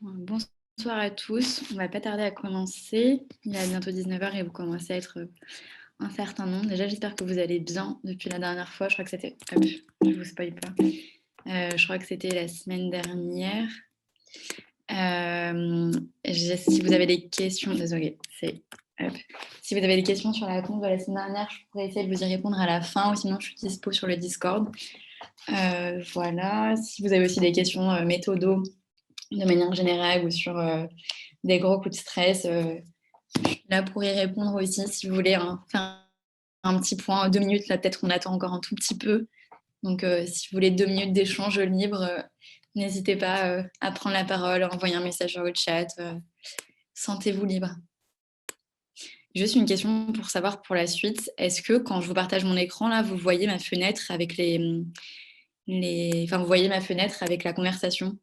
Bonsoir à tous. On va pas tarder à commencer. Il est bientôt 19h et vous commencez à être un certain nombre. Déjà, j'espère que vous allez bien depuis la dernière fois. Je crois que c'était... Hop, je vous spoil pas. Je crois que c'était la semaine dernière. Si vous avez des questions... Désolée, c'est... Hop. Si vous avez des questions sur la compte de la semaine dernière, je pourrais essayer de vous y répondre à la fin ou sinon je suis dispo sur le Discord. Voilà. Si vous avez aussi des questions méthodo de manière générale ou sur des gros coups de stress, je suis là pour y répondre aussi si vous voulez faire un petit point, 2 minutes. Là, peut-être on attend encore un tout petit peu. Donc, si vous voulez 2 minutes d'échange libre, n'hésitez pas à prendre la parole, à envoyer un message sur le chat. Sentez-vous libre. Juste une question pour savoir pour la suite. Est-ce que quand je vous partage mon écran, là, vous voyez ma fenêtre avec Enfin, vous voyez ma fenêtre avec la conversation?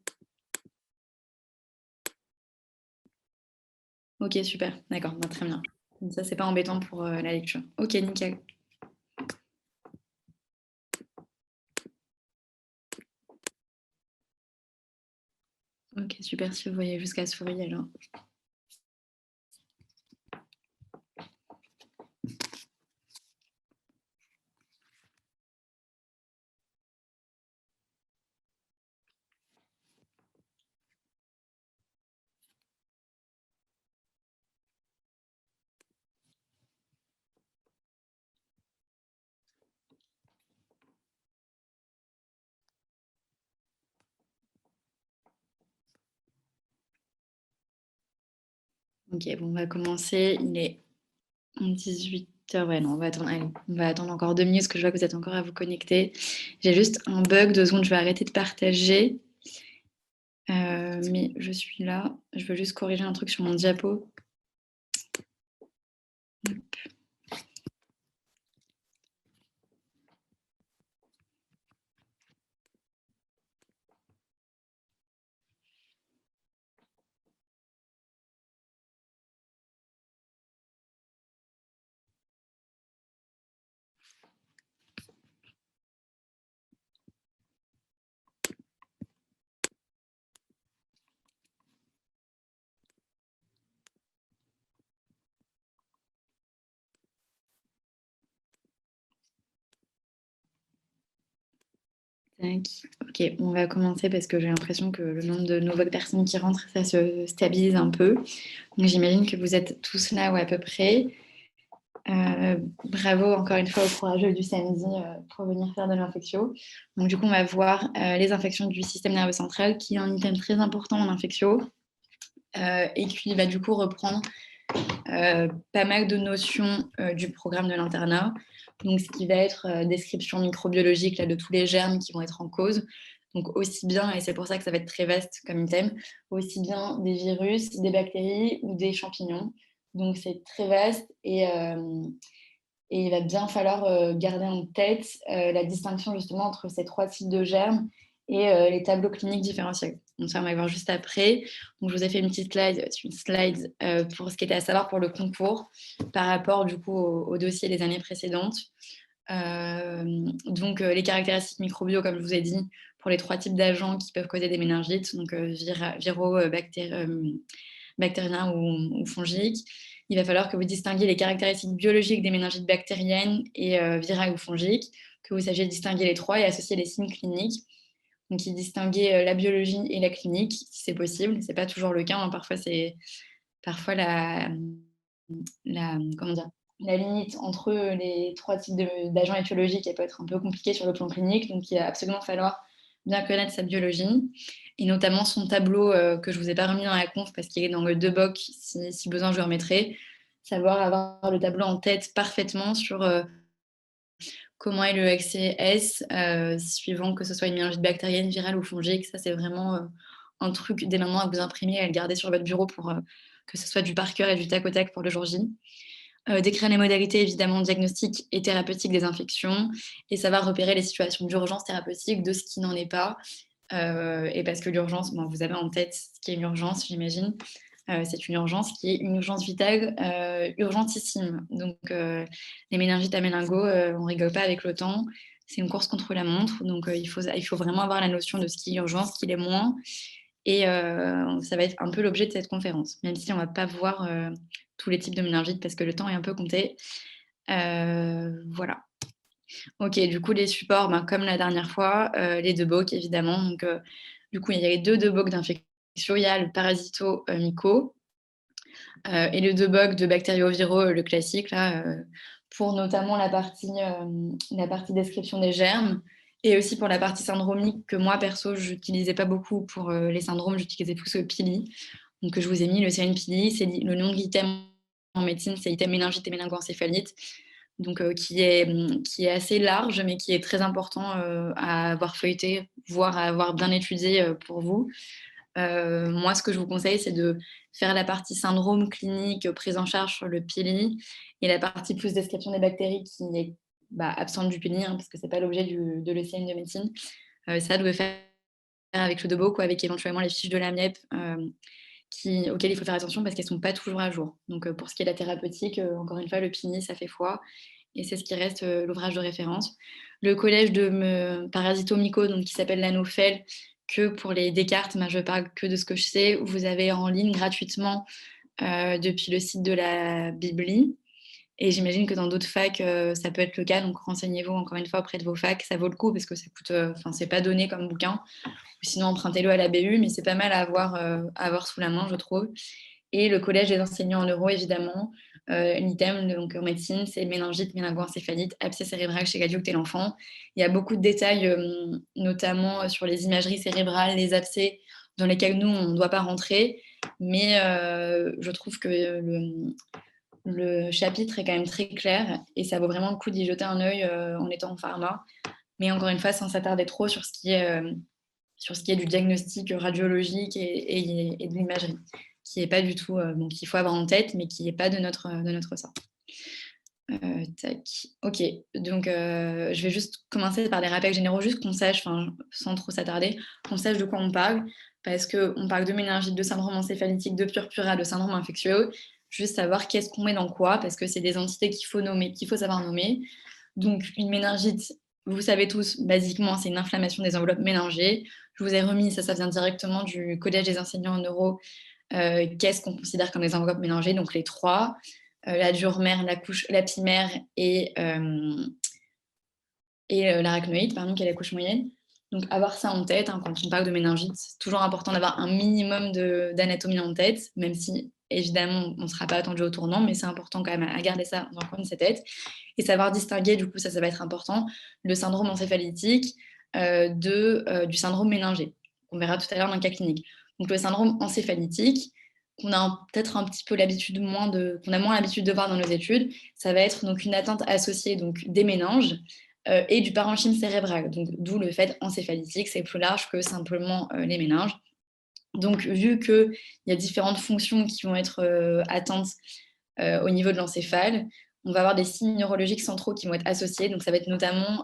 Ok, super. D'accord, très bien. Comme ça, c'est pas embêtant pour la lecture. Ok, nickel. Ok, super. Si vous voyez jusqu'à souris, alors. Ok, bon, on va commencer. Il est 18h. Ouais, non, on va attendre. Allez, on va attendre encore 2 minutes parce que je vois que vous êtes encore à vous connecter. J'ai juste un bug. 2 secondes, je vais arrêter de partager. Mais je suis là. Je veux juste corriger un truc sur mon diapo. Hop. Tac. Ok, on va commencer parce que j'ai l'impression que le nombre de nouvelles personnes qui rentrent, ça se stabilise un peu. Donc j'imagine que vous êtes tous là ou à peu près. Bravo encore une fois aux courageux du samedi pour venir faire de l'infectio. Donc du coup, on va voir les infections du système nerveux central, qui est un item très important en infectio, et qui va du coup reprendre pas mal de notions du programme de l'internat. Donc ce qui va être description microbiologique là, de tous les germes qui vont être en cause. Donc aussi bien, et c'est pour ça que ça va être très vaste comme item, aussi bien des virus, des bactéries ou des champignons. Donc c'est très vaste et il va bien falloir garder en tête la distinction justement entre ces 3 types de germes et les tableaux cliniques différentiels. Donc ça, on va voir juste après. Donc je vous ai fait une petite slide pour ce qui était à savoir pour le concours par rapport du coup au dossier des années précédentes. Donc les caractéristiques microbio, comme je vous ai dit, pour les 3 types d'agents qui peuvent causer des méningites, donc viraux, bactériens ou fongiques. Il va falloir que vous distinguiez les caractéristiques biologiques des méningites bactériennes et virales ou fongiques, que vous sachiez distinguer les 3 et associer les signes cliniques. Donc, il distinguer la biologie et la clinique, si c'est possible. Ce n'est pas toujours le cas. Hein. Parfois comment dire, la limite entre les 3 types d'agents étiologiques, elle peut être un peu compliquée sur le plan clinique. Donc, il va absolument falloir bien connaître sa biologie et notamment son tableau que je ne vous ai pas remis dans la conf parce qu'il est dans le doc. Si besoin, je le remettrai. Savoir avoir le tableau en tête parfaitement sur comment est le XCS, suivant que ce soit une méningite bactérienne, virale ou fongique. Ça, c'est vraiment un truc dès maintenant à vous imprimer et à le garder sur votre bureau pour que ce soit du par cœur et du tac au tac pour le jour J. Décrire les modalités évidemment diagnostiques et thérapeutiques des infections et savoir repérer les situations d'urgence thérapeutique de ce qui n'en est pas. Et parce que l'urgence, bon, vous avez en tête ce qui est une urgence, j'imagine. C'est une urgence qui est une urgence vitale urgentissime. Donc, les méningites à méningo, on rigole pas avec le temps. C'est une course contre la montre. Donc, il faut vraiment avoir la notion de ce qui est urgence, ce qui l'est moins. Et ça va être un peu l'objet de cette conférence, même si on va pas voir tous les types de méningite parce que le temps est un peu compté. Voilà. OK, du coup, les supports, ben, comme la dernière fois, les 2 BOC évidemment. Donc, du coup, il y a les 2 DEBOC d'infection. Il y a le parasito myco et le DEBOC de bactérioviraux, le classique là, pour notamment la partie description des germes et aussi pour la partie syndromique que moi perso, j'utilisais pas beaucoup pour, les syndromes, j'utilisais plus le PILI. Donc, je vous ai mis le CNPD, c'est le nom de l'item en médecine, c'est item méningite et méningoencéphalite, donc qui est assez large, mais qui est très important à avoir feuilleté, voire à avoir bien étudié pour vous. Moi, ce que je vous conseille, c'est de faire la partie syndrome clinique, prise en charge sur le PILI et la partie plus description des bactéries qui est absente du PILI, hein, parce que c'est pas l'objet de l'ECN de médecine. Ça, de le faire avec le DEBOC ou avec éventuellement les fiches de la MIEP auxquelles il faut faire attention parce qu'elles ne sont pas toujours à jour. Donc, pour ce qui est de la thérapeutique, encore une fois, le PINI, ça fait foi et c'est ce qui reste l'ouvrage de référence. Le collège de parasitomyco, donc qui s'appelle l'anophèle, que pour les Descartes, je parle que de ce que je sais, vous avez en ligne gratuitement depuis le site de la Bibli. Et j'imagine que dans d'autres facs, ça peut être le cas. Donc, renseignez-vous encore une fois auprès de vos facs. Ça vaut le coup parce que ça coûte, c'est pas donné comme bouquin. Sinon, empruntez-le à la BU, mais c'est pas mal à avoir sous la main, je trouve. Et le collège des enseignants en neuro, évidemment. L'item, donc en médecine, c'est méningite, méningoencéphalite, abcès cérébral chez l'adulte et l'enfant. Il y a beaucoup de détails, notamment sur les imageries cérébrales, les abcès, dans lesquels nous, on ne doit pas rentrer. Mais je trouve que le chapitre est quand même très clair et ça vaut vraiment le coup d'y jeter un œil en étant en pharma. Mais encore une fois, sans s'attarder trop sur ce qui est du diagnostic radiologique et de l'imagerie, qui n'est pas du tout, donc qu'il faut avoir en tête, mais qui n'est pas de notre sort. Tac. Ok, donc je vais juste commencer par des rappels généraux, juste qu'on sache, sans trop s'attarder, qu'on sache de quoi on parle, parce qu'on parle de méningite, de syndrome encéphalitique, de purpura, de syndrome infectieux, juste savoir qu'est-ce qu'on met dans quoi, parce que c'est des entités qu'il faut nommer, qu'il faut savoir nommer. Donc, une méningite, vous savez tous, basiquement, c'est une inflammation des enveloppes méningées. Je vous ai remis, ça vient directement du Collège des enseignants en neuro. Qu'est-ce qu'on considère comme des enveloppes méningées? Donc, les trois, la dure mère, la couche, la pimère et l'arachnoïde, pardon, qui est la couche moyenne. Donc, avoir ça en tête, hein, quand on parle de méningite, c'est toujours important d'avoir un minimum d'anatomie en tête, même si, évidemment, on ne sera pas attendu au tournant, mais c'est important quand même à garder ça dans le coin de sa tête. Et savoir distinguer, du coup, ça va être important, le syndrome encéphalitique du syndrome méningé. On verra tout à l'heure dans le cas clinique. Donc, le syndrome encéphalitique, qu'on a peut-être un petit peu qu'on a moins l'habitude de voir dans nos études, ça va être donc une atteinte associée donc des méninges, et du parenchyme cérébral. Donc, d'où le fait encéphalitique, c'est plus large que simplement les méninges. Donc, vu qu'il y a différentes fonctions qui vont être atteintes au niveau de l'encéphale, on va avoir des signes neurologiques centraux qui vont être associés. Donc, ça va être notamment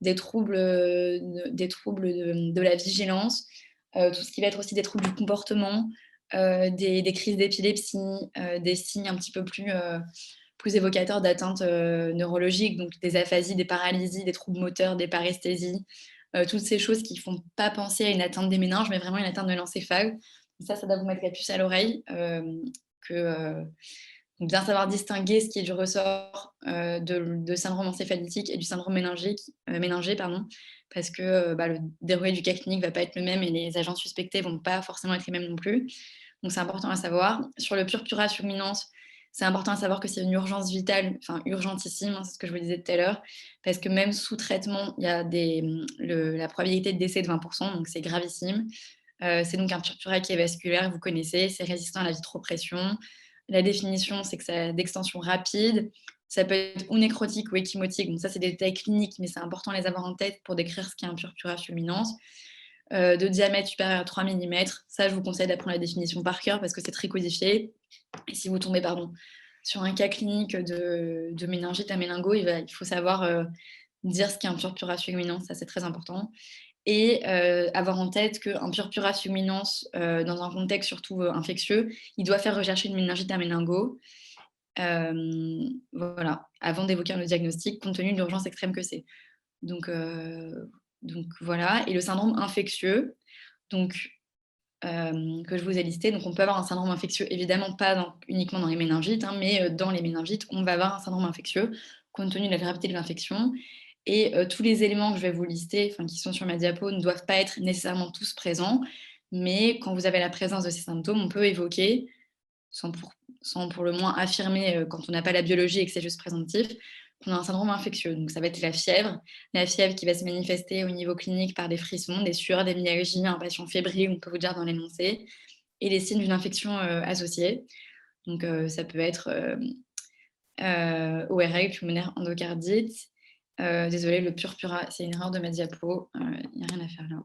des troubles de la vigilance, tout ce qui va être aussi des troubles du comportement, des crises d'épilepsie, des signes un petit peu plus évocateurs d'atteintes neurologiques, donc des aphasies, des paralysies, des troubles moteurs, des paresthésies, toutes ces choses qui ne font pas penser à une atteinte des méninges, mais vraiment une atteinte de l'encéphale. Ça doit vous mettre la puce à l'oreille, donc bien savoir distinguer ce qui est du ressort de syndrome encéphalitique et du syndrome méningé, pardon, parce que le déroulé du cas clinique ne va pas être le même et les agents suspectés ne vont pas forcément être les mêmes non plus. Donc c'est important à savoir. Sur le purpura fulminance, c'est important à savoir que c'est une urgence vitale, enfin urgentissime, hein, c'est ce que je vous disais tout à l'heure, parce que même sous traitement, il y a la probabilité de décès de 20%, donc c'est gravissime. C'est donc un purpura qui est vasculaire, vous connaissez, c'est résistant à la vitropression. La définition, c'est que c'est d'extension rapide. Ça peut être ou nécrotique ou échymotique. Donc ça, c'est des détails cliniques, mais c'est important de les avoir en tête pour décrire ce qu'est un purpura fulminans. De diamètre supérieur à 3 mm. Ça, je vous conseille d'apprendre la définition par cœur parce que c'est très codifié. Et si vous tombez sur un cas clinique de méningite à méningo, il faut savoir dire ce qu'est un purpura fulminans. Ça, c'est très important. Et avoir en tête qu'un purpura fulminans, dans un contexte surtout infectieux, il doit faire rechercher une méningite à méningo, voilà, avant d'évoquer le diagnostic, compte tenu de l'urgence extrême que c'est. Donc voilà. Et le syndrome infectieux, donc que je vous ai listés. Donc on peut avoir un syndrome infectieux, évidemment pas uniquement dans les méningites, hein, mais dans les méningites, on va avoir un syndrome infectieux compte tenu de la gravité de l'infection. Et tous les éléments que je vais vous lister, qui sont sur ma diapo, ne doivent pas être nécessairement tous présents. Mais quand vous avez la présence de ces symptômes, on peut évoquer, sans pour le moins affirmer quand on n'a pas la biologie et que c'est juste présomptif, qu'on a un syndrome infectieux. Donc ça va être la fièvre qui va se manifester au niveau clinique par des frissons, des sueurs, des myalgies, un patient fébrile, on peut vous dire dans l'énoncé, et les signes d'une infection associée. Donc ça peut être ORL, pulmonaire endocardite. Désolée, le purpura, c'est une erreur de ma diapo, il n'y a rien à faire là.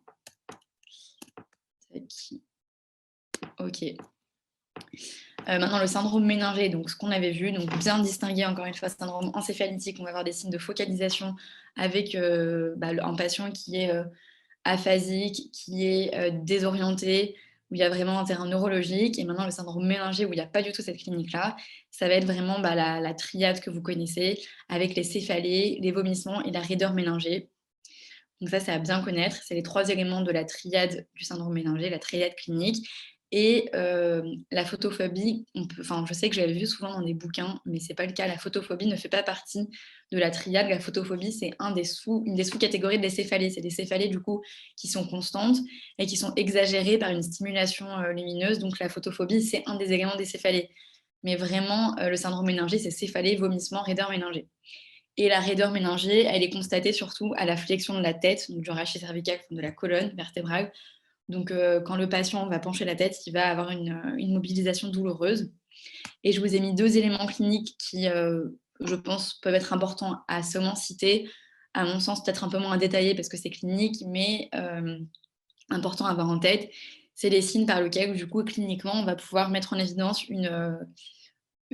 Ok. Maintenant, le syndrome méningé, donc ce qu'on avait vu, donc bien distinguer encore une fois syndrome encéphalitique, on va avoir des signes de focalisation avec un patient qui est aphasique, qui est désorienté, où il y a vraiment un terrain neurologique. Et maintenant, le syndrome méningé, où il n'y a pas du tout cette clinique-là, ça va être vraiment la triade que vous connaissez, avec les céphalées, les vomissements et la raideur méningée. Donc ça, c'est à bien connaître. C'est les 3 éléments de la triade du syndrome méningé, la triade clinique. Et la photophobie, je sais que je l'avais vu souvent dans des bouquins, mais ce n'est pas le cas. La photophobie ne fait pas partie de la triade. La photophobie, c'est une des sous-catégories des céphalées. C'est des céphalées, du coup, qui sont constantes et qui sont exagérées par une stimulation lumineuse. Donc la photophobie, c'est un des éléments des céphalées. Mais vraiment, le syndrome méningé, c'est céphalée, vomissement, raideur méningée. Et la raideur méningée, elle est constatée surtout à la flexion de la tête, donc du rachis cervical, de la colonne vertébrale. Donc, quand le patient va pencher la tête, il va avoir une mobilisation douloureuse. Et je vous ai mis 2 éléments cliniques qui, je pense, peuvent être importants à seulement citer. À mon sens, peut-être un peu moins détaillés parce que c'est clinique, mais important à avoir en tête. C'est les signes par lesquels, du coup, cliniquement, on va pouvoir mettre en évidence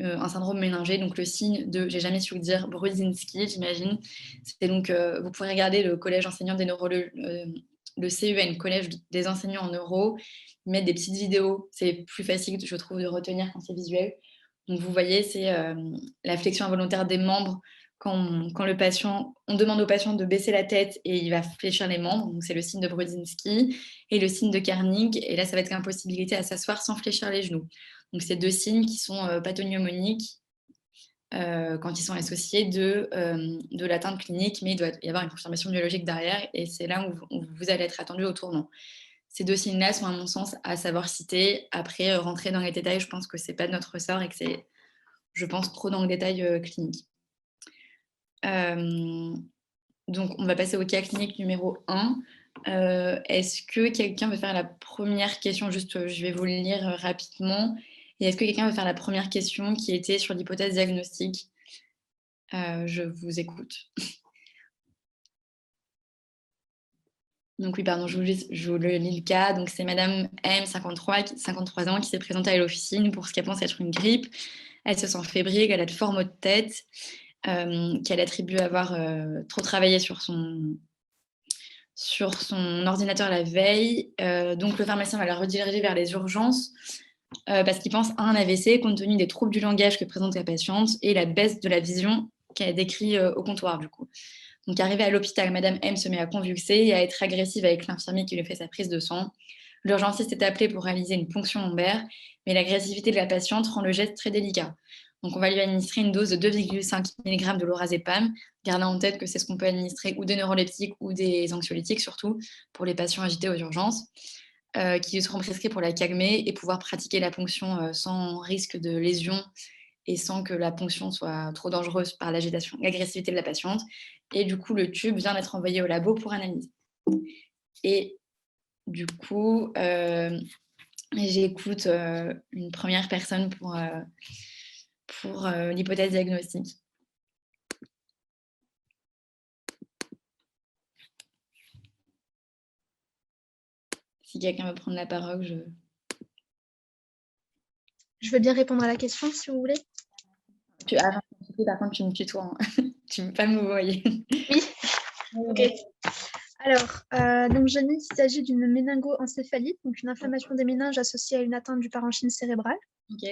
un syndrome méningé, donc le signe de, j'ai jamais su le dire, Brudzinski, j'imagine. C'est donc, vous pouvez regarder le collège enseignant des neurologues, le CEN, collège des enseignants en neuro, ils mettent des petites vidéos, c'est plus facile, je trouve, de retenir quand c'est visuel. Donc vous voyez, c'est la flexion involontaire des membres quand le patient, on demande au patient de baisser la tête et il va fléchir les membres, donc c'est le signe de Brudzinski, et le signe de Kernig, et là ça va être l'impossibilité à s'asseoir sans fléchir les genoux. Donc, c'est 2 signes qui sont pathognomoniques quand ils sont associés de l'atteinte clinique, mais il doit y avoir une confirmation biologique derrière, et c'est là où vous allez être attendu au tournant. Ces 2 signes-là sont, à mon sens, à savoir citer. Après, rentrer dans les détails, je pense que ce n'est pas de notre ressort et que c'est, je pense, trop dans le détail clinique. Donc, on va passer au cas clinique numéro 1. Est-ce que quelqu'un veut faire la première question? Juste, je vais vous le lire rapidement. Et est-ce que quelqu'un veut faire la première question qui était sur l'hypothèse diagnostique? Je vous écoute. Donc oui, pardon, je vous le lis le cas. Donc c'est Madame M, 53 ans, qui s'est présentée à l'officine pour ce qu'elle pense être une grippe. Elle se sent fébrile, elle a de forts maux de tête, qu'elle attribue avoir trop travaillé sur son ordinateur la veille. Donc le pharmacien va la rediriger vers les urgences parce qu'il pense à un AVC compte tenu des troubles du langage que présente la patiente et la baisse de la vision qu'elle décrit au comptoir du coup. Donc arrivée à l'hôpital, Madame M se met à convulser et à être agressive avec l'infirmier qui lui fait sa prise de sang. L'urgentiste est appelé pour réaliser une ponction lombaire, mais l'agressivité de la patiente rend le geste très délicat. Donc on va lui administrer une dose de 2,5 mg de lorazépam. Gardez en tête que c'est ce qu'on peut administrer ou des neuroleptiques ou des anxiolytiques, surtout pour les patients agités aux urgences, qui lui seront prescrits pour la calmer et pouvoir pratiquer la ponction sans risque de lésion et sans que la ponction soit trop dangereuse par l'agitation, l'agressivité de la patiente. Et du coup, le tube vient d'être envoyé au labo pour analyse. Et du coup, j'écoute une première personne pour l'hypothèse diagnostique. Si quelqu'un veut prendre la parole, Je veux bien répondre à la question, si vous voulez. Par contre, tu me tutoies. Hein. Tu ne veux pas me voyer. Oui. Ok. Alors, donc je dis qu'il s'agit d'une méningoencéphalite, donc une inflammation des méninges associée à une atteinte du parenchyme cérébral. Ok.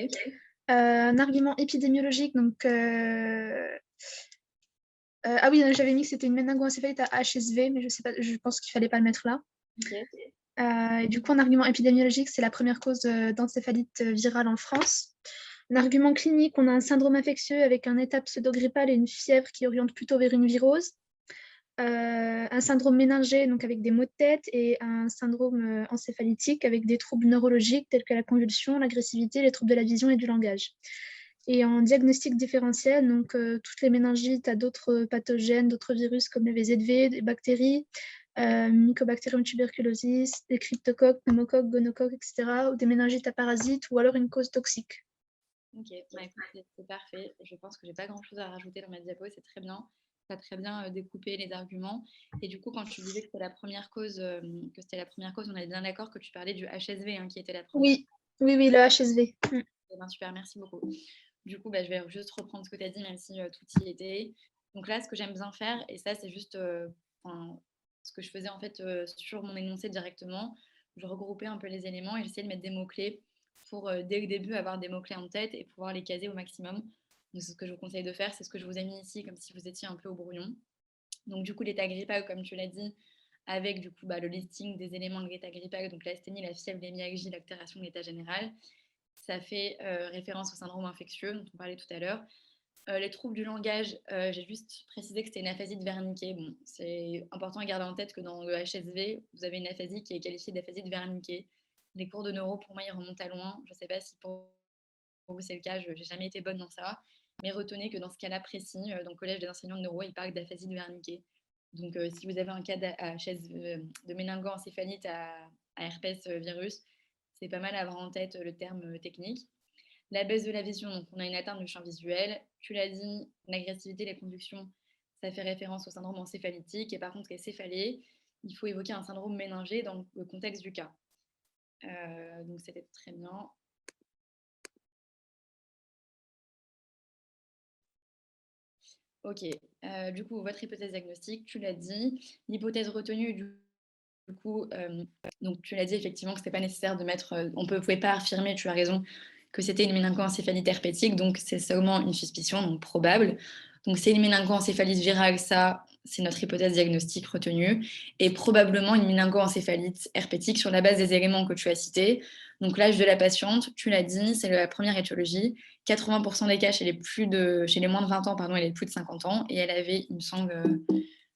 Un argument épidémiologique, donc ah oui, j'avais mis que c'était une méningoencéphalite à HSV, mais je pense qu'il fallait pas le mettre là. Okay. Et du coup, en argument épidémiologique, c'est la première cause d'encéphalite virale en France. En argument clinique, on a un syndrome infectieux avec un état pseudo-grippal et une fièvre qui oriente plutôt vers une virose. Un syndrome méningé, donc avec des maux de tête, et un syndrome encéphalitique avec des troubles neurologiques tels que la convulsion, l'agressivité, les troubles de la vision et du langage. Et en diagnostic différentiel, donc toutes les méningites à d'autres pathogènes, d'autres virus comme les VZV, des bactéries, Mycobacterium tuberculosis, des cryptocoques, pneumocoques, gonocoques, etc., ou des méningites à parasites, ou alors une cause toxique. Ok, bah, écoute, c'est parfait. Je pense que j'ai pas grand-chose à rajouter dans ma diapo, c'est très bien. Tu as très bien découpé les arguments. Et du coup, quand tu disais que c'était la première cause, on est bien d'accord que tu parlais du HSV qui était la première. Oui, oui, oui, le HSV. Eh ben, super, merci beaucoup. Du coup, je vais juste reprendre ce que tu as dit, même si tout y était. Donc là, ce que j'aime bien faire, et ça, c'est juste ce que je faisais en fait sur mon énoncé directement, je regroupais un peu les éléments et j'essayais de mettre des mots-clés pour, dès le début, avoir des mots-clés en tête et pouvoir les caser au maximum. Donc, c'est ce que je vous conseille de faire, c'est ce que je vous ai mis ici, comme si vous étiez un peu au brouillon. Donc, du coup, l'état grippal, comme tu l'as dit, avec du coup le listing des éléments de l'état grippal, donc l'asthénie, la fièvre, l'hémialgie, l'altération de l'état général. Ça fait référence au syndrome infectieux dont on parlait tout à l'heure. Les troubles du langage, j'ai juste précisé que c'était une aphasie de Wernicke. Bon, c'est important à garder en tête que dans le HSV, vous avez une aphasie qui est qualifiée d'aphasie de Wernicke. Les cours de neuro, pour moi, ils remontent à loin. Je ne sais pas si pour vous c'est le cas, je n'ai jamais été bonne dans ça. Mais retenez que dans ce cas-là précis, dans le collège des enseignants de neuro, ils parlent d'aphasie de Wernicke. Donc, si vous avez un cas de méningoencéphalite à herpès virus, c'est pas mal à avoir en tête le terme technique. La baisse de la vision, donc on a une atteinte du champ visuel. Tu l'as dit, l'agressivité, les convulsions, ça fait référence au syndrome encéphalitique. Et par contre, les céphalées, il faut évoquer un syndrome méningé dans le contexte du cas. Donc c'était très bien. Ok, du coup, votre hypothèse diagnostique, tu l'as dit. L'hypothèse retenue, du coup, donc tu l'as dit effectivement que ce n'était pas nécessaire de mettre, on ne pouvait pas affirmer, tu as raison, que c'était une méningoencéphalite herpétique, donc c'est seulement une suspicion, donc probable. Donc c'est une méningoencéphalite virale, ça, c'est notre hypothèse diagnostique retenue, et probablement une méningoencéphalite herpétique sur la base des éléments que tu as cités. Donc l'âge de la patiente, tu l'as dit, c'est la première étiologie. 80% des cas chez les moins de 20 ans, pardon, et les plus de 50 ans, et elle avait, il me semble,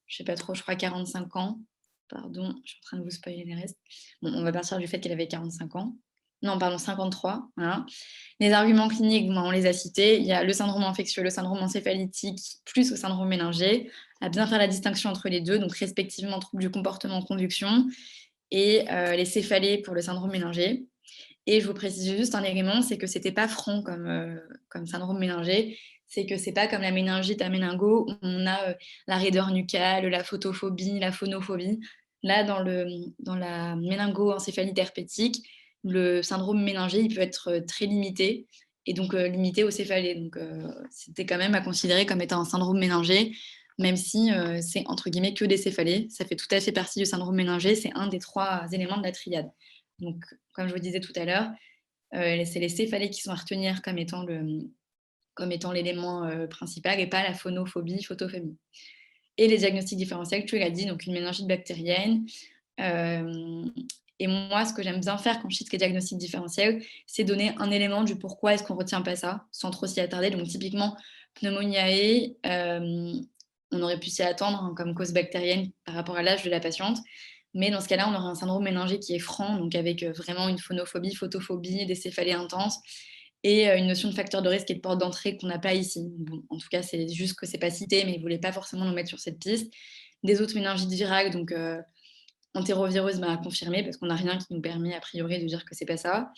je sais pas trop, je crois 45 ans. Pardon, je suis en train de vous spoiler les restes. Bon, on va partir du fait qu'elle avait 45 ans. Non, pardon, 53. Voilà. Les arguments cliniques, on les a cités. Il y a le syndrome infectieux, le syndrome encéphalitique, plus le syndrome méningé. À bien faire la distinction entre les deux, donc respectivement troubles du comportement en conduction et les céphalées pour le syndrome méningé. Et je vous précise juste un élément, c'est que c'était pas franc comme syndrome méningé. C'est que c'est pas comme la méningite à méningo, où on a la raideur nucale, la photophobie, la phonophobie. Là, dans la méningoencéphalite herpétique, le syndrome méningé, il peut être très limité et donc limité aux céphalées. Donc, c'était quand même à considérer comme étant un syndrome méningé, même si c'est entre guillemets que des céphalées. Ça fait tout à fait partie du syndrome méningé, c'est un des 3 éléments de la triade. Donc, comme je vous disais tout à l'heure, c'est les céphalées qui sont à retenir comme étant l'élément principal et pas la phonophobie, photophobie. Et les diagnostics différentiels, tu l'as dit, donc une méningite bactérienne. Et moi, ce que j'aime bien faire quand je cite les diagnostics différentiels, c'est donner un élément du pourquoi est-ce qu'on ne retient pas ça, sans trop s'y attarder. Donc typiquement, pneumoniae, on aurait pu s'y attendre comme cause bactérienne par rapport à l'âge de la patiente. Mais dans ce cas-là, on aurait un syndrome méningé qui est franc, donc avec vraiment une phonophobie, photophobie, des céphalées intenses et une notion de facteur de risque et de porte d'entrée qu'on n'a pas ici. Bon, en tout cas, c'est juste que c'est pas cité, mais ils ne voulaient pas forcément nous mettre sur cette piste. Des autres méningites virales, donc entérovireuse m'a confirmé parce qu'on n'a rien qui nous permet a priori de dire que c'est pas ça.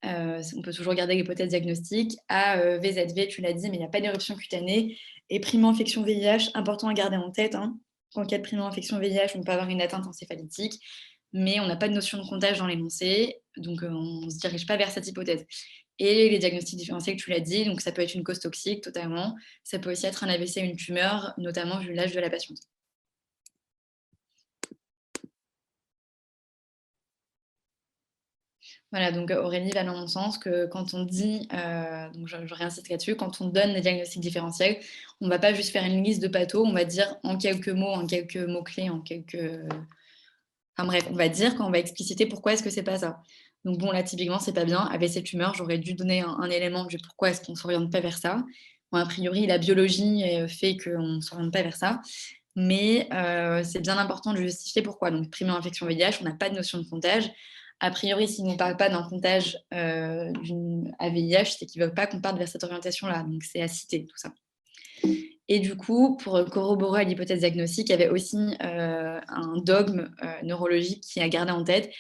On peut toujours garder l'hypothèse diagnostique. À VZV, tu l'as dit, mais il n'y a pas d'éruption cutanée. Et primo-infection VIH, important à garder en tête. En cas de primo-infection VIH, on peut avoir une atteinte encéphalitique, mais on n'a pas de notion de comptage dans l'énoncé, donc on ne se dirige pas vers cette hypothèse. Et les diagnostics différentiels, tu l'as dit, donc ça peut être une cause toxique totalement. Ça peut aussi être un AVC, une tumeur, notamment vu l'âge de la patiente. Voilà, donc Aurélie va dans mon sens que quand on dit, donc je réinsiste là-dessus, quand on donne des diagnostics différentiels, on ne va pas juste faire une liste de pathos, on va dire en quelques mots, en quelques mots-clés, Enfin bref, on va dire quand on va expliciter pourquoi est-ce que c'est pas ça. Donc bon, là, typiquement, c'est pas bien. Avec cette humeur, j'aurais dû donner un élément du pourquoi est-ce qu'on s'oriente pas vers ça. Bon, a priori, la biologie fait qu'on ne s'oriente pas vers ça. Mais c'est bien important de justifier pourquoi. Donc, primo-infection VIH, on n'a pas de notion de comptage. A priori, s'ils ne nous parlent pas d'un comptage à VIH, c'est qu'ils ne veulent pas qu'on parte vers cette orientation-là. Donc, c'est à citer, tout ça. Et du coup, pour corroborer l'hypothèse diagnostique, il y avait aussi un dogme neurologique qui a gardé en tête.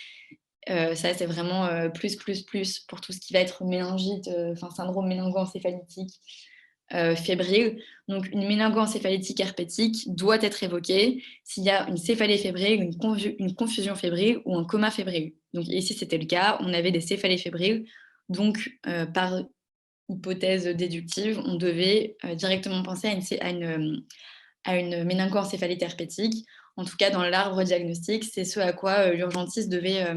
Ça, c'est vraiment plus pour tout ce qui va être méningite, syndrome méningo-encéphalitique fébrile. Donc, une méningo-encéphalitique herpétique doit être évoquée s'il y a une céphalée fébrile, une confusion fébrile ou un coma fébrile. Donc, ici, c'était le cas. On avait des céphalées fébriles. Donc, par hypothèse déductive, on devait directement penser à une méningo-encéphalite herpétique. En tout cas, dans l'arbre diagnostique, c'est ce à quoi l'urgentiste devait...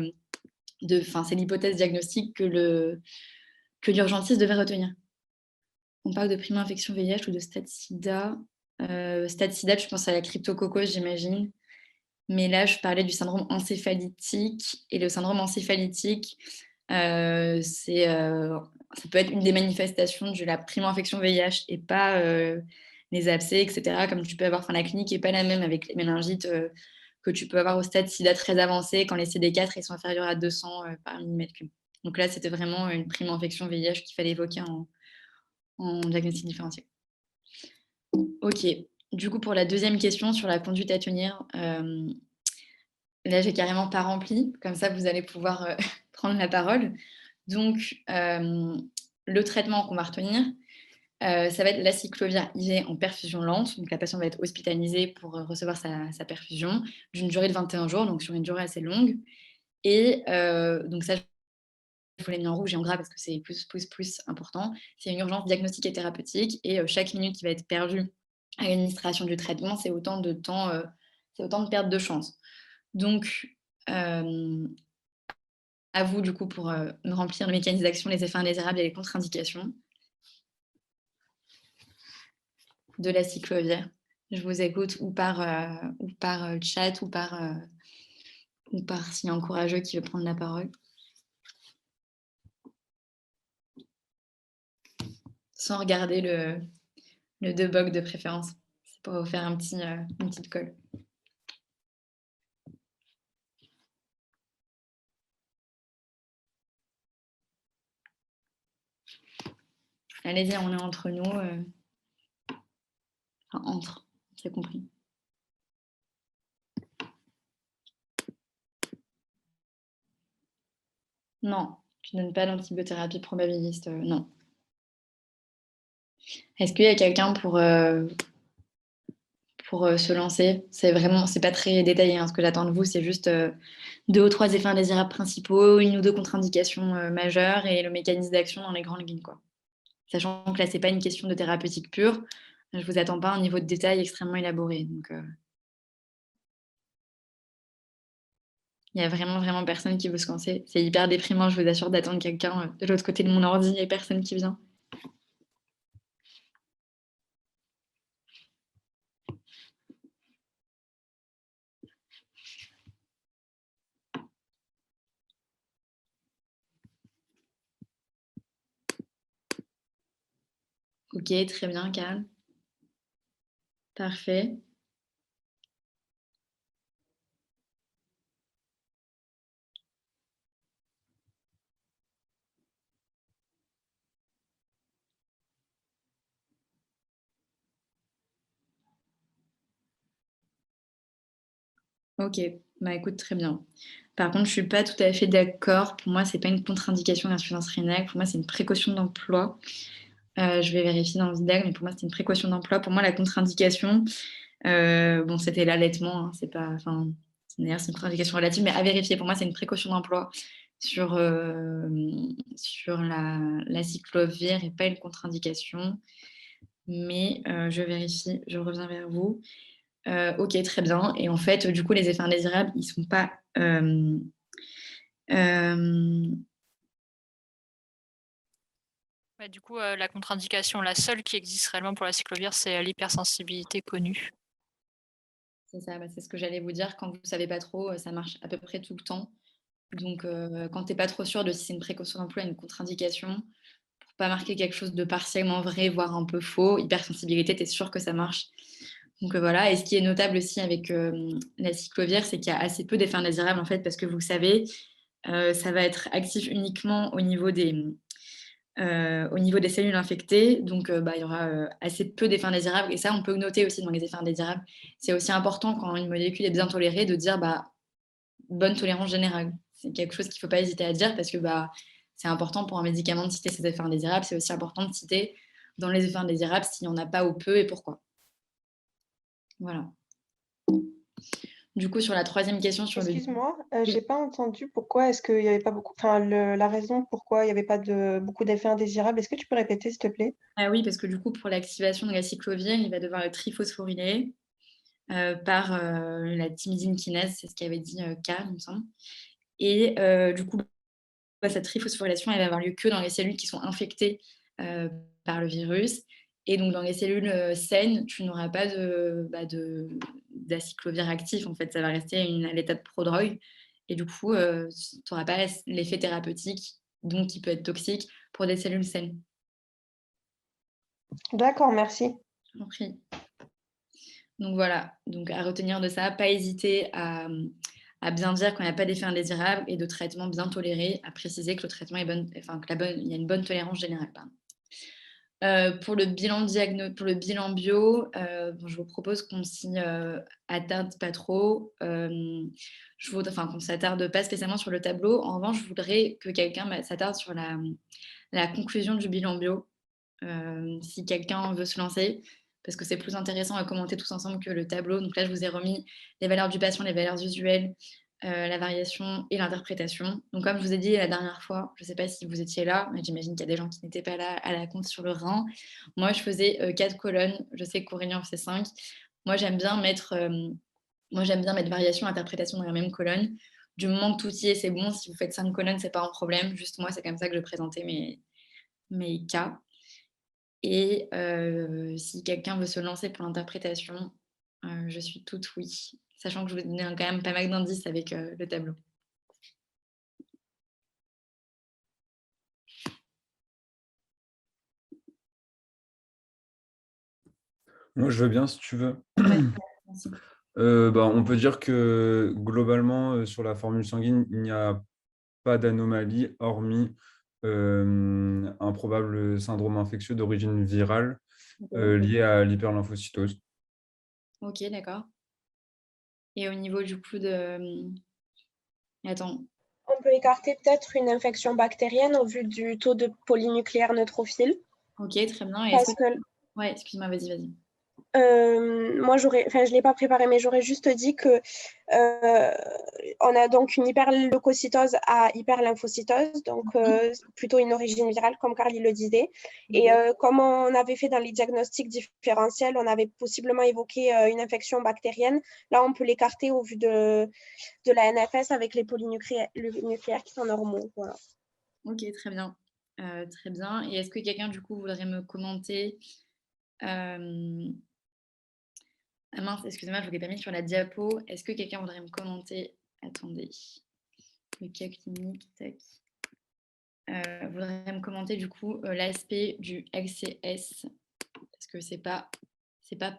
c'est l'hypothèse diagnostique que l'urgentiste devait retenir. On parle de primo-infection VIH ou de stade SIDA. Stade SIDA, je pense à la cryptococcose, j'imagine. Mais là, je parlais du syndrome encéphalitique. Et le syndrome encéphalitique, ça peut être une des manifestations de la primo-infection VIH et pas les abcès, etc. Comme tu peux avoir, la clinique n'est pas la même avec les méningites que tu peux avoir au stade SIDA très avancé quand les CD4 ils sont inférieurs à 200 par millimètre cube. Donc là, c'était vraiment une primo-infection VIH qu'il fallait évoquer en diagnostic différentiel. Ok. Du coup, pour la deuxième question sur la conduite à tenir, là, j'ai carrément pas rempli. Comme ça, vous allez pouvoir prendre la parole. Donc, le traitement qu'on va retenir, ça va être l'acyclovir IV en perfusion lente. Donc, la patiente va être hospitalisée pour recevoir sa perfusion d'une durée de 21 jours, donc sur une durée assez longue. Et donc, ça, il faut les mis en rouge et en gras parce que c'est plus important. C'est une urgence diagnostique et thérapeutique. Et chaque minute qui va être perdue à l'administration du traitement, c'est autant de temps, c'est autant de perte de chance. Donc, à vous, du coup, pour me remplir le mécanisme d'action, les effets indésirables et les contre-indications de la cyclovir. Je vous écoute ou par chat ou par s'il y a un courageux qui veut prendre la parole. Sans regarder le debug de préférence. C'est pour vous faire une petite colle. Allez-y, on est entre nous. Enfin, entre, c'est compris. Non, tu ne donnes pas d'antibiothérapie probabiliste, non. Est-ce qu'il y a quelqu'un pour se lancer? C'est pas très détaillé, hein, ce que j'attends de vous, c'est juste 2 ou 3 effets indésirables principaux, 1 ou 2 contre-indications majeures et le mécanisme d'action dans les grandes lignes, quoi. Sachant que là, c'est pas une question de thérapeutique pure. Je vous attends pas à un niveau de détail extrêmement élaboré. Donc, il y a vraiment personne qui veut se lancer. C'est hyper déprimant, je vous assure, d'attendre quelqu'un de l'autre côté de mon ordi et personne qui vient. Ok, très bien, Karl. Parfait. Ok, bah écoute, très bien. Par contre, je suis pas tout à fait d'accord. Pour moi, c'est pas une contre-indication d'insuffisance rénale. Pour moi, c'est une précaution d'emploi. Je vais vérifier dans le SDAG, mais pour moi, c'est une précaution d'emploi. Pour moi, la contre-indication, bon, c'était l'allaitement. Hein, c'est pas, enfin, d'ailleurs, c'est une contre-indication relative, mais à vérifier. Pour moi, c'est une précaution d'emploi sur la cyclovir et pas une contre-indication. Mais je vérifie, je reviens vers vous. Ok, très bien. Et en fait, du coup, les effets indésirables, ils sont pas. Du coup, la contre-indication, la seule qui existe réellement pour la cyclovir, c'est l'hypersensibilité connue. C'est ça, c'est ce que j'allais vous dire. Quand vous ne savez pas trop, ça marche à peu près tout le temps. Donc, quand tu es pas trop sûr de si c'est une précaution d'emploi ou une contre-indication, pour pas marquer quelque chose de partiellement vrai, voire un peu faux, hypersensibilité, tu es sûr que ça marche. Donc, voilà. Et ce qui est notable aussi avec, la cyclovir, c'est qu'il y a assez peu d'effets indésirables, en fait, parce que vous le savez, ça va être actif uniquement au niveau des cellules infectées. Donc, il y aura, assez peu d'effets indésirables et ça, on peut le noter aussi dans les effets indésirables. C'est aussi important quand une molécule est bien tolérée de dire, bonne tolérance générale. C'est quelque chose qu'il ne faut pas hésiter à dire parce que c'est important pour un médicament de citer ses effets indésirables. C'est aussi important de citer dans les effets indésirables s'il n'y en a pas ou peu et pourquoi. Voilà. Du coup, sur la troisième question sur le... Excuse-moi, Oui. j'ai pas entendu pourquoi est-ce qu'il y avait pas beaucoup, enfin la raison pourquoi il n'y avait pas de beaucoup d'effets indésirables. Est-ce que tu peux répéter, s'il te plaît? Ah oui, parce que du coup, pour l'activation de la cyclovir, il va devoir être triphosphorylé par la thymidine kinase, c'est ce qu'avait dit K, il me semble. Et du coup, cette triphosphorylation, elle va avoir lieu que dans les cellules qui sont infectées par le virus. Et donc, dans les cellules saines, tu n'auras pas d'acyclovir actif. En fait, ça va rester à l'état de prodrogue. Et du coup, tu n'auras pas l'effet thérapeutique, donc qui peut être toxique pour des cellules saines. D'accord, merci. Je t'en prie. Donc voilà, donc à retenir de ça, pas hésiter à bien dire qu'il n'y a pas d'effet indésirable et de traitement bien toléré, à préciser que le traitement est bon, enfin il y a une bonne tolérance générale. Pour le bilan bio, je vous propose qu'on s'y attarde pas trop. Qu'on s'attarde pas spécialement sur le tableau. En revanche, je voudrais que quelqu'un s'attarde sur la conclusion du bilan bio, si quelqu'un veut se lancer, parce que c'est plus intéressant à commenter tous ensemble que le tableau. Donc là, je vous ai remis les valeurs du patient, les valeurs usuelles, la variation et l'interprétation. Donc comme je vous ai dit la dernière fois, je ne sais pas si vous étiez là, mais j'imagine qu'il y a des gens qui n'étaient pas là à la compte sur le Rhin. Moi, je faisais 4 colonnes. Je sais qu'Aurélien en fait 5. Moi, j'aime bien mettre variation, interprétation dans la même colonne. Du moment que tout y est, c'est bon. Si vous faites 5 colonnes, c'est pas un problème. Juste moi, c'est comme ça que je présentais mes cas. Et si quelqu'un veut se lancer pour l'interprétation, je suis toute oui. Sachant que je vous ai donné quand même pas mal d'indices avec le tableau. Moi, je veux bien, si tu veux. Ouais, merci. On peut dire que globalement, sur la formule sanguine, il n'y a pas d'anomalie, hormis un probable syndrome infectieux d'origine virale lié à l'hyperlymphocytose. Ok, d'accord. Et au niveau du coup de... Attends. On peut écarter peut-être une infection bactérienne au vu du taux de polynucléaire neutrophile. Ok, très bien. Et Parce que ouais, excuse-moi, vas-y. moi, je ne l'ai pas préparé, mais j'aurais juste dit que on a donc une hyperleucocytose à hyperlymphocytose, donc plutôt une origine virale, comme Carly le disait. Et comme on avait fait dans les diagnostics différentiels, on avait possiblement évoqué une infection bactérienne. Là, on peut l'écarter au vu de la NFS avec les polynucléaires qui sont normaux. Voilà. Ok, très bien. Très bien. Et est-ce que quelqu'un, du coup, voudrait me commenter Ah mince, excusez-moi, je ne vous l'ai pas mis sur la diapo. Est-ce que quelqu'un voudrait me commenter Attendez. Le cas clinique, tac. Voudrait me commenter du coup l'aspect du LCS parce que c'est pas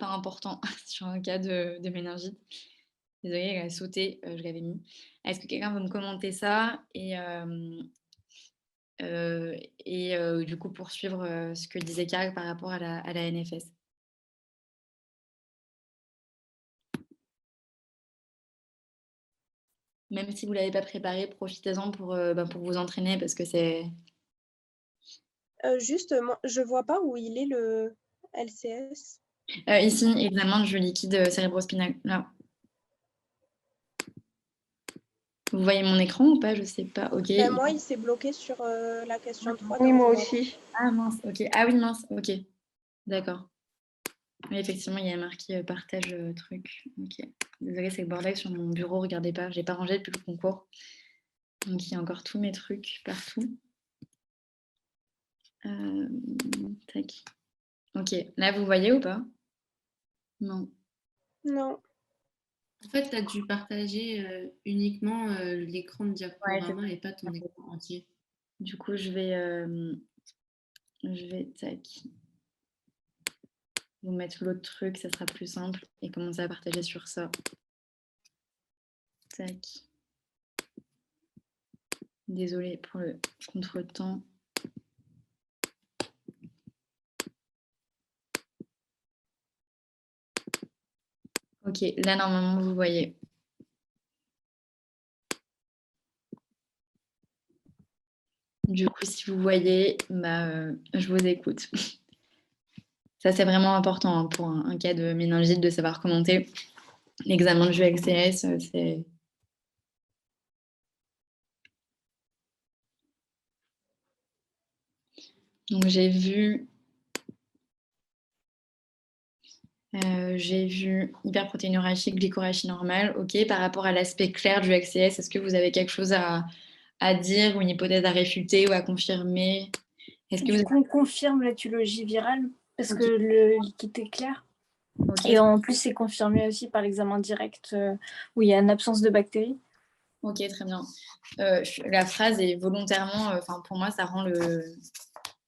important sur un cas de méningite. Désolée, elle a sauté, je l'avais mis. Est-ce que quelqu'un veut me commenter ça et du coup poursuivre ce que disait Karl par rapport à la NFS? Même si vous ne l'avez pas préparé, profitez-en pour vous entraîner parce que c'est... Juste, je ne vois pas où il est le LCS. Ici, examen du liquide cérébrospinal. Là. Vous voyez mon écran ou pas? Je sais pas. Ok. Moi, il s'est bloqué sur la question 3. Oui, donc moi je vois pas. aussi. Ah mince, ok. Ah oui, mince, ok. D'accord. Oui, effectivement, il y a marqué partage truc. Ok. Désolée, c'est le bordel sur mon bureau, regardez pas. J'ai pas rangé depuis le concours. Donc il y a encore tous mes trucs partout. Tac. Ok. Là, vous voyez ou pas? Non. Non. En fait, tu as dû partager uniquement l'écran de Ouais, diaporama et pas ton écran entier. du coup, je vais tac, vous mettre l'autre truc, ça sera plus simple et commencer à partager sur ça. Tac. Désolée pour le contretemps. Ok, là normalement vous voyez. Du coup, si vous voyez, je vous écoute. Ça, c'est vraiment important hein, pour un cas de méningite de savoir commenter. L'examen de jeu XCS, c'est... Donc, j'ai vu hyperprotéinurie, glycorachie normale. Ok, par rapport à l'aspect clair du XCS, est-ce que vous avez quelque chose à dire ou une hypothèse à réfuter ou à confirmer? Est-ce que Du vous... coup, on confirme l'étiologie virale parce Ok. que le liquide est clair. Ok. Et en plus, c'est confirmé aussi par l'examen direct où il y a une absence de bactéries. Ok, très bien. La phrase est volontairement, pour moi, ça rend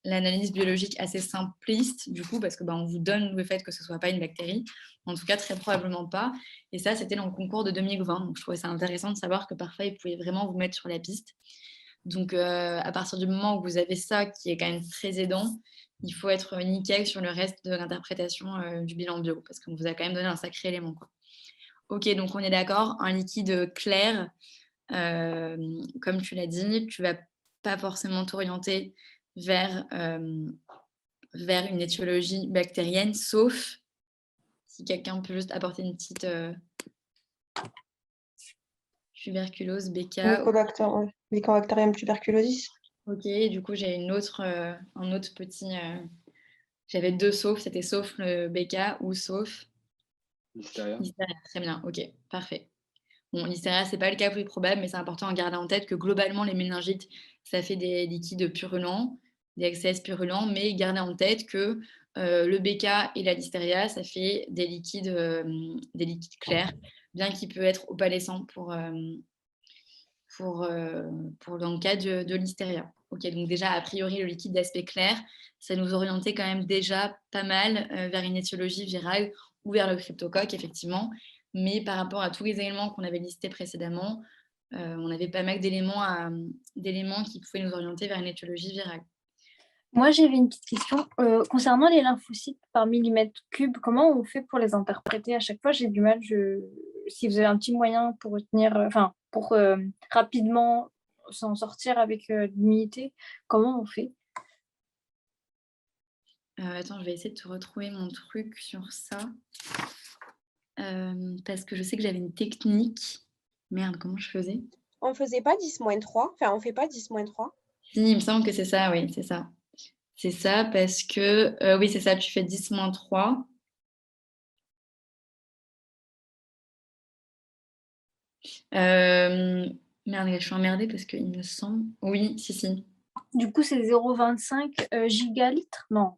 l'analyse biologique assez simpliste, du coup, parce que on vous donne le fait que ce ne soit pas une bactérie. En tout cas, très probablement pas. Et ça, c'était dans le concours de 2020. Donc, je trouvais ça intéressant de savoir que parfois, ils pouvaient vraiment vous mettre sur la piste. Donc, à partir du moment où vous avez ça, qui est quand même très aidant, il faut être nickel sur le reste de l'interprétation du bilan bio, parce qu'on vous a quand même donné un sacré élément, quoi. Ok, donc on est d'accord, un liquide clair, comme tu l'as dit, tu ne vas pas forcément t'orienter vers une étiologie bactérienne, sauf si quelqu'un peut juste apporter une petite tuberculose, BK. Mycobacterium tuberculosis. Ok, du coup, j'ai un autre petit... j'avais deux sauf, c'était sauf le BK ou sauf Listeria. Listeria. Très bien, ok, parfait. Bon, Listeria, c'est pas le cas plus probable, mais c'est important de garder en tête que globalement, les méningites, ça fait des liquides purulents, des XCS purulents, mais gardez en tête que le BK et la Listeria, ça fait des liquides clairs, bien qu'il peut être opalescent pour dans le cas de Listeria. Ok, donc déjà, a priori, le liquide d'aspect clair, ça nous orientait quand même déjà pas mal vers une étiologie virale ou vers le cryptocoque, effectivement. Mais par rapport à tous les éléments qu'on avait listés précédemment, on avait pas mal d'éléments qui pouvaient nous orienter vers une étiologie virale. Moi, j'avais une petite question. Concernant les lymphocytes par millimètre cube, comment on fait pour les interpréter? À chaque fois, j'ai du mal. Si vous avez un petit moyen pour retenir, pour rapidement s'en sortir avec l'unité, comment on fait? Attends, je vais essayer de te retrouver mon truc sur ça. Parce que je sais que j'avais une technique. Merde, comment je faisais? On faisait pas 10-3. Enfin, on fait pas 10-3. Si, il me semble que c'est ça, oui, c'est ça. C'est ça parce que, oui, c'est ça, tu fais 10-3. Merde, je suis emmerdée parce qu'il me semble... Oui, si. Du coup, c'est 0,25 gigalitres? Non.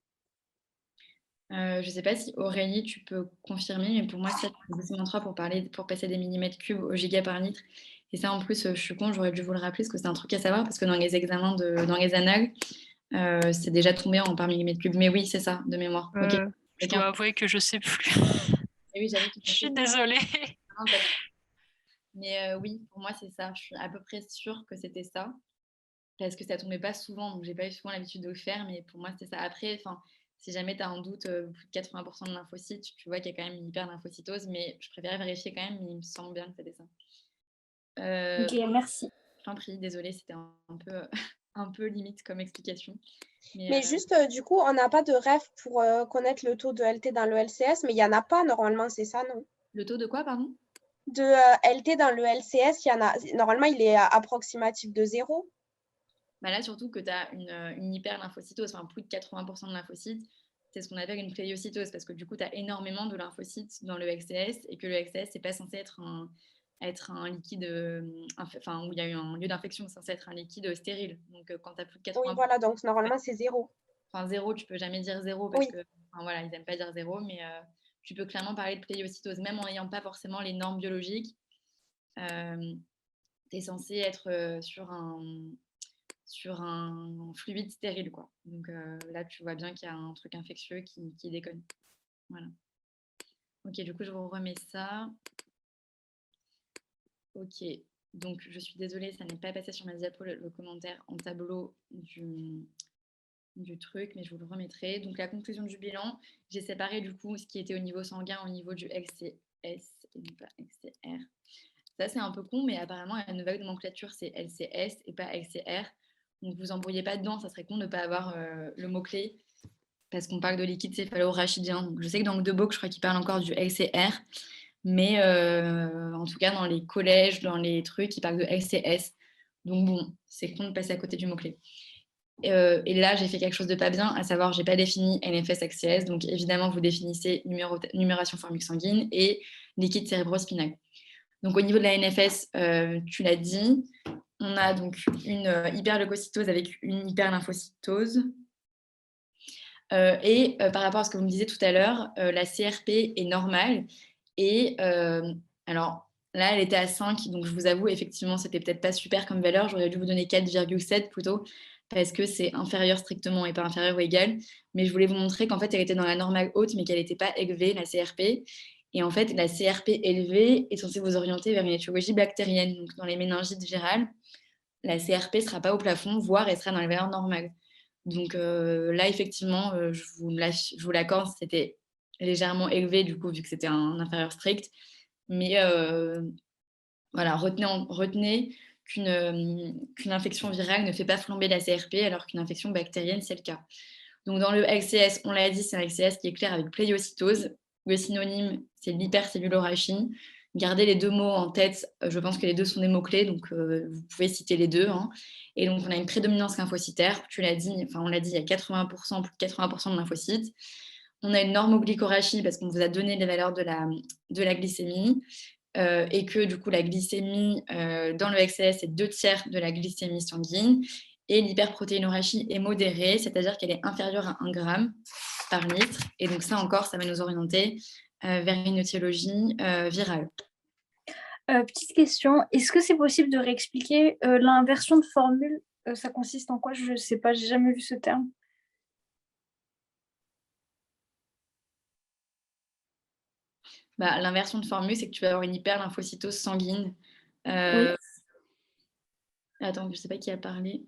Je sais pas si Aurélie, tu peux confirmer, mais pour moi, ça, c'est 10-3 pour passer des millimètres cubes au giga par litre. Et ça, en plus, je suis con, j'aurais dû vous le rappeler parce que c'est un truc à savoir parce que dans les examens, dans les annales, c'est déjà tombé en par millimètre cube. Mais oui, c'est ça, de mémoire. Ok. Je dois avouer que je sais plus. Et oui, j'avoue que Je suis désolée. Mais oui, pour moi, c'est ça. Je suis à peu près sûre que c'était ça. Parce que ça tombait pas souvent, donc j'ai pas eu souvent l'habitude de le faire, mais pour moi, c'était ça. Après, si jamais tu as un doute, plus de 80% de lymphocytes, tu vois qu'il y a quand même une hyper-lymphocytose, mais je préférais vérifier quand même, mais il me semble bien que c'était ça. Ok, merci. Je t'en prie, désolée, c'était un peu limite comme explication. Mais juste, du coup, on n'a pas de ref pour connaître le taux de LT dans le LCS, mais il n'y en a pas normalement, c'est ça, non? Le taux de quoi, pardon? De LT dans le LCS, il y en a. Normalement, il est approximatif de 0. Bah là, surtout que tu as une hyper-lymphocytose, plus de 80% de lymphocytes, c'est ce qu'on appelle une pléiocytose, parce que du coup, tu as énormément de lymphocytes dans le XCS, et que le XCS, c'est pas censé être un liquide, où il y a eu un lieu d'infection, c'est censé être un liquide stérile. Donc, quand tu as plus de 80%... Oui, voilà, donc normalement, c'est 0. Enfin, 0, tu peux jamais dire 0, parce que, voilà, ils n'aiment pas dire 0, mais tu peux clairement parler de pléocytose, même en n'ayant pas forcément les normes biologiques. Tu es censé être sur un fluide stérile, quoi. Donc là, tu vois bien qu'il y a un truc infectieux qui déconne. Voilà. Ok, du coup, je vous remets ça. Ok, donc je suis désolée, ça n'est pas passé sur ma diapo, le commentaire en tableau du truc, mais je vous le remettrai. Donc la conclusion du bilan, j'ai séparé du coup ce qui était au niveau sanguin au niveau du LCS et non pas LCR. Ça, c'est un peu con, mais apparemment, la nouvelle nomenclature, c'est LCS et pas LCR. Donc, vous embrouillez pas dedans, ça serait con de ne pas avoir le mot-clé, parce qu'on parle de liquide céphalo-rachidien. Donc, je sais que dans le Deboc, je crois qu'il parle encore du LCR, mais en tout cas, dans les collèges, dans les trucs, ils parlent de LCS. Donc, bon, c'est con de passer à côté du mot-clé. Et là, j'ai fait quelque chose de pas bien, à savoir, j'ai pas défini NFS-ACS. Donc, évidemment, vous définissez numération formique sanguine et liquide cérébrospinal. Donc, au niveau de la NFS, tu l'as dit, on a donc une hyperleucocytose avec une hyperlymphocytose. Par rapport à ce que vous me disiez tout à l'heure, la CRP est normale. Et alors là, elle était à 5, donc je vous avoue, effectivement, c'était peut-être pas super comme valeur. J'aurais dû vous donner 4,7 plutôt, parce que c'est inférieur strictement et pas inférieur ou égal. Mais je voulais vous montrer qu'en fait, elle était dans la normale haute, mais qu'elle n'était pas élevée, la CRP. Et en fait, la CRP élevée est censée vous orienter vers une étiologie bactérienne. Donc, dans les méningites virales, la CRP ne sera pas au plafond, voire elle sera dans les valeurs normales. Donc là, effectivement, je vous l'accorde, c'était légèrement élevé, du coup, vu que c'était un inférieur strict. Mais voilà, retenez qu'une infection virale ne fait pas flamber la CRP, alors qu'une infection bactérienne, c'est le cas. Donc dans le LCS, on l'a dit, c'est un LCS qui est clair avec pléocytose. Le synonyme, c'est l'hypercellulorachie. Gardez les deux mots en tête. Je pense que les deux sont des mots-clés, donc vous pouvez citer les deux. Hein. Et donc, on a une prédominance lymphocytaire. Tu l'as dit, enfin, on l'a dit, il y a 80%, plus de 80% de lymphocytes. On a une normoglycorachie parce qu'on vous a donné les valeurs de la glycémie. Et que du coup, la glycémie dans le XLS, c'est 2/3 de la glycémie sanguine. Et l'hyperprotéinorachie est modérée, c'est-à-dire qu'elle est inférieure à 1 g par litre. Et donc ça encore, ça va nous orienter vers une étiologie virale. Petite question, est-ce que c'est possible de réexpliquer l'inversion de formule? Ça consiste en quoi? Je ne sais pas, j'ai jamais vu ce terme. L'inversion de formule, c'est que tu vas avoir une hyperlymphocytose sanguine. Oui. Attends, je ne sais pas qui a parlé.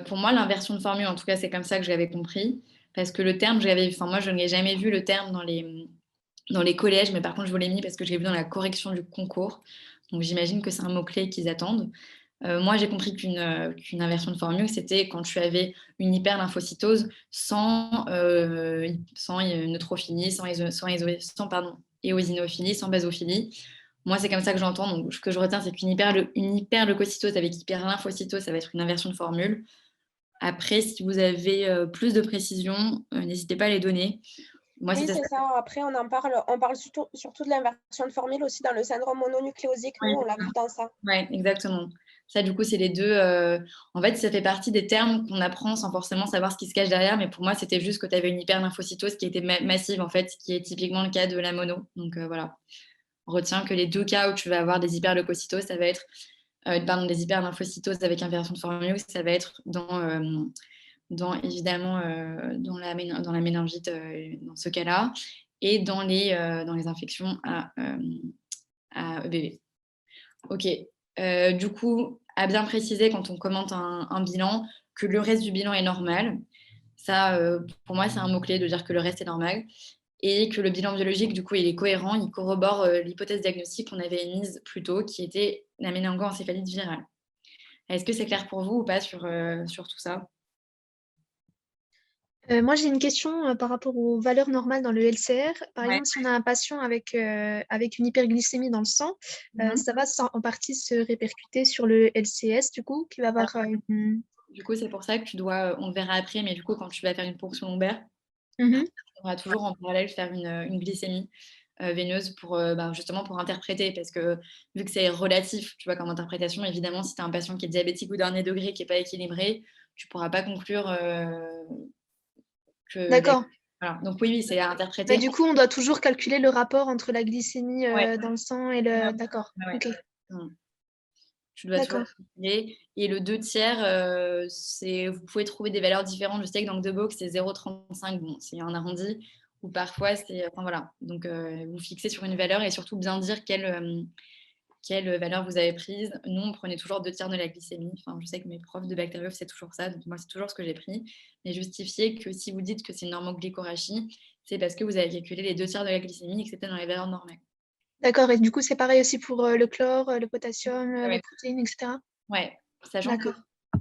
Pour moi, l'inversion de formule, en tout cas, c'est comme ça que je l'avais compris. Parce que le terme, moi, je n'ai jamais vu le terme dans les collèges, mais par contre, je vous l'ai mis parce que je l'ai vu dans la correction du concours. Donc, j'imagine que c'est un mot-clé qu'ils attendent. Moi, j'ai compris qu'une inversion de formule, c'était quand tu avais une hyperlymphocytose sans neutrophilie, sans éosinophilie, sans basophilie. Moi, c'est comme ça que j'entends. Donc, ce que je retiens, c'est qu'une hyperleucocytose avec hyperlymphocytose, ça va être une inversion de formule. Après, si vous avez plus de précisions, n'hésitez pas à les donner. Moi, oui, c'est ça. Après, on parle surtout de l'inversion de formule aussi dans le syndrome mononucléosique. Nous, on l'a vu dans ça. Oui, exactement. Ça, du coup, c'est les deux. En fait, ça fait partie des termes qu'on apprend sans forcément savoir ce qui se cache derrière. Mais pour moi, c'était juste que tu avais une hyperlymphocytose qui était massive, en fait, qui est typiquement le cas de la mono. Donc, voilà. On retient que les deux cas où tu vas avoir des hyperleucocytoses, ça va être des hyperlymphocytoses avec inversion de formule, ça va être évidemment dans la méningite dans ce cas-là, et dans les infections à EBV. Ok. Du coup, à bien préciser quand on commente un bilan que le reste du bilan est normal. Ça, pour moi, c'est un mot-clé de dire que le reste est normal. Et que le bilan biologique, du coup, il est cohérent, il corrobore l'hypothèse diagnostique qu'on avait émise plus tôt, qui était la méningo-encéphalite virale. Est-ce que c'est clair pour vous ou pas sur tout ça? Moi, j'ai une question par rapport aux valeurs normales dans le LCR. Par Ouais. exemple, si on a un patient avec une hyperglycémie dans le sang, ça va en partie se répercuter sur le LCS, du coup, qui va avoir... Du coup, c'est pour ça que on le verra après, mais du coup, quand tu vas faire une ponction lombaire, Mhm. on va toujours en parallèle faire une glycémie veineuse pour justement pour interpréter, parce que vu que c'est relatif, tu vois, comme interprétation, évidemment, si tu as un patient qui est diabétique ou dernier degré, qui n'est pas équilibré, tu ne pourras pas conclure que... D'accord. Voilà. Donc oui, c'est à interpréter. Mais du coup, on doit toujours calculer le rapport entre la glycémie Ouais. dans le sang et le... D'accord. Ouais. Ok. Tu dois toujours D'accord. calculer. Et le 2/3, vous pouvez trouver des valeurs différentes. Je sais que dans Gdebox, c'est 0,35. Bon, c'est un arrondi. Ou parfois, c'est... Enfin, voilà. Donc, vous fixez sur une valeur et surtout bien dire quelle valeur vous avez prise. Nous, on prenait toujours 2/3 de la glycémie. Enfin, je sais que mes profs de bactériophes, c'est toujours ça. Donc, moi, c'est toujours ce que j'ai pris. Mais justifiez que si vous dites que c'est une normoglycorachie, c'est parce que vous avez calculé les 2/3 de la glycémie et que c'était dans les valeurs normales. D'accord. Et du coup, c'est pareil aussi pour le chlore, le potassium, les protéines, etc. Ouais, sachant que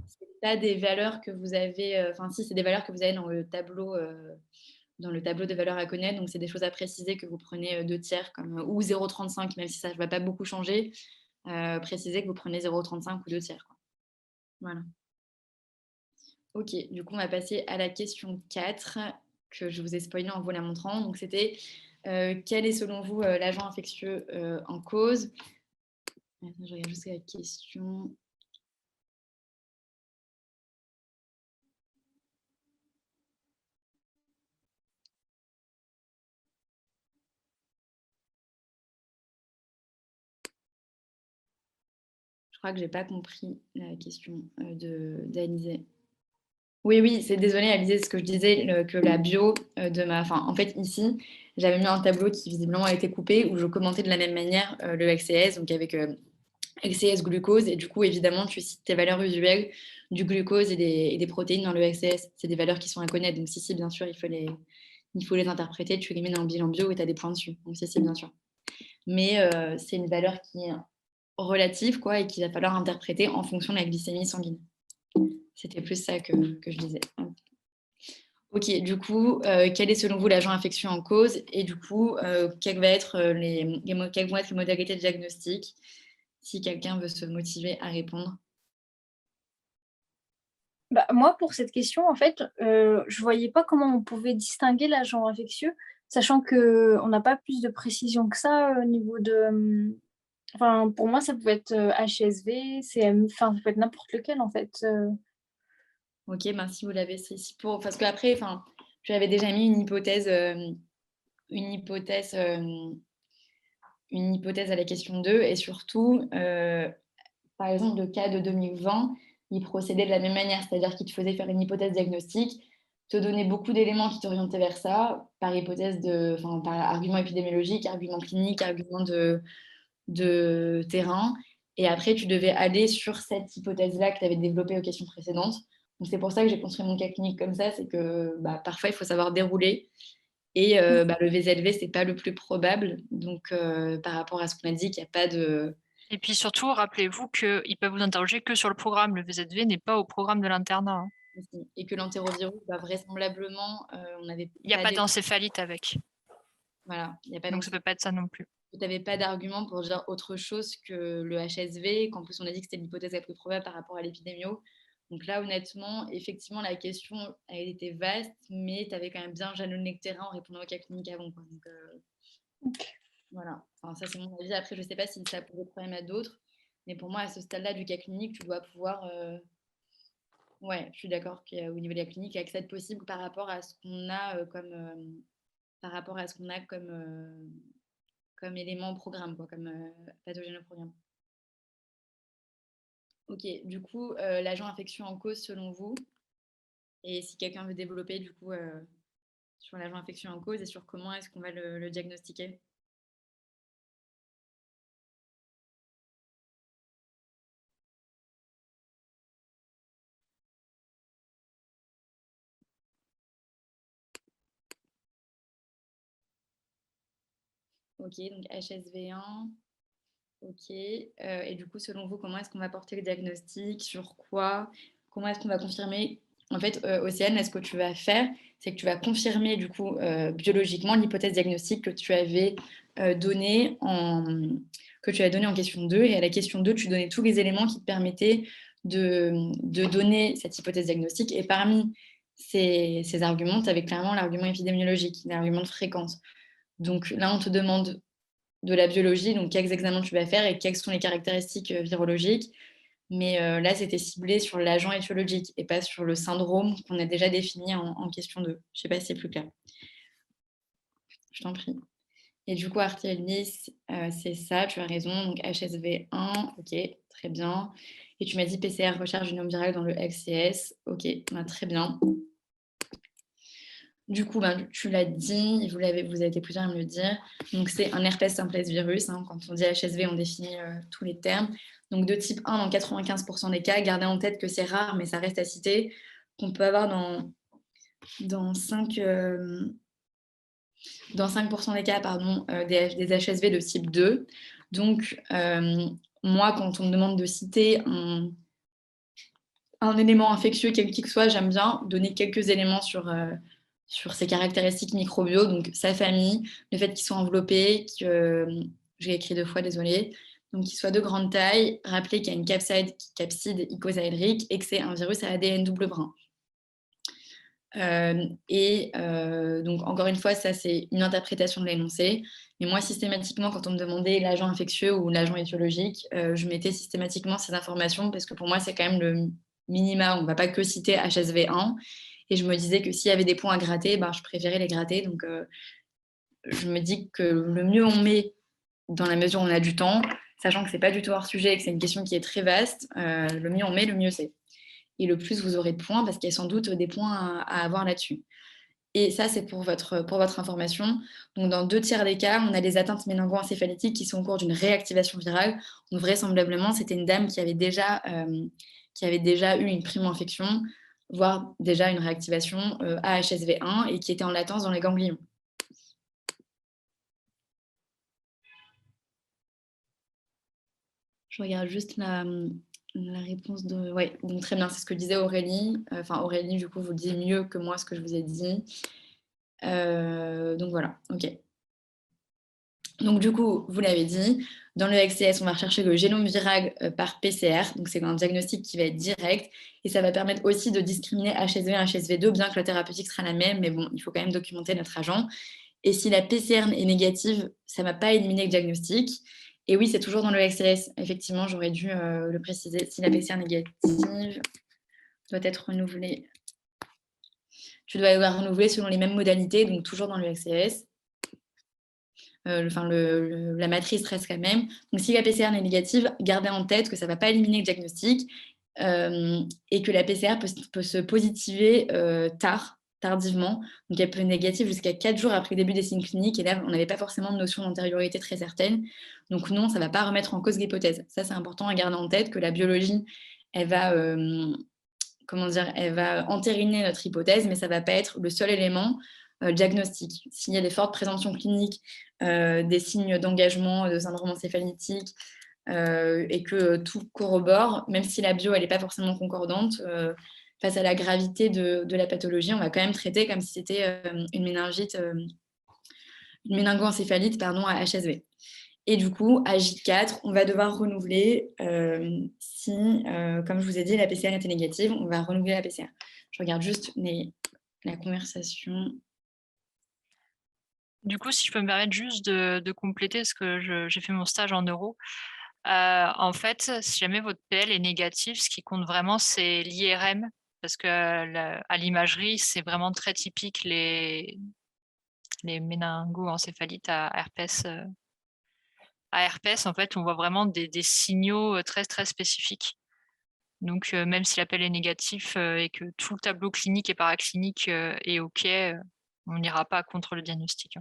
c'est pas des valeurs que vous avez... Enfin, si, c'est des valeurs que vous avez dans le tableau de valeurs à connaître. Donc, c'est des choses à préciser que vous prenez 2/3 ou 0,35, même si ça ne va pas beaucoup changer. Précisez que vous prenez 0,35 ou 2/3. Voilà. Ok, du coup, on va passer à la question 4 que je vous ai spoilée en vous la montrant. Donc, c'était quel est selon vous l'agent infectieux en cause? Attends, je regarde juste la question. Je crois que je n'ai pas compris la question d'Alizé. Oui, c'est désolé, Alizé, ce que je disais, que la bio de ma... Enfin, en fait, ici, j'avais mis un tableau qui visiblement a été coupé où je commentais de la même manière le XCS, donc avec XCS glucose. Et du coup, évidemment, tu cites tes valeurs usuelles du glucose et des protéines dans le XCS. C'est des valeurs qui sont à connaître. Donc, si, bien sûr, il faut les interpréter. Tu les mets dans le bilan bio et tu as des points dessus. Donc, si, bien sûr. Mais c'est une valeur qui est relative, quoi, et qu'il va falloir interpréter en fonction de la glycémie sanguine. C'était plus ça que je disais. Ok, du coup, quel est selon vous l'agent infectieux en cause? Et du coup, quelles vont être les modalités de diagnostic? Si quelqu'un veut se motiver à répondre. Bah, moi, pour cette question, en fait, je voyais pas comment on pouvait distinguer l'agent infectieux, sachant qu'on n'a pas plus de précision que ça au niveau de... Enfin, pour moi, ça pouvait être HSV, CM, enfin, ça peut être n'importe lequel, en fait. Ok, ben si vous l'avez, parce qu'après, enfin, tu avais déjà mis une hypothèse à la question 2, et surtout, par exemple, le cas de 2020, il procédait de la même manière, c'est-à-dire qu'il te faisait faire une hypothèse diagnostique, te donner beaucoup d'éléments qui t'orientaient vers ça, par argument épidémiologique, argument clinique, argument de terrain, et après, tu devais aller sur cette hypothèse-là que tu avais développée aux questions précédentes. Donc, c'est pour ça que j'ai construit mon cas clinique comme ça, c'est que parfois, il faut savoir dérouler. Et le VZV, ce n'est pas le plus probable. Donc, par rapport à ce qu'on a dit, qu'il n'y a pas de... Et puis surtout, rappelez-vous qu'ils peuvent vous interroger que sur le programme. Le VZV n'est pas au programme de l'internat. Et que l'entérovirus, vraisemblablement, on n'avait Il n'y a pas d'encéphalite avec. Voilà. Donc, ça ne peut pas être ça non plus. Tu n'avais pas d'argument pour dire autre chose que le HSV, qu'en plus on a dit que c'était l'hypothèse la plus probable par rapport à l'épidémio. Donc là, honnêtement, effectivement, la question elle était vaste, mais tu avais quand même bien jalonné le terrain en répondant au cas clinique avant. Quoi. Donc, voilà. Enfin, ça, c'est mon avis. Après, je ne sais pas si ça pose problème à d'autres, mais pour moi, à ce stade-là du cas clinique, tu dois pouvoir... Ouais, je suis d'accord qu'au niveau de la clinique, il y a accès possible par rapport à ce qu'on a comme élément au programme, quoi, comme pathogène au programme. Ok, du coup, l'agent infectieux en cause selon vous, et si quelqu'un veut développer du coup sur l'agent infectieux en cause et sur comment est-ce qu'on va le diagnostiquer. Ok, donc HSV1. Ok. Et du coup, selon vous, comment est-ce qu'on va porter le diagnostic? Sur quoi? Comment est-ce qu'on va confirmer? En fait, Océane, là, ce que tu vas faire, c'est que tu vas confirmer du coup biologiquement l'hypothèse diagnostique que tu avais donnée en question 2. Et à la question 2, tu donnais tous les éléments qui te permettaient de donner cette hypothèse diagnostique. Et parmi ces arguments, tu avais clairement l'argument épidémiologique, l'argument de fréquence. Donc là, on te demande de la biologie, donc quels examens tu vas faire et quelles sont les caractéristiques virologiques. Mais là, c'était ciblé sur l'agent étiologique et pas sur le syndrome qu'on a déjà défini en question 2. Je ne sais pas si c'est plus clair. Je t'en prie. Et du coup, Artémis, c'est ça, tu as raison. Donc HSV1, ok, très bien. Et tu m'as dit PCR, recherche du génome viral dans le LCS. Ok, très bien. Du coup, tu l'as dit, vous avez été plusieurs à me le dire. Donc, c'est un herpès simplex virus. Quand on dit HSV, on définit tous les termes. Donc, de type 1 dans 95% des cas. Gardez en tête que c'est rare, mais ça reste à citer. Qu'on peut avoir dans 5% des cas des HSV de type 2. Donc, moi, quand on me demande de citer un élément infectieux, quel qu'il soit, j'aime bien donner quelques éléments sur ses caractéristiques microbio, donc sa famille, le fait qu'il soit enveloppé, j'ai écrit 2 fois, désolée, donc qu'il soit de grande taille, rappeler qu'il y a une capside icosaédrique et que c'est un virus à ADN double brun. Donc, encore une fois, ça, c'est une interprétation de l'énoncé. Mais moi, systématiquement, quand on me demandait l'agent infectieux ou l'agent étiologique, je mettais systématiquement ces informations parce que pour moi, c'est quand même le minima. On ne va pas que citer HSV1. Et je me disais que s'il y avait des points à gratter, je préférais les gratter. Donc, je me dis que le mieux on met dans la mesure où on a du temps, sachant que ce n'est pas du tout hors sujet et que c'est une question qui est très vaste, le mieux on met, le mieux c'est. Et le plus vous aurez de points, parce qu'il y a sans doute des points à avoir là-dessus. Et ça, c'est pour votre information. Donc, dans 2 tiers des cas, on a des atteintes méningo-encéphalétiques qui sont au cours d'une réactivation virale. Donc, vraisemblablement, c'était une dame qui avait déjà eu une primo-infection, voire déjà une réactivation à HSV1 et qui était en latence dans les ganglions. Je regarde juste la réponse de... Oui, donc très bien, c'est ce que disait Aurélie. Aurélie, du coup, vous dit mieux que moi ce que je vous ai dit. Donc voilà, ok. Donc du coup, vous l'avez dit, dans le XCS, on va rechercher le génome viral par PCR. Donc c'est un diagnostic qui va être direct. Et ça va permettre aussi de discriminer HSV et HSV2, bien que la thérapeutique sera la même. Mais bon, il faut quand même documenter notre agent. Et si la PCR est négative, ça ne va pas éliminer le diagnostic. Et oui, c'est toujours dans le XLS. Effectivement, j'aurais dû le préciser. Si la PCR négative doit être renouvelée, tu dois la renouveler selon les mêmes modalités, donc toujours dans le XLS. La matrice reste la même. Donc, si la PCR est négative, gardez en tête que ça ne va pas éliminer le diagnostic et que la PCR peut se positiver tardivement. Donc, elle peut être négative jusqu'à 4 jours après le début des signes cliniques. Et là, on n'avait pas forcément de notion d'antériorité très certaine. Donc, non, ça ne va pas remettre en cause l'hypothèse. Ça, c'est important à garder en tête que la biologie, elle va entériner notre hypothèse, mais ça ne va pas être le seul élément diagnostic. S'il y a des fortes présomptions cliniques, des signes d'engagement, de syndrome encéphalytique, et que tout corrobore, même si la bio, elle n'est pas forcément concordante, face à la gravité de la pathologie, on va quand même traiter comme si c'était une méningoencéphalite à HSV. Et du coup, à J4, on va devoir renouveler si, comme je vous ai dit, la PCR était négative, on va renouveler la PCR. Je regarde juste la conversation. Du coup, si je peux me permettre juste de compléter, parce que j'ai fait mon stage en neuro. En fait, si jamais votre PL est négatif, ce qui compte vraiment, c'est l'IRM, parce que à l'imagerie, c'est vraiment très typique les méningoencéphalites à herpès. À herpès, en fait, on voit vraiment des signaux très, très spécifiques. Donc, même si l'appel est négatif et que tout le tableau clinique et paraclinique est OK, on n'ira pas contre le diagnostic.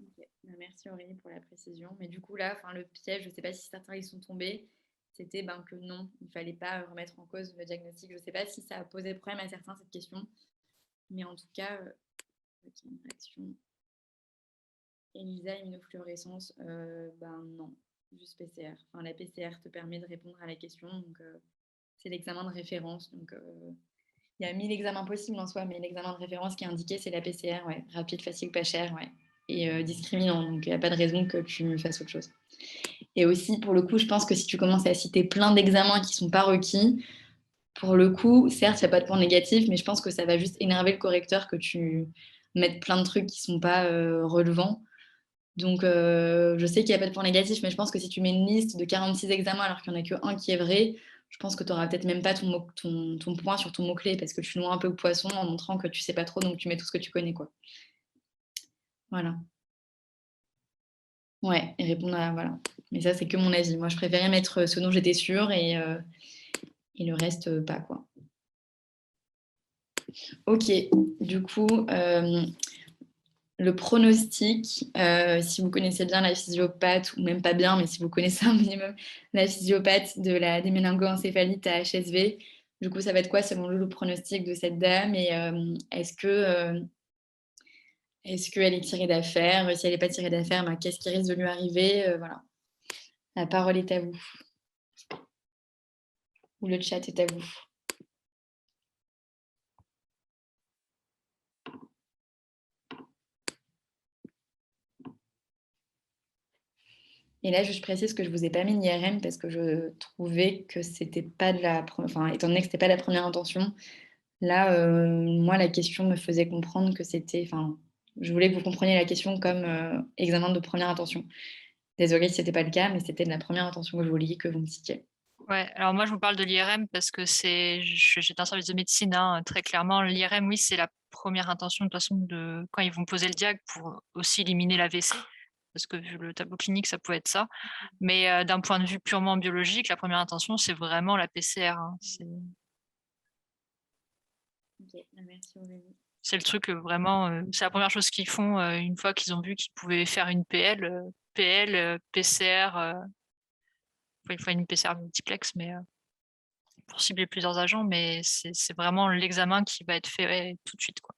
Okay. Merci Aurélie pour la précision. Mais du coup, là, le piège, je ne sais pas si certains y sont tombés, c'était que non, il ne fallait pas remettre en cause le diagnostic. Je ne sais pas si ça a posé problème à certains, cette question. Mais en tout cas, une réaction. ELISA, immunofluorescence, non, juste PCR. La PCR te permet de répondre à la question, donc c'est l'examen de référence. Donc il y a 1000 examens possibles en soi, mais l'examen de référence qui est indiqué, c'est la PCR, ouais, rapide, facile, pas cher, ouais, et discriminant, donc il n'y a pas de raison que tu fasses autre chose. Et aussi, pour le coup, je pense que si tu commences à citer plein d'examens qui ne sont pas requis, pour le coup, certes, il n'y a pas de point négatif, mais je pense que ça va juste énerver le correcteur que tu mettes plein de trucs qui ne sont pas relevants. Donc, je sais qu'il n'y a pas de point négatif, mais je pense que si tu mets une liste de 46 examens alors qu'il n'y en a qu'un qui est vrai, je pense que tu n'auras peut-être même pas ton point sur ton mot-clé parce que tu noies un peu le poisson en montrant que tu ne sais pas trop, donc tu mets tout ce que tu connais, quoi. Voilà. Ouais, et répondre à... Voilà. Mais ça, c'est que mon avis. Moi, je préférais mettre ce dont j'étais sûre et le reste, pas, quoi. Ok, du coup, le pronostic, si vous connaissez bien la physiopathe, ou même pas bien, mais si vous connaissez un minimum la physiopathe des méningoencéphalites à HSV, du coup, ça va être quoi selon le pronostic de cette dame et est-ce qu'elle est tirée d'affaire? Si elle n'est pas tirée d'affaire, ben, qu'est-ce qui risque de lui arriver? Voilà. La parole est à vous. Ou le chat est à vous. Et là, je précise que je ne vous ai pas mis l'IRM parce que je trouvais que c'était pas de la... Enfin, étant donné que ce n'était pas la première intention, là, moi, la question me faisait comprendre que c'était... Enfin, je voulais que vous compreniez la question comme examen de première intention. Désolée si ce n'était pas le cas, mais c'était de la première intention que je voulais que vous me citiez. Ouais, alors moi je vous parle de l'IRM parce que j'étais un service de médecine, hein, très clairement. L'IRM, oui, c'est la première intention de toute façon quand ils vont poser le diag pour aussi éliminer l'AVC, parce que vu le tableau clinique, ça pouvait être ça. Mais d'un point de vue purement biologique, la première intention, c'est vraiment la PCR. Hein. Ok, merci Aurélie. C'est le truc vraiment, c'est la première chose qu'ils font une fois qu'ils ont vu qu'ils pouvaient faire une PCR, il faut une PCR multiplex, mais pour cibler plusieurs agents, mais c'est vraiment l'examen qui va être fait tout de suite, quoi.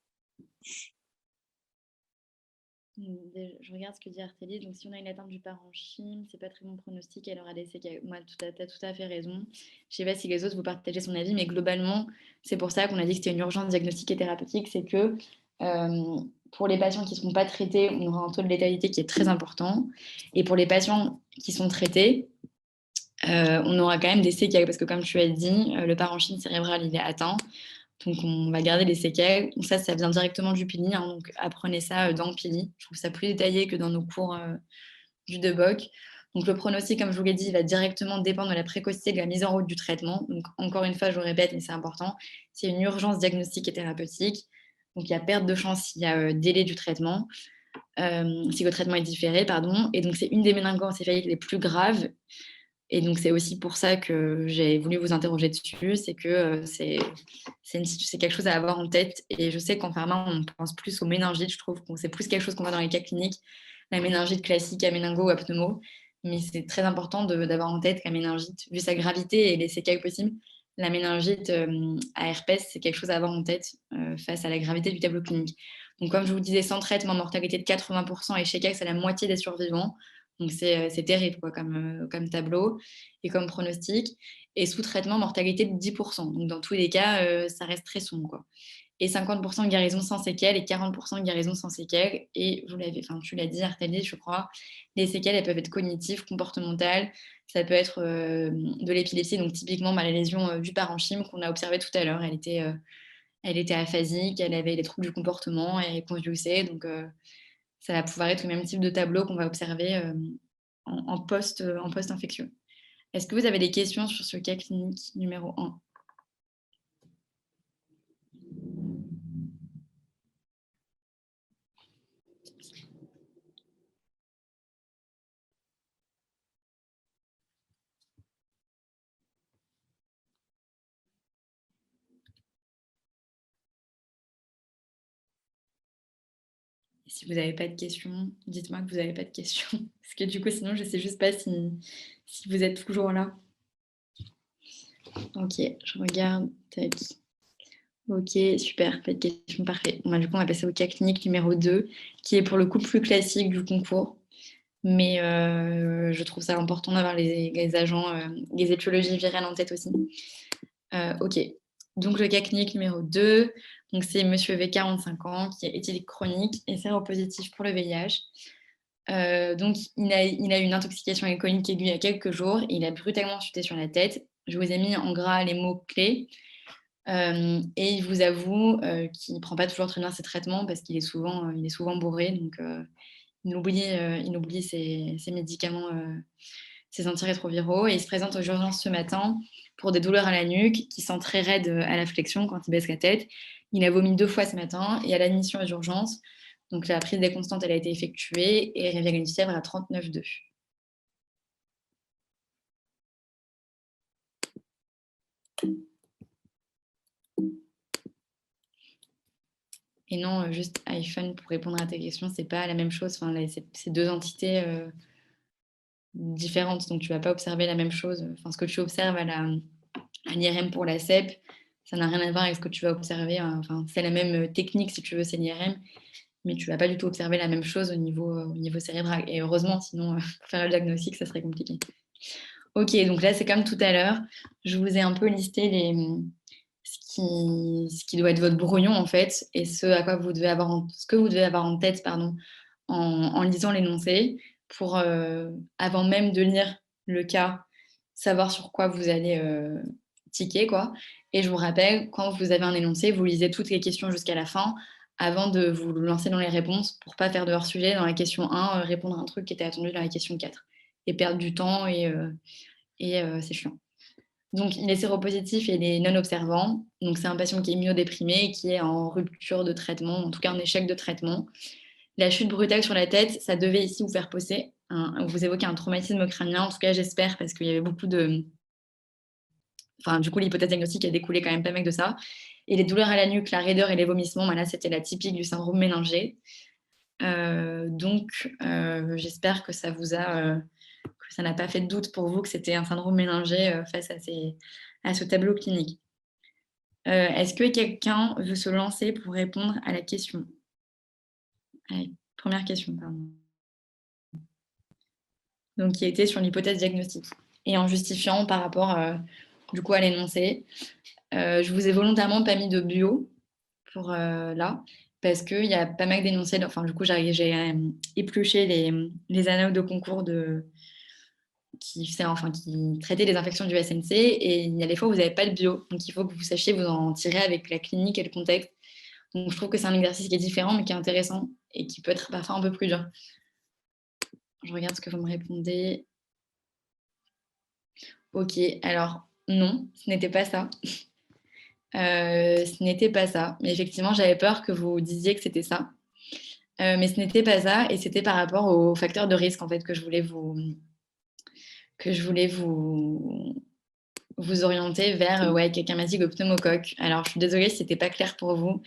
Je regarde ce que dit Artélie. Donc, si on a une atteinte du parenchyme, c'est pas très bon pronostic. Elle aura des séquelles. Moi, tu as tout à fait raison. Je sais pas si les autres vous partagez son avis, mais globalement, c'est pour ça qu'on a dit que c'était une urgence diagnostique et thérapeutique. C'est que pour les patients qui ne seront pas traités, on aura un taux de létalité qui est très important. Et pour les patients qui sont traités, on aura quand même des séquelles. Parce que, comme tu as dit, le parenchyme cérébral, il est atteint. Donc, on va garder les séquelles. Donc ça vient directement du PILI. Hein, donc, apprenez ça dans le PILI. Je trouve ça plus détaillé que dans nos cours du DEBOC. Donc, le pronostic, comme je vous l'ai dit, va directement dépendre de la précocité de la mise en route du traitement. Donc, encore une fois, je le répète, mais c'est important, c'est une urgence diagnostique et thérapeutique. Donc, il y a perte de chance, il y a délai du traitement, si le traitement est différé, pardon. Et donc, c'est une des méningoencéphalites les plus graves. Et donc, c'est aussi pour ça que j'ai voulu vous interroger dessus, c'est que c'est quelque chose à avoir en tête. Et je sais qu'en pharma, on pense plus aux méningites, je trouve que c'est plus quelque chose qu'on voit dans les cas cliniques, la méningite classique à méningo ou à pneumo. Mais c'est très important d'avoir en tête que la méningite, vu sa gravité et les séquelles possibles, la méningite à herpès, c'est quelque chose à avoir en tête face à la gravité du tableau clinique. Donc, comme je vous disais, sans traitement, mortalité de 80% et chez CAC, c'est la moitié des survivants. Donc, c'est terrible quoi, comme tableau et comme pronostic. Et sous traitement, mortalité de 10%. Donc, dans tous les cas, ça reste très sombre, quoi. Et 50% de guérison sans séquelles et 40% de guérison sans séquelles. Et tu l'as dit, Artélie, je crois, les séquelles, elles peuvent être cognitives, comportementales. Ça peut être de l'épilepsie, donc typiquement la lésion du parenchyme qu'on a observée tout à l'heure. Elle était aphasique, elle avait des troubles du comportement, elle est convulsée. Donc, ça va pouvoir être le même type de tableau qu'on va observer en post-infectieux. Est-ce que vous avez des questions sur ce cas clinique numéro 1? Si vous n'avez pas de questions, dites-moi que vous n'avez pas de questions. Parce que du coup, sinon, je ne sais juste pas si vous êtes toujours là. Ok, je regarde. Tac. Ok, super, pas de questions, parfait. Bon, du coup, on va passer au cas clinique numéro 2, qui est pour le coup plus classique du concours. Mais je trouve ça important d'avoir les agents, les étiologies virales en tête aussi. Ok, donc le cas clinique numéro 2, donc c'est monsieur V, 45 ans, qui est éthylique chronique et séropositif pour le VIH. Donc il a eu une intoxication alcoolique aiguë il y a quelques jours et il a brutalement chuté sur la tête. Je vous ai mis en gras les mots-clés. Et il vous avoue qu'il ne prend pas toujours très bien ses traitements parce qu'il est souvent bourré. Donc il oublie ses médicaments, ses antirétroviraux, et il se présente aux urgences ce matin pour des douleurs à la nuque qui sont très raides à la flexion quand il baisse la tête. Il a vomi 2 fois ce matin, et à l'admission aux urgences, donc la prise des constantes, elle a été effectuée et il révèle une fièvre à 39,2. Et non, juste iPhone, pour répondre à tes questions, c'est pas la même chose. Enfin, c'est 2 entités différentes, donc tu vas pas observer la même chose. Enfin, ce que tu observes à l'IRM pour la CEP, ça n'a rien à voir avec ce que tu vas observer. Enfin, c'est la même technique, si tu veux, c'est l'IRM, mais tu vas pas du tout observer la même chose au niveau cérébral. Et heureusement, sinon, pour faire le diagnostic, ça serait compliqué. Ok, donc là, c'est comme tout à l'heure. Je vous ai un peu listé ce qui doit être votre brouillon, en fait, et ce que vous devez avoir en tête, pardon, en lisant l'énoncé, pour, avant même de lire le cas, savoir sur quoi vous allez ticker, quoi. Et je vous rappelle, quand vous avez un énoncé, vous lisez toutes les questions jusqu'à la fin, avant de vous lancer dans les réponses, pour pas faire de hors-sujet dans la question 1, répondre à un truc qui était attendu dans la question 4, et perdre du temps, et c'est chiant. Donc, il est séropositif et il est non observant. Donc, c'est un patient qui est immunodéprimé et qui est en rupture de traitement, en tout cas en échec de traitement. La chute brutale sur la tête, ça devait ici vous faire poser, vous évoquez un traumatisme crânien. En tout cas, j'espère, parce qu'il y avait beaucoup de... Enfin, du coup, l'hypothèse diagnostique a découlé quand même pas mal de ça. Et les douleurs à la nuque, la raideur et les vomissements, là, c'était la typique du syndrome méningé. Donc, j'espère que ça vous a... que ça n'a pas fait de doute pour vous que c'était un syndrome méningé face à ce tableau clinique. Est-ce que quelqu'un veut se lancer pour répondre à la question? Allez, première question, pardon. Donc, qui était sur l'hypothèse diagnostique. Et en justifiant par rapport du coup à l'énoncé. Je vous ai volontairement pas mis de bio pour là, parce qu'il y a pas mal d'énoncés. Enfin, du coup, j'ai épluché les analogues de concours qui traitait les infections du SNC, et il y a des fois où vous n'avez pas le bio. Donc, il faut que vous sachiez vous en tirer avec la clinique et le contexte. Donc, je trouve que c'est un exercice qui est différent, mais qui est intéressant et qui peut être parfois un peu plus dur. Je regarde ce que vous me répondez. Ok, alors non, ce n'était pas ça. Ce n'était pas ça. Mais effectivement, j'avais peur que vous disiez que c'était ça. Mais ce n'était pas ça, et c'était par rapport aux facteurs de risque en fait que je voulais vous orienter vers quelqu'un m'a dit le pneumocoque. Alors, je suis désolée si c'était pas clair pour vous.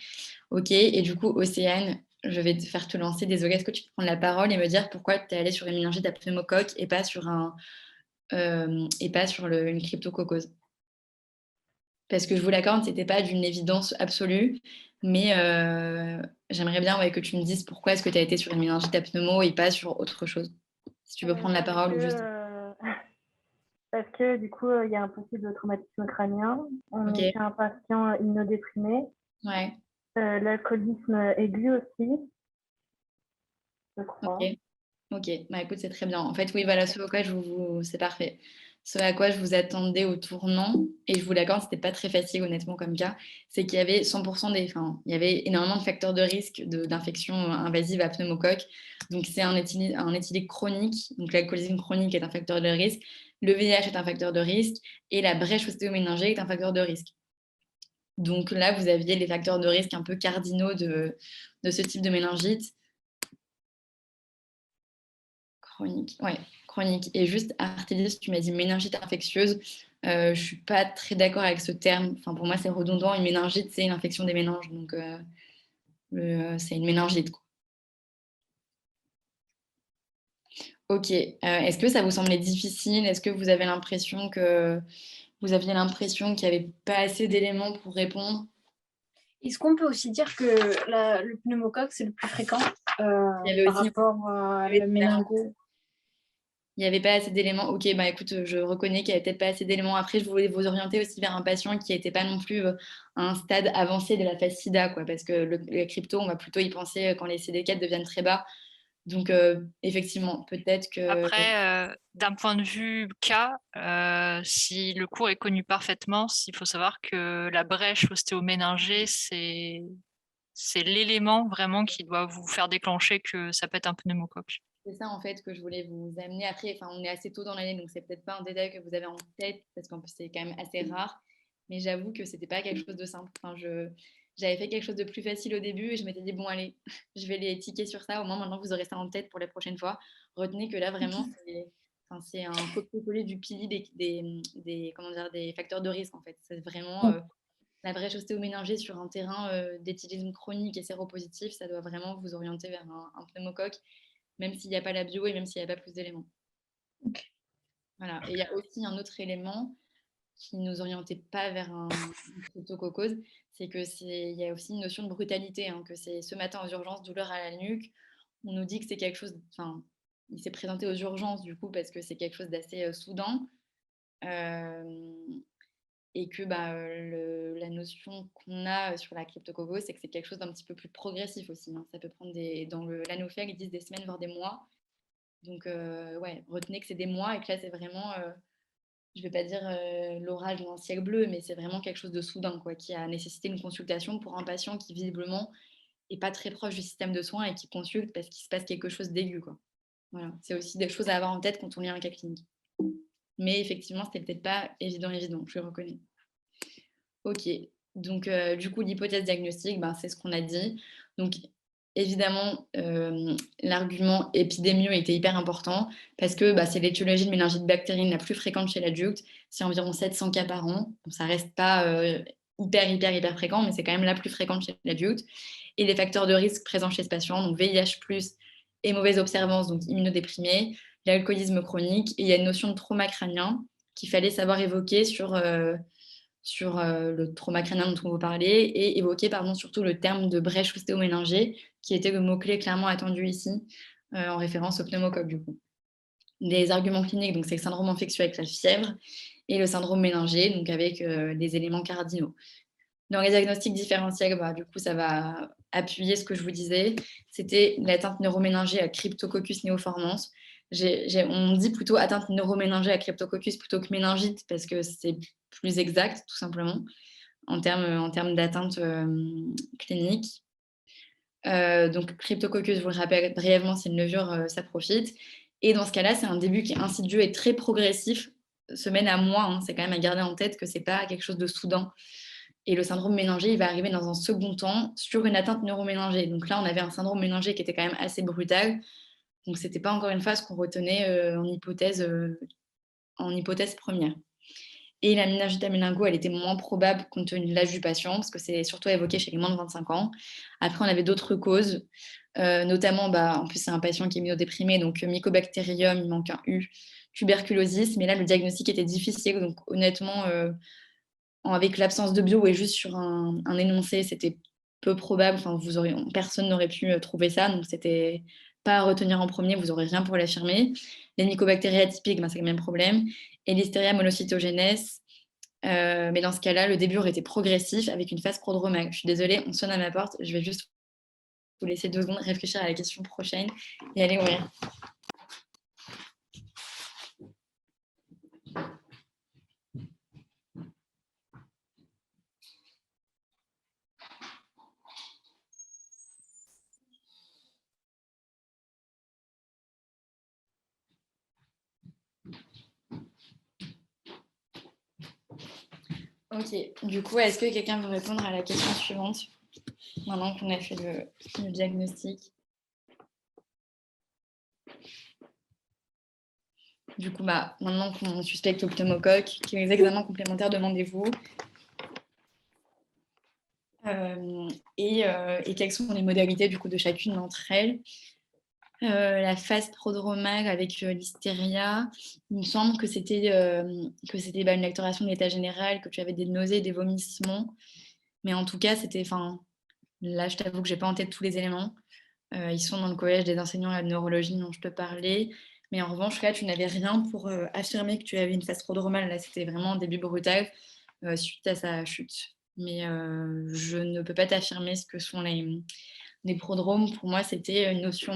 Ok, et du coup, Océane, je vais te faire te lancer. Désolée, est-ce que tu peux prendre la parole et me dire pourquoi tu es allée sur une méningite à pneumocoque et pas sur une cryptococose? Parce que je vous l'accorde, c'était pas d'une évidence absolue, mais j'aimerais bien que tu me dises pourquoi est-ce que tu as été sur une méningite à pneumo et pas sur autre chose. Si tu veux prendre la parole ou juste... Parce que du coup, il y a un possible traumatisme crânien. On Ok. est chez un patient immunodéprimé. Ouais. L'alcoolisme aigu aussi, je crois. Ok, bah écoute, c'est très bien. En fait, oui, voilà, ce à quoi c'est parfait. Ce à quoi je vous attendais au tournant, et je vous l'accorde, c'était pas très facile, honnêtement, comme cas, c'est qu'il y avait 100% il y avait énormément de facteurs de risque d'infection invasive à pneumocoque. Donc, c'est un éthylique chronique. Donc, l'alcoolisme chronique est un facteur de risque. Le VIH est un facteur de risque. Et la brèche ostéoméningée est un facteur de risque. Donc, là, vous aviez les facteurs de risque un peu cardinaux de ce type de méningite. Chronique, ouais, chronique. Et juste artérisme, tu m'as dit méningite infectieuse. Je suis pas très d'accord avec ce terme. Enfin, pour moi, c'est redondant. Une méningite, c'est une infection des méninges. Donc, c'est une méningite, quoi. Ok. Est-ce que ça vous semblait difficile? Est-ce que vous avez l'impression qu'il n'y avait pas assez d'éléments pour répondre? Est-ce qu'on peut aussi dire que le pneumocoque, c'est le plus fréquent Il y avait par aussi... rapport à le méningo? Il n'y avait pas assez d'éléments. Ok, bah écoute, je reconnais qu'il n'y avait peut-être pas assez d'éléments. Après, je voulais vous orienter aussi vers un patient qui n'était pas non plus à un stade avancé de la phase SIDA, quoi, parce que le crypto, on va plutôt y penser quand les CD4 deviennent très bas. Donc, effectivement, peut-être que... Après, d'un point de vue cas, si le cours est connu parfaitement, il faut savoir que la brèche ostéoméningée, c'est C'est l'élément vraiment qui doit vous faire déclencher que ça peut être un pneumocoque. C'est ça en fait que je voulais vous amener après. Enfin, on est assez tôt dans l'année, donc c'est peut-être pas un détail que vous avez en tête parce qu'en plus c'est quand même assez rare. Mais j'avoue que c'était pas quelque chose de simple. Enfin, j'avais fait quelque chose de plus facile au début et je m'étais dit bon allez, je vais les ticker sur ça. Au moins maintenant vous aurez ça en tête pour les prochaines fois. Retenez que là vraiment c'est un copier-coller du pilier comment dire, des facteurs de risque en fait. C'est vraiment la brèche ostéoméningée sur un terrain d'éthylisme chronique et séropositif, ça doit vraiment vous orienter vers un pneumocoque, même s'il n'y a pas la bio et même s'il n'y a pas plus d'éléments. Voilà. Et il y a aussi un autre élément qui ne nous orientait pas vers un cryptococcose, c'est il y a aussi une notion de brutalité, hein, que c'est ce matin aux urgences, douleur à la nuque. On nous dit que c'est quelque chose, enfin, il s'est présenté aux urgences du coup parce que c'est quelque chose d'assez soudain. Et que la notion qu'on a sur la cryptococcose, c'est que c'est quelque chose d'un petit peu plus progressif aussi. Hein. Ça peut prendre dans l'anophèle, ils disent des semaines, voire des mois. Donc, ouais, retenez que c'est des mois et que là, c'est vraiment, je ne vais pas dire l'orage ou un ciel bleu, mais c'est vraiment quelque chose de soudain, quoi, qui a nécessité une consultation pour un patient qui, visiblement, n'est pas très proche du système de soins et qui consulte parce qu'il se passe quelque chose d'aigu, quoi. Voilà. C'est aussi des choses à avoir en tête quand on lit un cas clinique. Mais effectivement, c'était peut-être pas évident, je le reconnais. Ok, donc du coup, l'hypothèse diagnostique, c'est ce qu'on a dit. Donc évidemment, l'argument épidémio était hyper important parce que c'est l'étiologie de méningite bactérienne la plus fréquente chez l'adulte. C'est environ 700 cas par an. Donc, ça reste pas hyper fréquent, mais c'est quand même la plus fréquente chez l'adulte. Et les facteurs de risque présents chez ce patient, donc VIH+, et mauvaise observance, donc immunodéprimé, l'alcoolisme chronique, et il y a une notion de trauma crânien qu'il fallait savoir évoquer sur le trauma crânien dont on vous parlait et évoquer surtout le terme de brèche ostéoméningée qui était le mot-clé clairement attendu ici en référence au pneumocoque du coup. Les arguments cliniques, donc c'est le syndrome infectieux avec la fièvre et le syndrome méningé, donc avec des éléments cardinaux. Dans les diagnostics différentiels, du coup, ça va appuyer ce que je vous disais. C'était l'atteinte neuroméningée à Cryptococcus neoformans. On dit plutôt atteinte neuroméningée à Cryptococcus plutôt que méningite parce que c'est plus exact, tout simplement, en termes d'atteinte clinique. Donc, Cryptococcus, je vous le rappelle brièvement, c'est une levure saprophyte. Et dans ce cas-là, c'est un début qui est insidieux et très progressif, semaine à mois. Hein. C'est quand même à garder en tête que ce n'est pas quelque chose de soudain. Et le syndrome méningé, il va arriver dans un second temps sur une atteinte neuroméningée. Donc là, on avait un syndrome méningé qui était quand même assez brutal. Donc, ce n'était pas encore une fois ce qu'on retenait en hypothèse première. Et la méningite à méningo, elle était moins probable compte tenu de l'âge du patient, parce que c'est surtout évoqué chez les moins de 25 ans. Après, on avait d'autres causes, notamment, en plus, c'est un patient qui est immunodéprimé, donc Mycobacterium, il manque un U, tuberculosis, mais là, le diagnostic était difficile, donc honnêtement, avec l'absence de bio et juste sur un énoncé, c'était peu probable, personne n'aurait pu trouver ça, donc c'était pas à retenir en premier, vous n'aurez rien pour l'affirmer. Les mycobactéries atypiques, c'est le même problème. Et l'Listeria monocytogenes, mais dans ce cas-là, le début aurait été progressif avec une phase prodromale. Je suis désolée, on sonne à ma porte, je vais juste vous laisser 2 secondes réfléchir à la question prochaine et aller ouvrir. Ok, du coup, est-ce que quelqu'un veut répondre à la question suivante maintenant qu'on a fait le diagnostic? Du coup, maintenant qu'on suspecte le pneumocoque, quels examens complémentaires demandez-vous et quelles sont les modalités du coup de chacune d'entre elles? La phase prodromale avec l'hystéria, il me semble que c'était une lactération de l'état général, que tu avais des nausées, des vomissements. Mais en tout cas, là, je t'avoue que je n'ai pas en tête tous les éléments. Ils sont dans le collège des enseignants à la neurologie dont je te parlais. Mais en revanche, là, tu n'avais rien pour affirmer que tu avais une phase prodromale. Là, c'était vraiment un début brutal suite à sa chute. Mais je ne peux pas t'affirmer ce que sont les prodromes. Pour moi, c'était une notion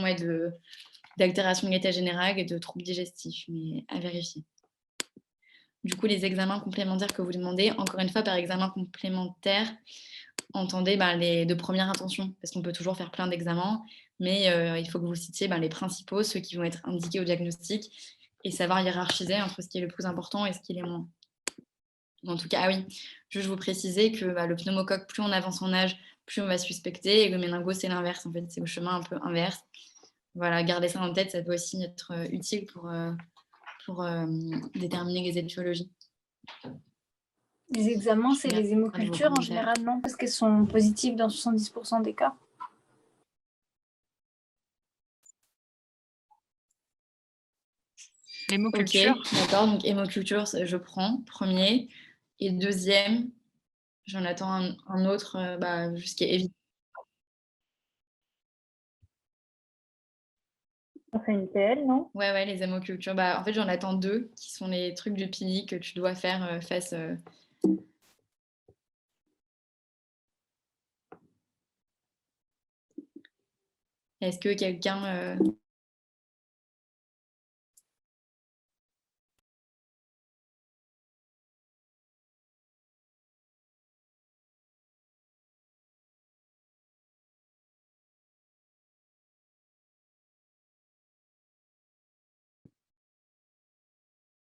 d'altération de l'état général et de troubles digestifs, mais à vérifier. Du coup, les examens complémentaires que vous demandez, encore une fois, par examen complémentaire, entendez les de première intention, parce qu'on peut toujours faire plein d'examens, mais il faut que vous citiez les principaux, ceux qui vont être indiqués au diagnostic, et savoir hiérarchiser entre ce qui est le plus important et ce qui est moins. En tout cas, ah oui, juste vous préciser que le pneumocoque, plus on avance en âge, plus on va suspecter, et le méningo, c'est l'inverse, en fait, c'est le chemin un peu inverse. Voilà, gardez ça en tête, ça peut aussi être utile pour déterminer les étiologies. Les examens, c'est les hémocultures en général, non? Parce qu'elles sont positives dans 70% des cas. L'hémoculture. Ok, d'accord, donc hémoculture, je prends, premier. Et deuxième, j'en attends un autre, ce qui est évident. On fait une PL, non? Ouais, les hémocultures. En fait, j'en attends 2, qui sont les trucs du PILI que tu dois faire face... Est-ce que quelqu'un...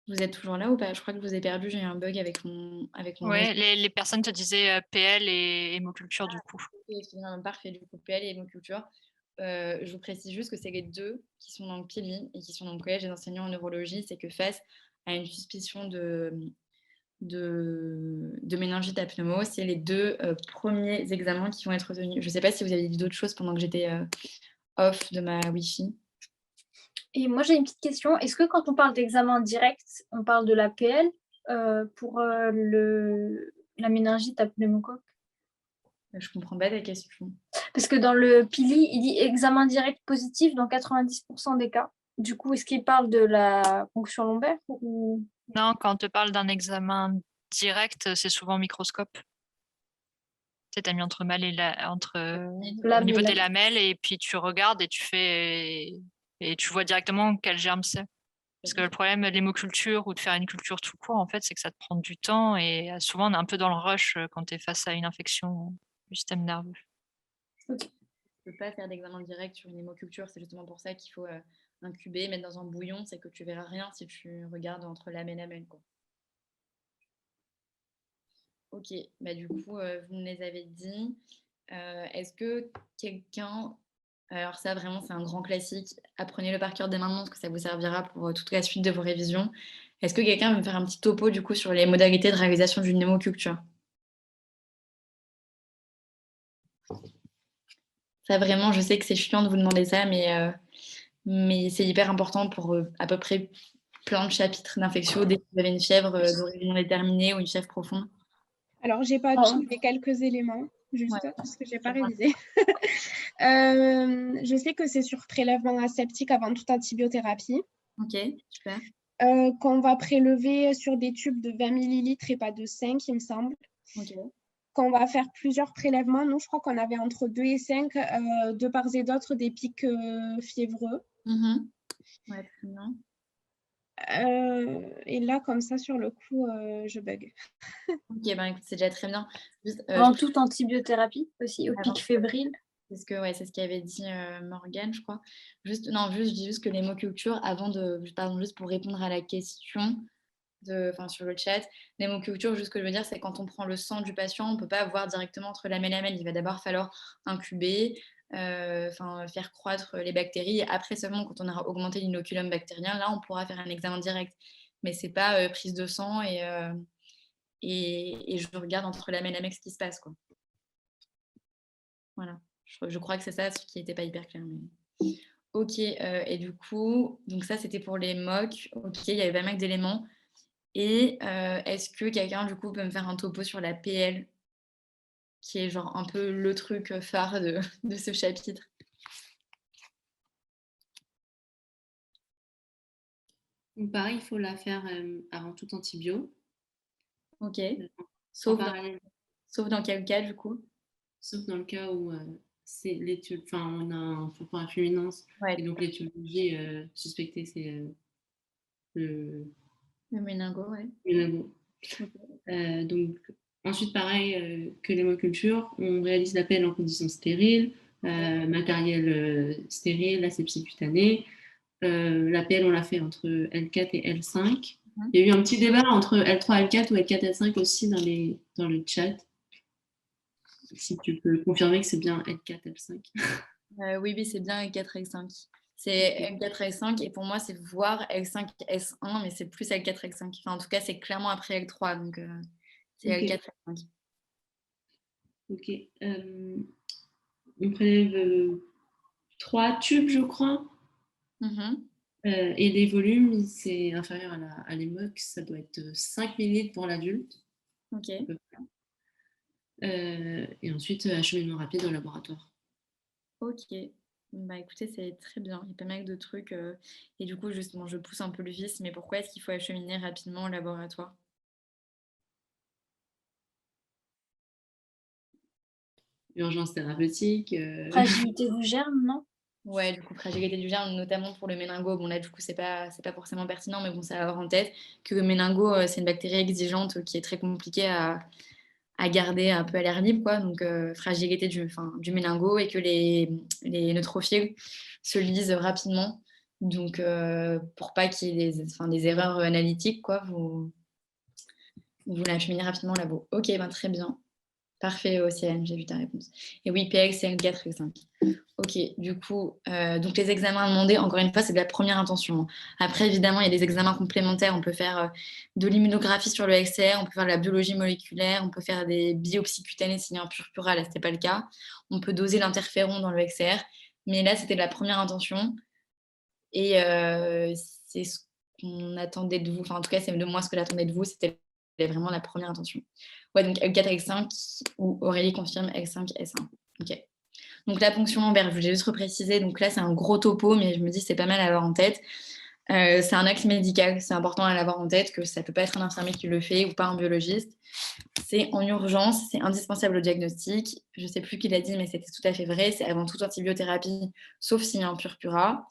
Vous êtes toujours là ou pas? Je crois que je vous ai perdu, j'ai eu un bug avec mon Ouais, les personnes te disaient PL et hémoculture du coup. Excusez-moi, parfait, du coup, PL et hémoculture. Je vous précise juste que c'est les 2 qui sont dans le PILI et qui sont dans le collège des enseignants en neurologie. C'est que face à une suspicion de méningite à pneumo, c'est les 2 premiers examens qui vont être retenus. Je ne sais pas si vous avez dit d'autres choses pendant que j'étais off de ma Wi-Fi. Et moi, j'ai une petite question. Est-ce que quand on parle d'examen direct, on parle de la PL pour la méningite à pneumocoque? Je comprends pas ta question. Parce que dans le PILI, il dit examen direct positif dans 90% des cas. Du coup, est-ce qu'il parle de la ponction lombaire ou... Non, quand on te parle d'un examen direct, c'est souvent au microscope. Tu as mis entre au niveau des lamelles et puis tu regardes et tu fais et tu vois directement quel germe c'est. Parce que le problème de l'hémoculture ou de faire une culture tout court, en fait, c'est que ça te prend du temps et souvent on est un peu dans le rush quand tu es face à une infection du système nerveux. Okay. Tu ne peux pas faire d'examen direct sur une hémoculture, c'est justement pour ça qu'il faut incuber, mettre dans un bouillon, c'est que tu verras rien si tu regardes entre lamelle et lamelle, quoi. Ok, du coup, vous me les avez dit. Est-ce que quelqu'un... Alors ça, vraiment, c'est un grand classique. Apprenez-le par cœur dès maintenant, parce que ça vous servira pour toute la suite de vos révisions. Est-ce que quelqu'un veut me faire un petit topo, du coup, sur les modalités de réalisation d'une hémoculture? Ça, vraiment, je sais que c'est chiant de vous demander ça, mais c'est hyper important pour à peu près plein de chapitres d'infection. Dès que vous avez une fièvre d'origine déterminée ou une fièvre profonde. Alors, j'ai pas tout, mais quelques éléments, juste, parce que j'ai pas révisé. Je sais que c'est sur prélèvement aseptique avant toute antibiothérapie. Ok, super. Qu'on va prélever sur des tubes de 20 ml et pas de 5, il me semble. Ok. Qu'on va faire plusieurs prélèvements. Nous, je crois qu'on avait entre 2 et 5, de part et d'autre, des pics fiévreux. Ouais, très bien. Et là, comme ça, sur le coup, je bug. Ok, écoute, c'est déjà très bien. Avant toute antibiothérapie aussi, au pic fébrile. C'est ce qu'avait dit Morgane, je crois. Je dis juste que l'hémoculture, juste pour répondre à la question sur le chat, l'hémoculture, juste ce que je veux dire, c'est quand on prend le sang du patient, on ne peut pas voir directement entre lamelle et lamelle. Il va d'abord falloir incuber, faire croître les bactéries. Et après seulement, quand on aura augmenté l'inoculum bactérien, là, on pourra faire un examen direct. Mais ce n'est pas prise de sang et je regarde entre lamelle et lamelle ce qui se passe, quoi. Voilà. Je crois que c'est ça ce qui n'était pas hyper clair. Mais... Ok, et du coup, donc ça c'était pour les MOC. Ok, il y avait pas mal d'éléments. Et est-ce que quelqu'un du coup peut me faire un topo sur la PL, qui est genre un peu le truc phare de ce chapitre? Donc pareil, il faut la faire avant tout antibio. Ok. Sauf dans quel cas du coup? Sauf dans le cas où c'est l'étude, on a un fond à fulminance, et donc l'étiologie suspectée, c'est le méningo, ouais. méningo. Donc Ensuite, pareil que l'hémoculture, on réalise l'appel en conditions stériles, matériel stérile, asepsie cutanée. L'appel, on l'a fait entre L4 et L5. Il y a eu un petit débat entre L3 et L4 ou L4 et L5 aussi dans le chat. Si tu peux confirmer que c'est bien L4, L5. Oui, c'est bien L4, L5. C'est L4, L5 et pour moi, c'est voire L5, S1, mais c'est plus L4, L5. Enfin, en tout cas, c'est clairement après L3, donc c'est L4, L5. Ok. On prélève 3 tubes, je crois. Et les volumes, c'est inférieur à l'EMOC, ça doit être 5 ml pour l'adulte. Ok. Et ensuite, acheminement rapide au laboratoire. Ok. Bah écoutez, c'est très bien. Il y a pas mal de trucs. Et du coup, justement, je pousse un peu le vice, mais pourquoi est-ce qu'il faut acheminer rapidement au laboratoire? Urgence thérapeutique. Fragilité du germe, non? Ouais, du coup, fragilité du germe, notamment pour le méningo. Bon, là, du coup, c'est pas forcément pertinent, mais bon, ça va avoir en tête que le méningo, c'est une bactérie exigeante qui est très compliquée à garder un peu à l'air libre, quoi. Donc, fragilité du méningo et que les neutrophiles se lisent rapidement. Donc, pour pas qu'il y ait des erreurs analytiques, quoi, vous l'acheminez rapidement au labo. Ok, ben, très bien. Parfait, Océane, j'ai vu ta réponse. Et oui, PX, c'est L4 et 5. Ok, du coup, donc les examens demandés, encore une fois, c'est de la première intention. Après, évidemment, il y a des examens complémentaires. On peut faire de l'immunographie sur le XR, on peut faire de la biologie moléculaire, on peut faire des biopsies cutanées s'il y a un purpura, là, ce n'était pas le cas. On peut doser l'interféron dans le XR, mais là, c'était de la première intention. Et c'est ce qu'on attendait de vous, enfin, en tout cas, c'est de moi ce que j'attendais de vous, c'était vraiment la première intention. Ouais, donc L4, L5, ou Aurélie confirme L5, S1. Ok. Donc la ponction lombaire, je voulais juste repréciser, donc là c'est un gros topo, mais je me dis c'est pas mal à avoir en tête. C'est un acte médical, c'est important à l'avoir en tête, que ça peut pas être un infirmier qui le fait ou pas un biologiste. C'est en urgence, c'est indispensable au diagnostic. Je sais plus qui l'a dit, mais c'était tout à fait vrai. C'est avant toute antibiothérapie, sauf s'il y a un purpura.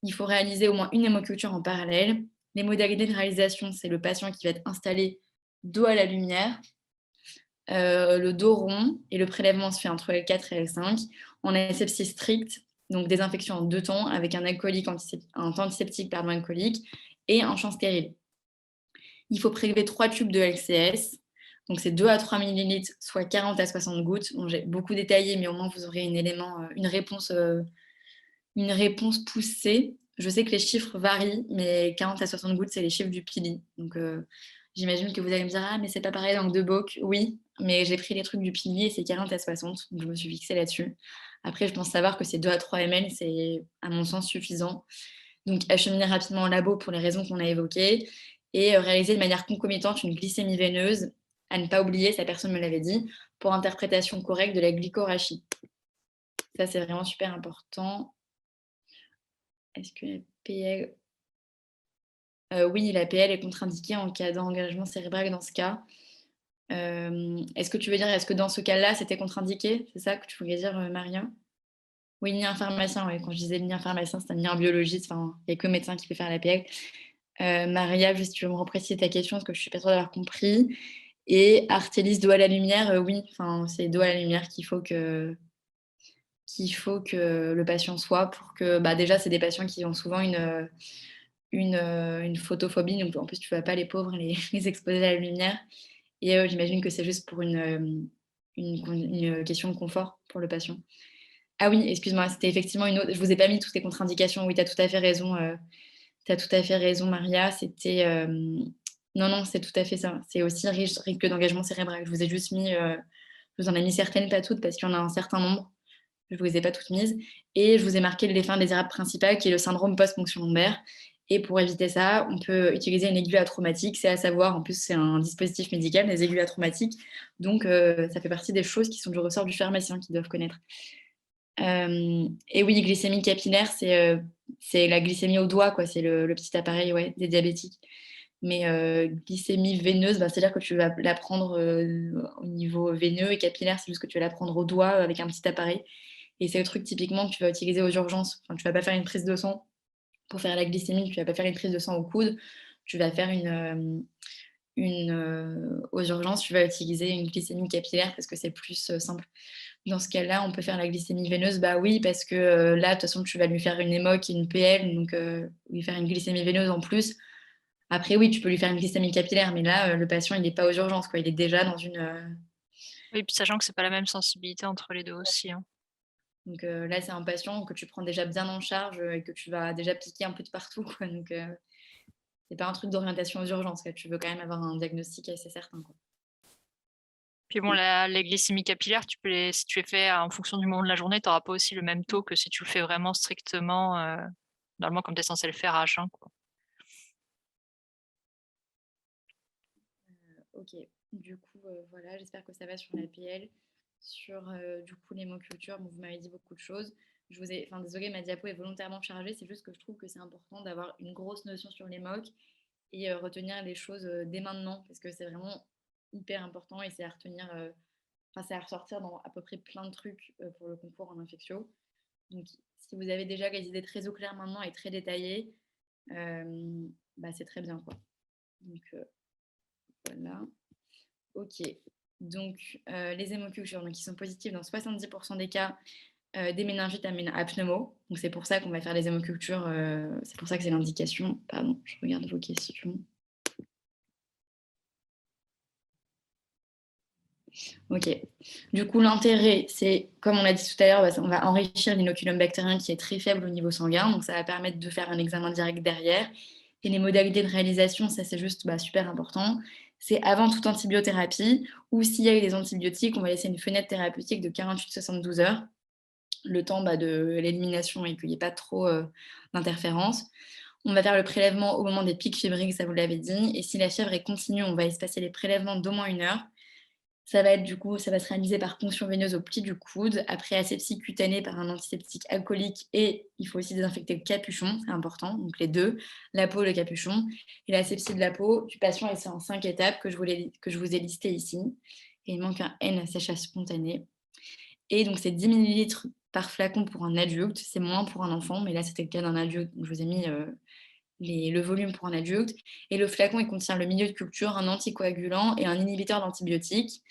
Il faut réaliser au moins une hémoculture en parallèle. Les modalités de réalisation, c'est le patient qui va être installé dos à la lumière, le dos rond, et le prélèvement se fait entre L4 et L5 en asepsie stricte, donc désinfection en 2 temps avec un antiseptique alcoolique et un champ stérile. Il faut prélever 3 tubes de LCS, donc c'est 2 à 3 ml, soit 40 à 60 gouttes. Bon, j'ai beaucoup détaillé, mais au moins vous aurez une réponse poussée. Je sais que les chiffres varient, mais 40 à 60 gouttes, c'est les chiffres du PILI. Donc, j'imagine que vous allez me dire, ah, mais c'est pas pareil dans le Deboc. Oui, mais j'ai pris les trucs du PILI et c'est 40 à 60. Donc, je me suis fixée là-dessus. Après, je pense savoir que c'est 2 à 3 ml, c'est à mon sens suffisant. Donc, acheminer rapidement au labo pour les raisons qu'on a évoquées et réaliser de manière concomitante une glycémie veineuse. À ne pas oublier, ça personne ne me l'avait dit, pour interprétation correcte de la glycorachie. Ça, c'est vraiment super important. Est-ce que la PL... oui, la PL est contre-indiquée en cas d'engagement cérébral dans ce cas. Est-ce que tu veux dire, est-ce que dans ce cas-là, c'était contre-indiqué? C'est ça que tu voulais dire, Maria? Oui, ni un pharmacien. Ouais. Quand je disais ni un pharmacien, c'est ni un biologiste. Enfin, il n'y a que le médecin qui peut faire la PL. Maria, juste, tu veux me repréciser ta question, parce que je suis pas sûre d'avoir compris. Et Artélis, dos à la lumière, oui, c'est dos à la lumière qu'il faut que le patient soit pour que, déjà, c'est des patients qui ont souvent une photophobie, donc en plus tu ne vas pas les pauvres les exposer à la lumière. Et j'imagine que c'est juste pour une question de confort pour le patient. Ah oui, excuse-moi, c'était effectivement une autre. Je ne vous ai pas mis toutes les contre-indications. Oui, tu as tout à fait raison. Tu as tout à fait raison, Maria. C'était. Non, c'est tout à fait ça. C'est aussi risque d'engagement cérébral. Je vous ai juste mis. Je vous en ai mis certaines, pas toutes, parce qu'il y en a un certain nombre. Je ne vous les ai pas toutes mises. Et je vous ai marqué l'effet indésirable principal, qui est le syndrome post-ponction lombaire. Et pour éviter ça, on peut utiliser une aiguille atraumatique. C'est à savoir, en plus, c'est un dispositif médical, les aiguilles atraumatiques. Donc, ça fait partie des choses qui sont du ressort du pharmacien, qui doivent connaître. Et oui, glycémie capillaire, c'est la glycémie au doigt, quoi. C'est le petit appareil des diabétiques. Mais glycémie veineuse, c'est-à-dire que tu vas la prendre au niveau veineux, et capillaire, c'est juste que tu vas la prendre au doigt avec un petit appareil. Et c'est le truc typiquement que tu vas utiliser aux urgences. Enfin, tu ne vas pas faire une prise de sang pour faire la glycémie, tu ne vas pas faire une prise de sang au coude, tu vas faire aux urgences, tu vas utiliser une glycémie capillaire parce que c'est plus simple. Dans ce cas-là, on peut faire la glycémie veineuse. Bah oui, parce que là, de toute façon, tu vas lui faire une émoc et une PL, donc lui faire une glycémie veineuse en plus. Après, oui, tu peux lui faire une glycémie capillaire, mais là, le patient, il n'est pas aux urgences, quoi. Il est déjà dans une... Oui, puis sachant que c'est pas la même sensibilité entre les deux aussi, hein. Donc là, c'est un patient que tu prends déjà bien en charge et que tu vas déjà piquer un peu de partout, quoi. Donc, c'est pas un truc d'orientation aux urgences, quoi. Tu veux quand même avoir un diagnostic assez certain, quoi. Puis bon, les glycémies capillaires, si tu les fais en fonction du moment de la journée, tu n'auras pas aussi le même taux que si tu le fais vraiment strictement, normalement comme tu es censé le faire à jeun, quoi. Ok, du coup, voilà, j'espère que ça va sur l'APL. Sur du coup l'hémoculture, bon, vous m'avez dit beaucoup de choses. Désolée, ma diapo est volontairement chargée, c'est juste que je trouve que c'est important d'avoir une grosse notion sur l'hémoc et retenir les choses dès maintenant, parce que c'est vraiment hyper important et c'est à retenir, c'est à ressortir dans à peu près plein de trucs pour le concours en infectio. Donc, si vous avez déjà les idées très au clair maintenant et très détaillées, c'est très bien, quoi. Donc, voilà. Ok. Donc, les hémocultures, donc, qui sont positives dans 70% des cas, des méningites à pneumo. Donc, c'est pour ça qu'on va faire les hémocultures. C'est pour ça que c'est l'indication. Pardon, je regarde vos questions. Ok. Du coup, l'intérêt, c'est, comme on l'a dit tout à l'heure, on va enrichir l'inoculum bactérien qui est très faible au niveau sanguin. Donc, ça va permettre de faire un examen direct derrière. Et les modalités de réalisation, ça, c'est juste super important. C'est avant toute antibiothérapie, ou s'il y a eu des antibiotiques, on va laisser une fenêtre thérapeutique de 48-72 heures, le temps de l'élimination et qu'il n'y ait pas trop d'interférence. On va faire le prélèvement au moment des pics fibriques, ça vous l'avez dit. Et si la fièvre est continue, on va espacer les prélèvements d'au moins 1 heure. Ça va se réaliser par ponction veineuse au pli du coude, après asepsie cutanée par un antiseptique alcoolique et il faut aussi désinfecter le capuchon, c'est important, donc les deux, la peau et le capuchon. Et l'asepsie de la peau du patient, c'est en 5 étapes que je vous ai listées ici. Et il manque un N à séchage spontané. Et donc c'est 10 ml par flacon pour un adulte, c'est moins pour un enfant, mais là c'était le cas d'un adulte, donc je vous ai mis le volume pour un adulte. Et le flacon, il contient le milieu de culture, un anticoagulant et un inhibiteur d'antibiotiques.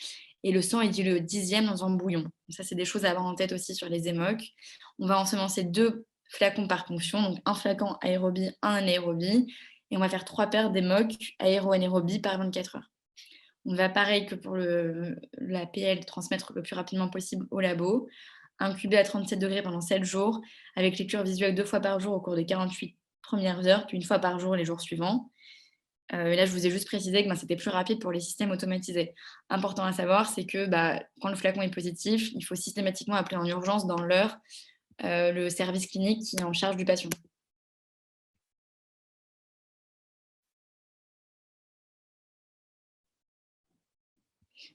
Et le sang est dilué au 10e dans un bouillon. Donc ça, c'est des choses à avoir en tête aussi sur les émocs. On va ensemencer 2 flacons par ponction, donc un flacon aérobie, un anaérobie. Et on va faire 3 paires d'émocs aéro-anaérobie par 24 heures. On va, pareil que pour la PL, transmettre le plus rapidement possible au labo. Incuber à 37 degrés pendant 7 jours, avec lecture visuelle 2 fois par jour au cours des 48 premières heures, puis 1 fois par jour les jours suivants. Et là, je vous ai juste précisé que c'était plus rapide pour les systèmes automatisés. Important à savoir, c'est que quand le flacon est positif, il faut systématiquement appeler en urgence dans l'heure le service clinique qui est en charge du patient.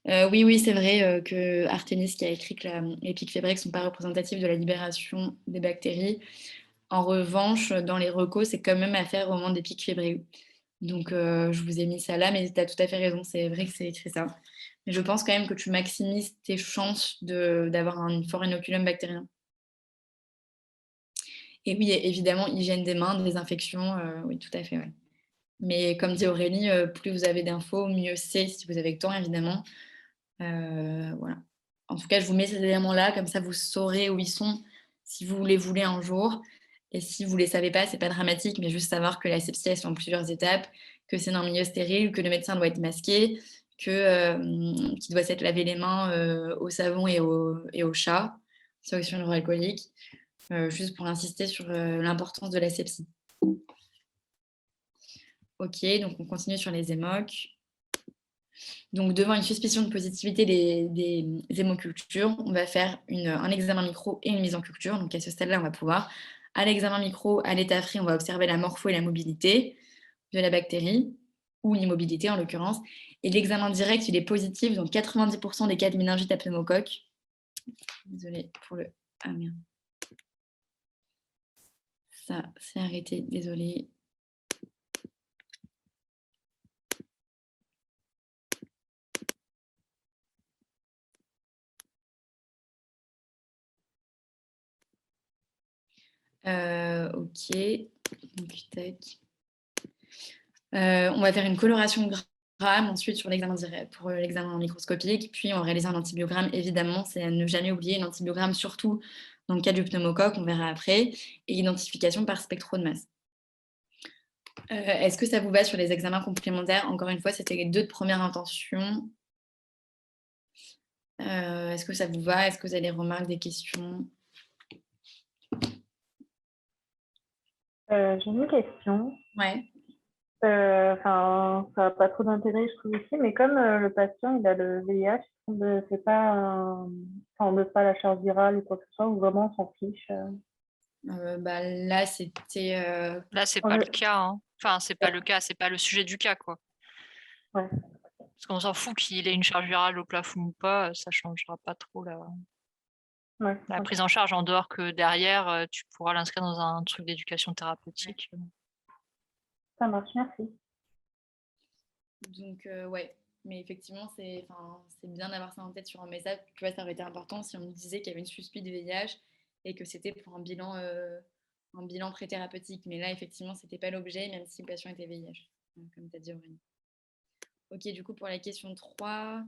Oui, c'est vrai que Artemis qui a écrit que les pics fébriques ne sont pas représentatifs de la libération des bactéries. En revanche, dans les recos, c'est quand même à faire au moment des pics fébriles. Donc, je vous ai mis ça là, mais tu as tout à fait raison, c'est vrai que c'est écrit ça. Mais je pense quand même que tu maximises tes chances d'avoir un fort inoculum bactérien. Et oui, évidemment, hygiène des mains, désinfection, oui, tout à fait, ouais. Mais comme dit Aurélie, plus vous avez d'infos, mieux c'est, si vous avez le temps, évidemment. Voilà. En tout cas, je vous mets ces éléments-là, comme ça vous saurez où ils sont si vous les voulez un jour. Et si vous ne les savez pas, c'est pas dramatique, mais juste savoir que l'asepsie, elle se fait en plusieurs étapes, que c'est dans un milieu stérile, que le médecin doit être masqué, qu'il doit s'être lavé les mains au savon et au chat, solution hydroalcoolique, juste pour insister sur l'importance de l'asepsie. Ok, donc on continue sur les émocs. Donc, devant une suspicion de positivité des hémocultures, on va faire un examen micro et une mise en culture. Donc, à ce stade-là, on va pouvoir, à l'examen micro, à l'état frais, on va observer la morpho et la mobilité de la bactérie, ou l'immobilité en l'occurrence. Et l'examen direct, il est positif dans 90% des cas de méningite à pneumocoque. Désolée pour le... Ah merde. Ça s'est arrêté, désolée. Ok, donc tac. On va faire une coloration ensuite sur l'examen direct, pour l'examen microscopique, puis on réalise un antibiogramme. Évidemment, c'est à ne jamais oublier l'antibiogramme, surtout dans le cas du pneumocoque, on verra après, et identification par spectro de masse. Est-ce que ça vous va sur les examens complémentaires? Encore une fois, c'était les 2 de première intention. Est-ce que ça vous va? Est-ce que vous avez des remarques, des questions? J'ai une question. Ouais. Enfin, ça n'a pas trop d'intérêt, je trouve ici, mais comme le patient il a le VIH, c'est pas on ne veut pas la charge virale ou quoi que ce soit, ou vraiment on s'en fiche. Là, c'était. Là, c'est pas le cas. Hein. Enfin, c'est pas le cas, c'est pas le sujet du cas, quoi. Ouais. Parce qu'on s'en fout qu'il ait une charge virale au plafond ou pas, ça changera pas trop la prise en charge, en dehors que derrière, tu pourras l'inscrire dans un truc d'éducation thérapeutique. Ça marche, merci. Donc, ouais. Mais effectivement, c'est bien d'avoir ça en tête sur un message. Tu vois, ça aurait été important si on me disait qu'il y avait une suspicion de VIH et que c'était pour un bilan pré-thérapeutique. Mais là, effectivement, ce n'était pas l'objet, même si le patient était VIH, comme tu as dit, Aurélie. Ok, du coup, pour la question 3,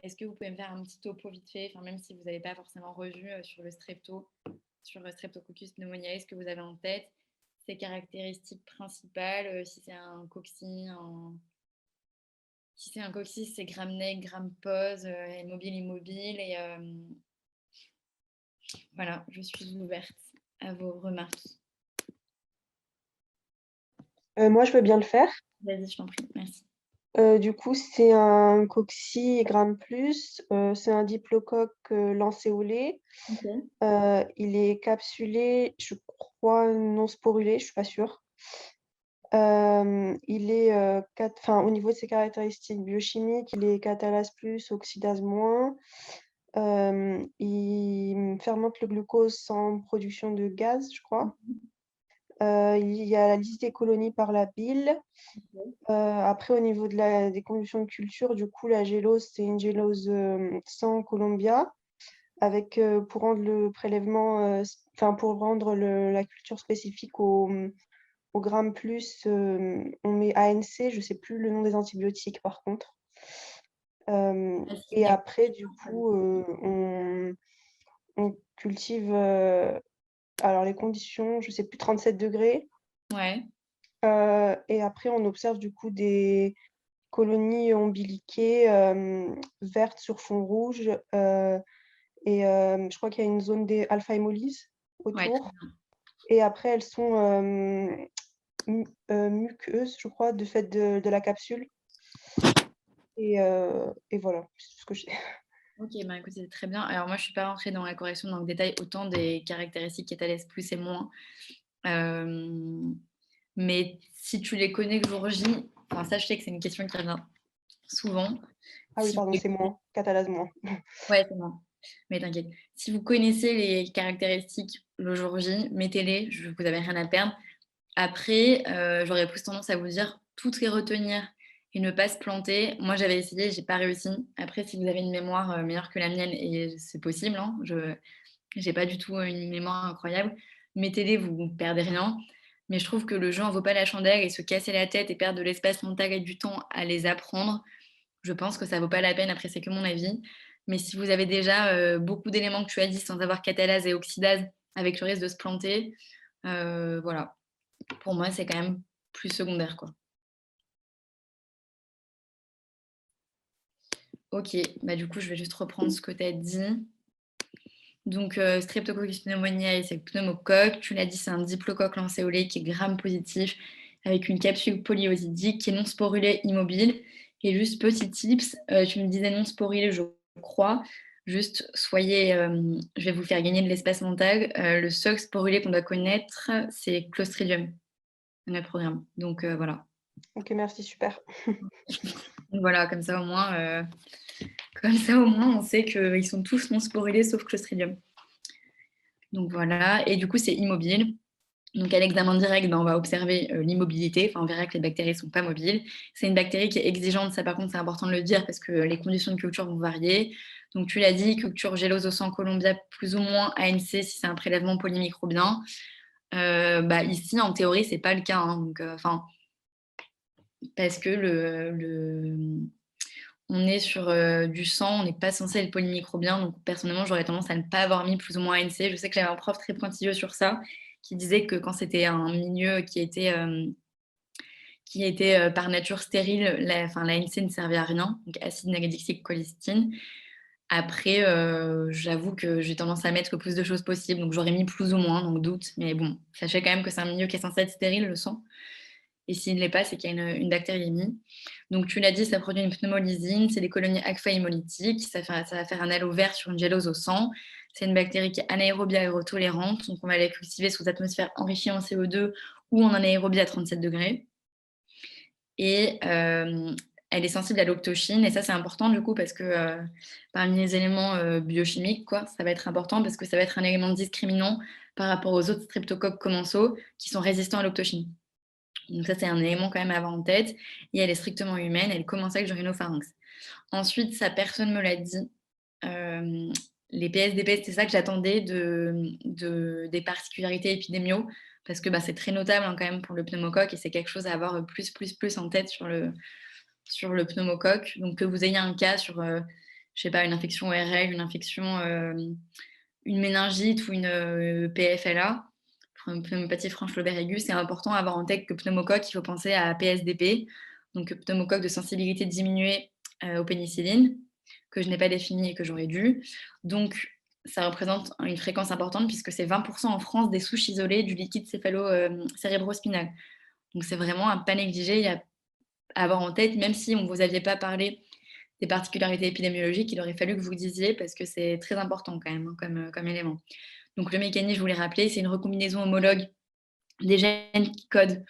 est-ce que vous pouvez me faire un petit topo vite fait, même si vous n'avez pas forcément revu sur le Streptococcus pneumoniae, ce que vous avez en tête, ses caractéristiques principales, si c'est un cocci, c'est gram-nec, gram-pose, immobile. Et voilà, je suis ouverte à vos remarques. Moi, je veux bien le faire. Vas-y, je t'en prie, merci. Du coup, c'est un cocci gram plus, c'est un diplocoque lancéolé. Okay. Il est capsulé, je crois non sporulé, je suis pas sûre. Il est au niveau de ses caractéristiques biochimiques, il est catalase plus, oxydase moins. Il fermente le glucose sans production de gaz, je crois. Il y a la liste des colonies par la bile. Après, au niveau des conditions de culture, du coup, la gélose, c'est une gélose sans Columbia, avec pour rendre le prélèvement, pour rendre la culture spécifique au gramme plus, on met ANC, je ne sais plus le nom des antibiotiques par contre. Et après, du coup, on cultive, alors les conditions, je ne sais plus, 37 degrés. Ouais. Et après, on observe du coup des colonies ombiliquées vertes sur fond rouge. Et je crois qu'il y a une zone des alpha-hémolyses autour. Ouais. Et après, elles sont muqueuses, je crois, du fait de la capsule. Et voilà, c'est tout ce que j'ai. Ok, écoute, c'est très bien. Alors moi, je ne suis pas rentrée dans la correction dans le détail autant des caractéristiques catalase plus et moins. Mais si tu les connais le jour J, ça, je sais que c'est une question qui revient souvent. Ah oui, pardon, c'est moins, catalase moins. Ouais, c'est moins. Mais t'inquiète. Si vous connaissez les caractéristiques le jour J, mettez-les, vous n'avez rien à perdre. Après, j'aurais plus tendance à vous dire toutes les retenir et ne pas se planter. Moi, j'avais essayé, j'ai pas réussi. Après, si vous avez une mémoire meilleure que la mienne, et c'est possible, hein, je n'ai pas du tout une mémoire incroyable, mettez-les, vous ne perdez rien. Mais je trouve que le jeu en vaut pas la chandelle et se casser la tête et perdre de l'espace mental et du temps à les apprendre, je pense que ça vaut pas la peine. Après, c'est que mon avis. Mais si vous avez déjà beaucoup d'éléments que tu as dit sans avoir catalase et oxydase, avec le risque de se planter, voilà. Pour moi, c'est quand même plus secondaire, quoi. Ok, du coup, je vais juste reprendre ce que tu as dit. Donc, Streptococcus pneumoniae, c'est le pneumocoque. Tu l'as dit, c'est un diplocoque lancéolé qui est gram-positif avec une capsule polyosidique qui est non sporulée immobile. Et juste petit tips, tu me disais non sporulé, je crois. Juste, je vais vous faire gagner de l'espace mental. Le seul sporulé qu'on doit connaître, c'est Clostridium, notre programme. Donc, voilà. Ok, merci, super. Voilà, comme ça au moins, on sait qu'ils sont tous non sporulés sauf Clostridium. Donc voilà, et du coup c'est immobile. Donc à l'examen direct, on va observer l'immobilité. On verra que les bactéries ne sont pas mobiles. C'est une bactérie qui est exigeante, ça par contre c'est important de le dire parce que les conditions de culture vont varier. Donc tu l'as dit, culture gélose au sang Columbia plus ou moins ANC si c'est un prélèvement polymicrobien. Ici en théorie c'est pas le cas. Donc parce que on est sur du sang, on n'est pas censé être polymicrobien. Donc, personnellement, j'aurais tendance à ne pas avoir mis plus ou moins ANC. Je sais que j'avais un prof très pointilleux sur ça, qui disait que quand c'était un milieu qui était par nature stérile, l'ANC ne servait à rien, donc acide nagadixique colistine. Après, j'avoue que j'ai tendance à mettre le plus de choses possible, donc j'aurais mis plus ou moins, donc doute. Mais bon, sachez quand même que c'est un milieu qui est censé être stérile, le sang. Et s'il ne l'est pas, c'est qu'il y a une bactériémie. Donc tu l'as dit, ça produit une pneumolysine, c'est des colonies aqua-hémolytiques, ça va faire un halo vert sur une gélose au sang. C'est une bactérie qui est anaérobie aérotolérante, donc on va la cultiver sous atmosphère enrichie en CO2 ou en anaérobie à 37 degrés. Et elle est sensible à l'octochine, et ça c'est important du coup parce que parmi les éléments biochimiques, ça va être important parce que ça va être un élément discriminant par rapport aux autres streptocoques commensaux qui sont résistants à l'octochine. Donc ça c'est un élément quand même à avoir en tête, et elle est strictement humaine, elle commence avec le rhinopharynx. Ensuite, ça personne ne me l'a dit, les PSDP, c'est ça que j'attendais des particularités épidémiaux, parce que c'est très notable quand même pour le pneumocoque, et c'est quelque chose à avoir plus en tête sur le pneumocoque. Donc que vous ayez un cas sur, je sais pas, une infection ORL, une infection, une méningite ou une PFLA, pour une pneumopathie franche lobaire aiguë, c'est important à avoir en tête que pneumocoque, il faut penser à PSDP, donc pneumocoque de sensibilité diminuée aux pénicillines, que je n'ai pas défini et que j'aurais dû. Donc, ça représente une fréquence importante puisque c'est 20% en France des souches isolées du liquide cérébrospinal. Donc, c'est vraiment à pas négliger, à avoir en tête, même si on ne vous aviez pas parlé des particularités épidémiologiques, il aurait fallu que vous le disiez parce que c'est très important quand même comme élément. Donc, le mécanisme, je vous l'ai rappelé, c'est une recombinaison homologue des gènes qui codent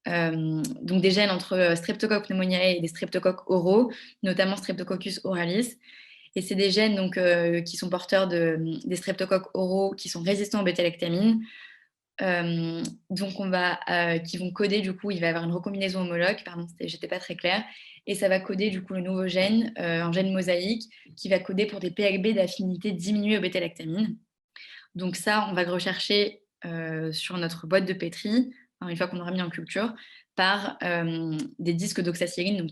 donc des gènes entre Streptococcus pneumoniae et des streptocoques oraux, notamment Streptococcus oralis. Et c'est des gènes donc, qui sont porteurs des streptocoques oraux qui sont résistants aux bêta-lactamines. Donc qui vont coder, du coup, il va y avoir une recombinaison homologue, pardon, j'étais pas très claire, et ça va coder du coup le nouveau gène, un gène mosaïque, qui va coder pour des PLB d'affinité diminuée aux bêta-lactamines. Donc ça, on va le rechercher sur notre boîte de pétri, une fois qu'on aura mis en culture, par des disques d'oxacilline, donc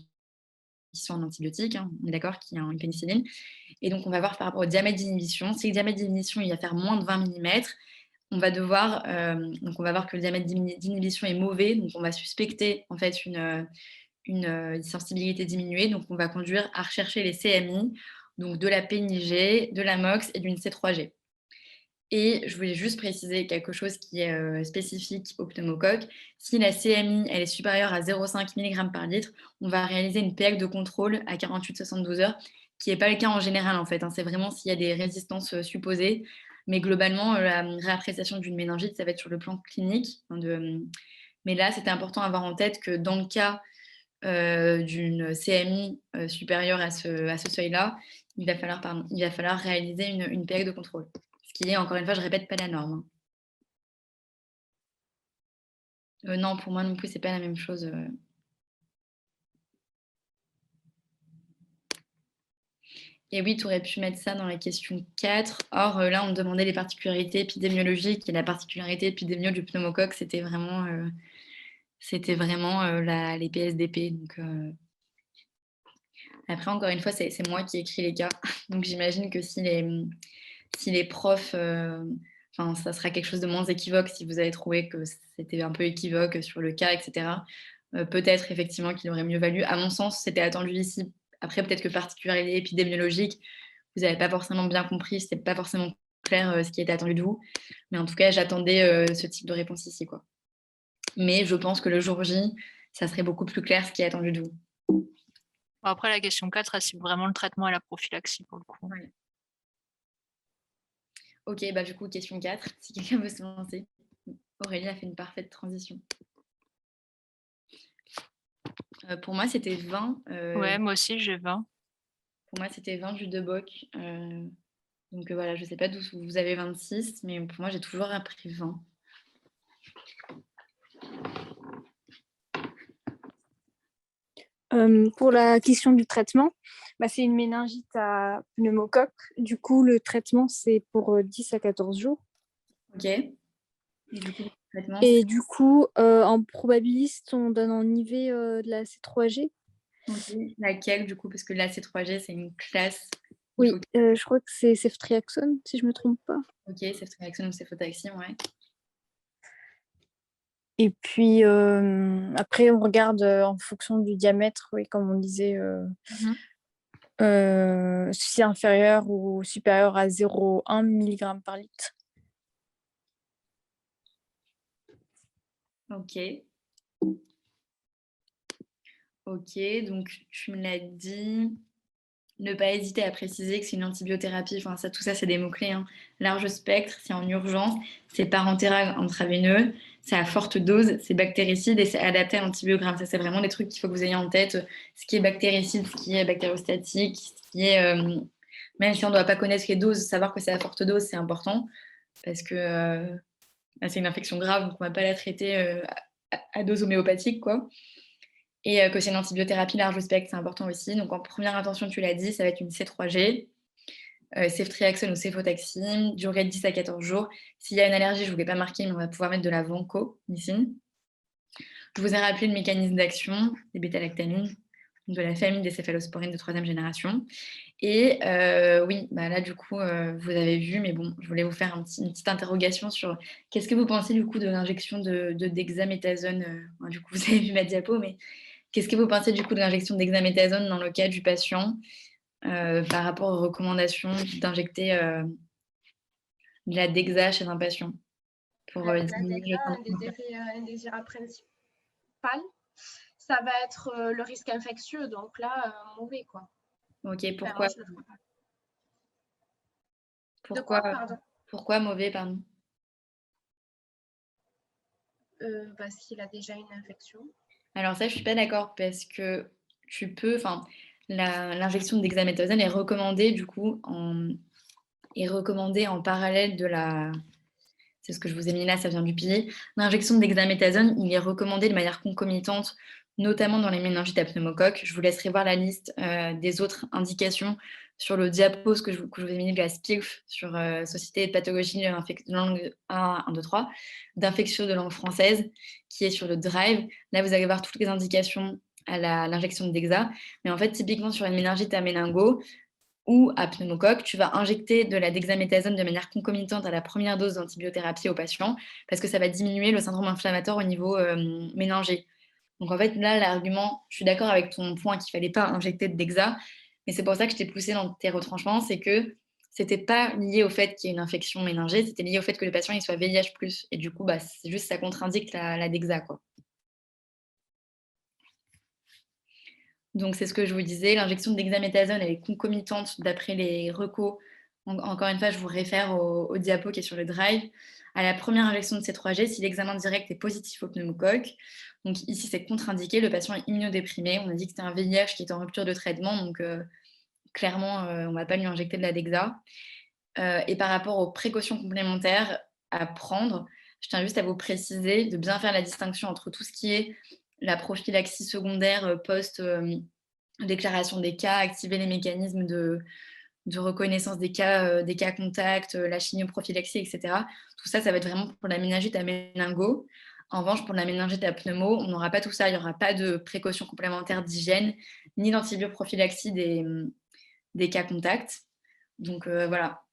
qui sont en antibiotique, on est d'accord, qui est en pénicilline. Et donc, on va voir par rapport au diamètre d'inhibition. Si le diamètre d'inhibition il va faire moins de 20 mm, on va voir que le diamètre d'inhibition est mauvais, donc on va suspecter en fait une sensibilité diminuée, donc on va conduire à rechercher les CMI, donc de la PNIG, de la MOX et d'une C3G. Et je voulais juste préciser quelque chose qui est spécifique au pneumocoque. Si la CMI elle est supérieure à 0,5 mg par litre, on va réaliser une PEC de contrôle à 48-72 heures, qui n'est pas le cas en général en fait. C'est vraiment s'il y a des résistances supposées. Mais globalement, la réappréciation d'une méningite, ça va être sur le plan clinique. Mais là, c'était important à avoir en tête que dans le cas d'une CMI supérieure à ce seuil-là, il va falloir réaliser une PEC de contrôle. Ce qui est, encore une fois, je répète, pas la norme. Non, pour moi non plus, c'est pas la même chose. Et oui, tu aurais pu mettre ça dans la question 4. Or, là, on me demandait les particularités épidémiologiques. Et la particularité épidémiologique du pneumocoque, c'était vraiment les PSDP. Donc, après, encore une fois, c'est moi qui écris les cas. Donc, j'imagine que si les profs... ça sera quelque chose de moins équivoque si vous avez trouvé que c'était un peu équivoque sur le cas, etc. Peut-être effectivement qu'il aurait mieux valu. À mon sens, c'était attendu ici. Après, peut-être que particularité épidémiologique, vous n'avez pas forcément bien compris, c'était pas forcément clair ce qui était attendu de vous. Mais en tout cas, j'attendais ce type de réponse ici, quoi. Mais je pense que le jour J, ça serait beaucoup plus clair ce qui est attendu de vous. Après, la question 4, c'est vraiment le traitement et la prophylaxie pour le coup. Ouais. Ok, du coup, question 4, si quelqu'un veut se lancer. Aurélie a fait une parfaite transition. Pour moi, c'était 20. Ouais, moi aussi, j'ai 20. Pour moi, c'était 20 du Deboc. Donc voilà, je ne sais pas d'où vous avez 26, mais pour moi, j'ai toujours appris 20. Pour la question du traitement, c'est une méningite à pneumocoque. Du coup, le traitement, c'est pour 10 à 14 jours. Ok. traitement. Et du coup, en probabiliste, on donne en IV de la C3G. Ok. Laquelle, du coup, parce que la C3G, c'est une classe. Oui, je crois que c'est ceftriaxone, si je ne me trompe pas. Ok, ceftriaxone ou céfotaxime, ouais. Et puis, après, on regarde en fonction du diamètre, oui, comme on disait, si c'est inférieur ou supérieur à 0,1 mg par litre. Ok. Ok, donc tu me l'as dit. Ne pas hésiter à préciser que c'est une antibiothérapie. Enfin, ça, tout ça, c'est des mots-clés, hein. Large spectre, c'est en urgence, c'est parentéral intraveineux, c'est à forte dose, c'est bactéricide et c'est adapté à l'antibiogramme. Ça, c'est vraiment des trucs qu'il faut que vous ayez en tête. Ce qui est bactéricide, ce qui est bactériostatique, ce qui est... même si on ne doit pas connaître les doses, savoir que c'est à forte dose, c'est important parce que c'est une infection grave, donc on ne va pas la traiter à dose homéopathique, quoi. Et que c'est une antibiothérapie large spectre, c'est important aussi. Donc en première intention, tu l'as dit, ça va être une C3G, ceftriaxone ou céfotaxime, durée de 10 à 14 jours. S'il y a une allergie, je ne vous l'ai pas marqué, mais on va pouvoir mettre de la vancomycine. Je vous ai rappelé le mécanisme d'action des bêta-lactamines, de la famille des céphalosporines de 3e génération. Et oui, bah là, du coup, vous avez vu, mais bon, je voulais vous faire une petite interrogation sur qu'est-ce que vous pensez du coup de l'injection de dexaméthasone. Du coup, vous avez vu ma diapo, mais qu'est-ce que vous pensez du coup de l'injection de dexaméthasone dans le cas du patient par rapport aux recommandations d'injecter de la dexa chez un patient pour La diminuer le DEXA, un syndrome. des effets indésirables principaux, ça va être le risque infectieux. Donc là, mauvais, quoi. Ok, Enfin, pourquoi moi, je le ferai pas. De pourquoi, quoi, pardon? pourquoi mauvais, pardon? Parce qu'il a déjà une infection. Alors ça, je suis pas d'accord parce que tu peux, enfin, l'injection de dexaméthasone est recommandée du coup en parallèle de la. C'est ce que je vous ai mis là, ça vient du pilier. L'injection de dexaméthasone, il est recommandé de manière concomitante, notamment dans les méningites à pneumocoque. Je vous laisserai voir la liste des autres indications sur le diapo que je vous ai mis de la SPILF sur Société de pathologie de langue 1, 2, 3, d'infection de langue française, qui est sur le drive. Là, vous allez voir toutes les indications à l'injection de dexa. Mais en fait, typiquement sur une méningite à méningo, ou à pneumocoque, tu vas injecter de la dexaméthasone de manière concomitante à la première dose d'antibiothérapie au patient parce que ça va diminuer le syndrome inflammatoire au niveau méningé. Donc en fait, là, l'argument, je suis d'accord avec ton point qu'il ne fallait pas injecter de dexa, mais c'est pour ça que je t'ai poussé dans tes retranchements, c'est que c'était pas lié au fait qu'il y ait une infection méningée, c'était lié au fait que le patient il soit VIH+. Et du coup, bah, c'est juste ça contre-indique la dexa, quoi. Donc, c'est ce que je vous disais, l'injection de dexaméthasone, elle est concomitante d'après les recos. Encore une fois, je vous réfère au diapo qui est sur le drive. À la première injection de C3G, si l'examen direct est positif au pneumocoque, donc ici c'est contre-indiqué, le patient est immunodéprimé. On a dit que c'était un VIH qui est en rupture de traitement, donc clairement, on ne va pas lui injecter de la dexa. Et par rapport aux précautions complémentaires à prendre, je tiens juste à vous préciser de bien faire la distinction entre tout ce qui est la prophylaxie secondaire post-déclaration des cas, activer les mécanismes de reconnaissance des cas contacts, la chimioprophylaxie, etc. Tout ça, ça va être vraiment pour la méningite à méningo. En revanche, pour la méningite à pneumo, on n'aura pas tout ça. Il n'y aura pas de précautions complémentaires d'hygiène, ni d'antibioprophylaxie des cas contacts. Donc voilà,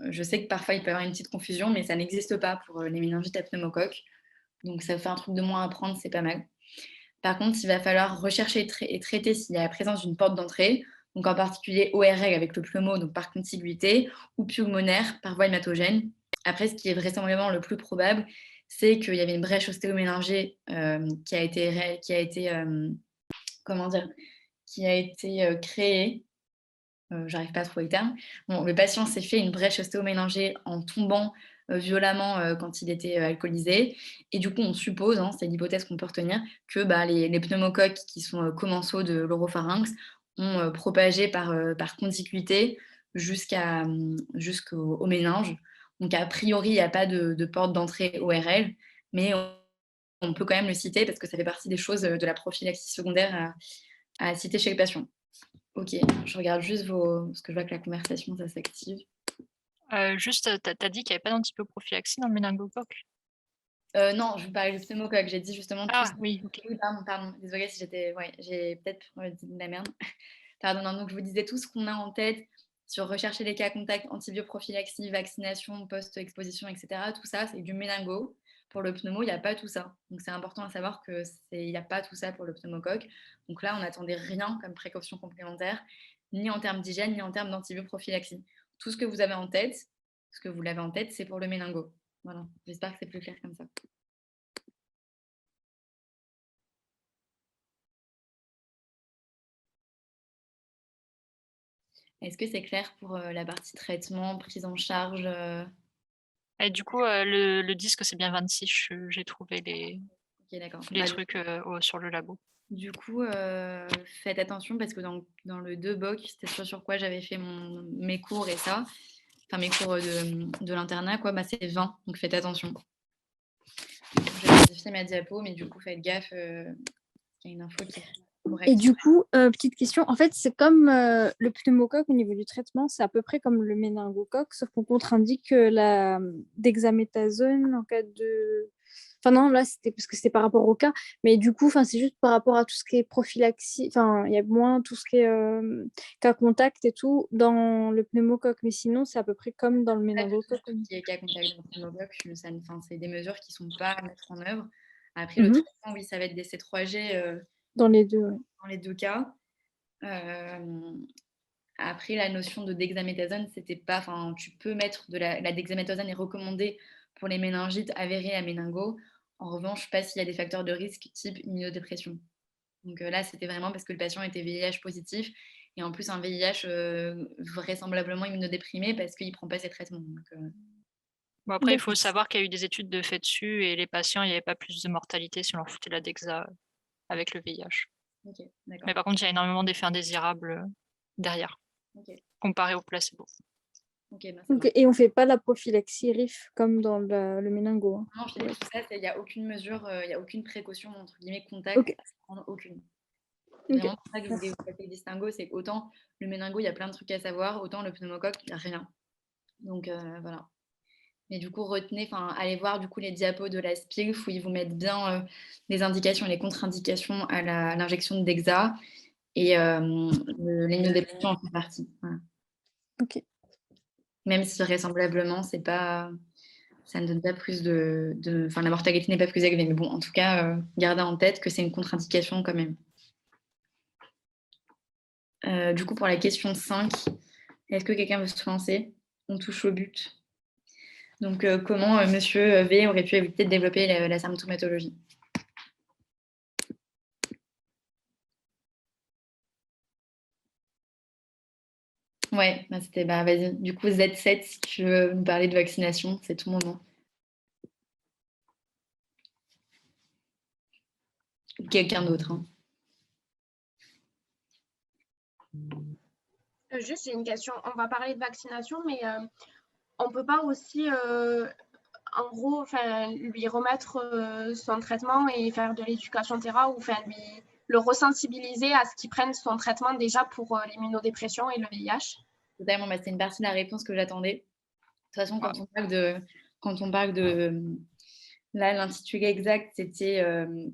je sais que parfois il peut y avoir une petite confusion, mais ça n'existe pas pour les méningites à pneumocoque. Donc ça fait un truc de moins à prendre, c'est pas mal. Par contre, il va falloir rechercher et traiter s'il y a la présence d'une porte d'entrée, donc en particulier ORL avec le pneumo, donc par contiguïté, ou pulmonaire par voie hématogène. Après, ce qui est vraisemblablement le plus probable, c'est qu'il y avait une brèche ostéoméningée qui a été créée. J'arrive pas à trouver le terme. Bon, le patient s'est fait une brèche ostéoméningée en tombant violemment quand il était alcoolisé. Et du coup, on suppose, hein, c'est l'hypothèse qu'on peut retenir, que les pneumocoques qui sont commensaux de l'oropharynx ont propagé par contiguïté jusqu'au méninge. Donc, a priori, il n'y a pas de porte d'entrée ORL, mais on peut quand même le citer parce que ça fait partie des choses de la prophylaxie secondaire à citer chez le patient. Ok, je regarde juste parce que je vois que la conversation, ça s'active. Juste, tu as dit qu'il n'y avait pas d'antibioprophylaxie dans le méningocoque? Non, je vous parlais du pneumocoque. J'ai dit justement tout Ah ça. oui, ok. Oui, pardon. Désolée si j'étais... Ouais, j'ai peut-être dit de la merde. Pardon, non, donc je vous disais tout ce qu'on a en tête sur rechercher les cas contacts, antibioprophylaxie, vaccination, post-exposition, etc. Tout ça, c'est du méningo. Pour le pneumo, il n'y a pas tout ça. Donc c'est important à savoir qu'il n'y a pas tout ça pour le pneumocoque. Donc là, on n'attendait rien comme précaution complémentaire, ni en termes d'hygiène, ni en termes d'antibioprophylaxie. Tout ce que vous avez en tête, ce que vous l'avez en tête, c'est pour le méningo. Voilà, j'espère que c'est plus clair comme ça. Est-ce que c'est clair pour la partie traitement, prise en charge Et du coup, le disque, c'est bien 26. J'ai trouvé les Ok, d'accord. trucs sur le labo. Du coup, faites attention parce que dans le 2BOC, c'était sur quoi j'avais fait mes cours et ça, enfin mes cours de l'internat, quoi, bah, c'est 20, donc faites attention. J'ai modifié ma diapo, mais du coup, faites gaffe, il y a une info qui est correcte. Et du coup, petite question, en fait, c'est comme le pneumocoque au niveau du traitement, c'est à peu près comme le méningocoque, sauf qu'on contre-indique la dexaméthasone en cas de... Enfin non, là, c'était parce que c'était par rapport au cas, mais du coup, c'est juste par rapport à tout ce qui est prophylaxie, enfin, il y a moins tout ce qui est cas contact et tout dans le pneumocoque, mais sinon, c'est à peu près comme dans le méningocoque. Tout ce qui est cas contact dans le pneumocoque, c'est des mesures qui ne sont pas à mettre en œuvre. Après, le traitement, oui, ça va être des C3G Dans les deux, ouais. dans les deux cas. Après, la notion de dexaméthasone, c'était pas. Enfin, tu peux mettre de la dexaméthasone est recommandée pour les méningites avérées à méningo. En revanche, pas s'il y a des facteurs de risque type immunodépression. Donc là, c'était vraiment parce que le patient était VIH positif et en plus un VIH vraisemblablement immunodéprimé parce qu'il ne prend pas ses traitements. Donc, Bon, après, il faut savoir qu'il y a eu des études de fait dessus et les patients, il n'y avait pas plus de mortalité si on leur foutait la dexa avec le VIH. Okay, mais par contre, il y a énormément d'effets indésirables derrière, comparé au placebo. Et on ne fait pas la prophylaxie RIF comme dans le méningo. Hein. Non, je tout ça, il n'y a aucune mesure, il n'y a aucune précaution, entre guillemets, contact, prendre aucune. Vraiment pour ça que je voulais vous faire le distinguo, c'est qu'autant le méningo, il y a plein de trucs à savoir, autant le pneumocoque, il n'y a rien. Donc voilà. Mais du coup, allez voir du coup les diapos de la SPILF où ils vous mettent bien les indications et les contre-indications à l'injection de Dexa et l'immunodépression en fait partie. Voilà. Ok. Même si vraisemblablement, c'est pas, ça ne donne pas plus enfin, la mortalité n'est pas plus élevée. Mais bon, en tout cas, gardez en tête que c'est une contre-indication quand même. Du coup, pour la question 5, est-ce que quelqu'un veut se lancer? On touche au but. Donc, comment Monsieur V aurait pu éviter de développer la symptomatologie? Ouais, c'était vas-y. Du coup, Z7, si tu veux nous parler de vaccination, c'est tout moment. Quelqu'un d'autre. Hein. Juste, j'ai une question. On va parler de vaccination, mais on ne peut pas aussi, en gros, lui remettre son traitement et faire de l'éducation terra ou lui le ressensibiliser à ce qu'il prenne son traitement déjà pour l'immunodépression et le VIH. Totalement, c'est une partie de la réponse que j'attendais. De toute façon, quand on parle de là, l'intitulé exact, c'était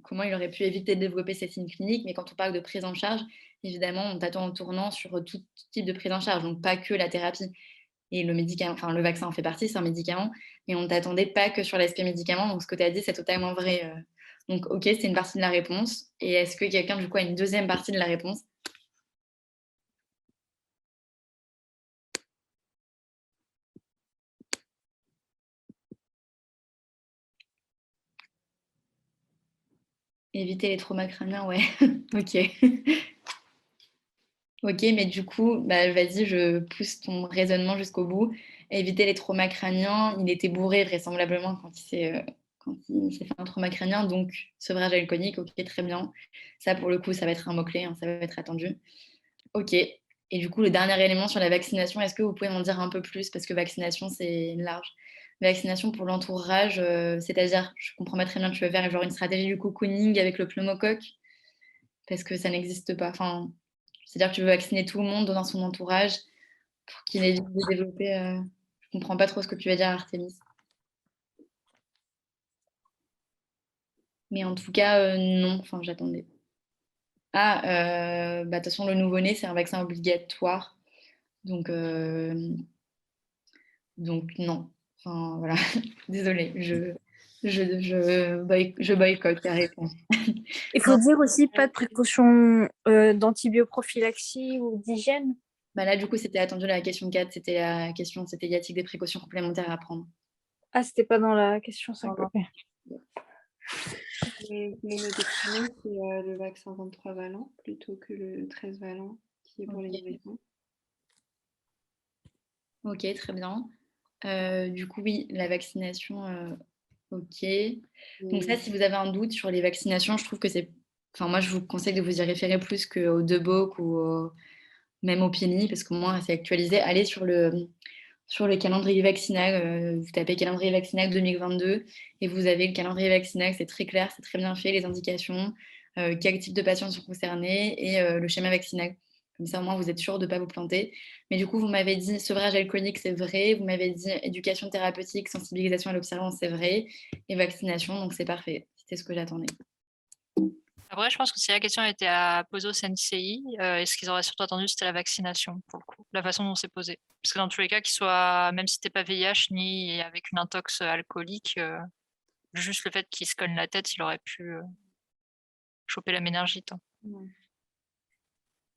comment il aurait pu éviter de développer cette signes cliniques, mais quand on parle de prise en charge, évidemment, on t'attend en tournant sur tout type de prise en charge, donc pas que la thérapie. Et le médicament, enfin le vaccin en fait partie, c'est un médicament, mais on ne t'attendait pas que sur l'aspect médicament, donc ce que tu as dit, c'est totalement vrai. Donc ok, c'est une partie de la réponse. Et est-ce que quelqu'un, du coup, a une deuxième partie de la réponse? Éviter les traumas crâniens, ouais. Ok. Ok, mais du coup, vas-y, je pousse ton raisonnement jusqu'au bout. Éviter les traumas crâniens, il était bourré vraisemblablement quand il s'est fait un trauma crânien, donc sevrage alcoolique, ok, très bien. Ça, pour le coup, ça va être un mot-clé, hein, ça va être attendu. Ok, et du coup, le dernier élément sur la vaccination, est-ce que vous pouvez m'en dire un peu plus? Parce que vaccination, c'est large. Vaccination pour l'entourage, c'est-à-dire, je comprends pas très bien que tu veux faire genre une stratégie du cocooning avec le pneumocoque, parce que ça n'existe pas. Enfin, c'est-à-dire que tu veux vacciner tout le monde dans son entourage pour qu'il évite de développer... Je comprends pas trop ce que tu vas dire, Artémis. Mais en tout cas, non, enfin, j'attendais. Ah, de toute façon, le nouveau-né, c'est un vaccin obligatoire. Donc, non. Enfin, voilà. Désolée, je boycotte la réponse. Il faut dire aussi pas de précaution d'antibioprophylaxie ou d'hygiène. Bah là, du coup, c'était attendu la question 4. C'était la question, c'était y a-t-il des précautions complémentaires à prendre? Ah, c'était pas dans la question 5. Non, non. Ok. L'immunodéprimé, c'est le vaccin 23 valent plutôt que le 13 valent qui est pour les Ok. nourrissons. Ok, très bien. Du coup, oui, la vaccination, ok. Donc ça, si vous avez un doute sur les vaccinations, je trouve que c'est... Enfin, moi, je vous conseille de vous y référer plus qu'au Deboc ou même au PMI, parce que moi, c'est actualisé. Allez sur le calendrier vaccinal, vous tapez calendrier vaccinal 2022 et vous avez le calendrier vaccinal, c'est très clair, c'est très bien fait, les indications, quel type de patients sont concernés et le schéma vaccinal. Comme ça, au moins, vous êtes sûr de ne pas vous planter. Mais du coup, vous m'avez dit sevrage alcoolique, c'est vrai. Vous m'avez dit éducation thérapeutique, sensibilisation à l'observance, c'est vrai. Et vaccination, donc c'est parfait. C'était ce que j'attendais. Après, je pense que si la question était à poser au CNCI, et ce qu'ils auraient surtout attendu, c'était la vaccination, pour le coup, la façon dont c'est posé. Parce que dans tous les cas, même si t'es pas VIH ni avec une intox alcoolique, juste le fait qu'il se cogne la tête, il aurait pu choper la méningite. Hein. Ouais.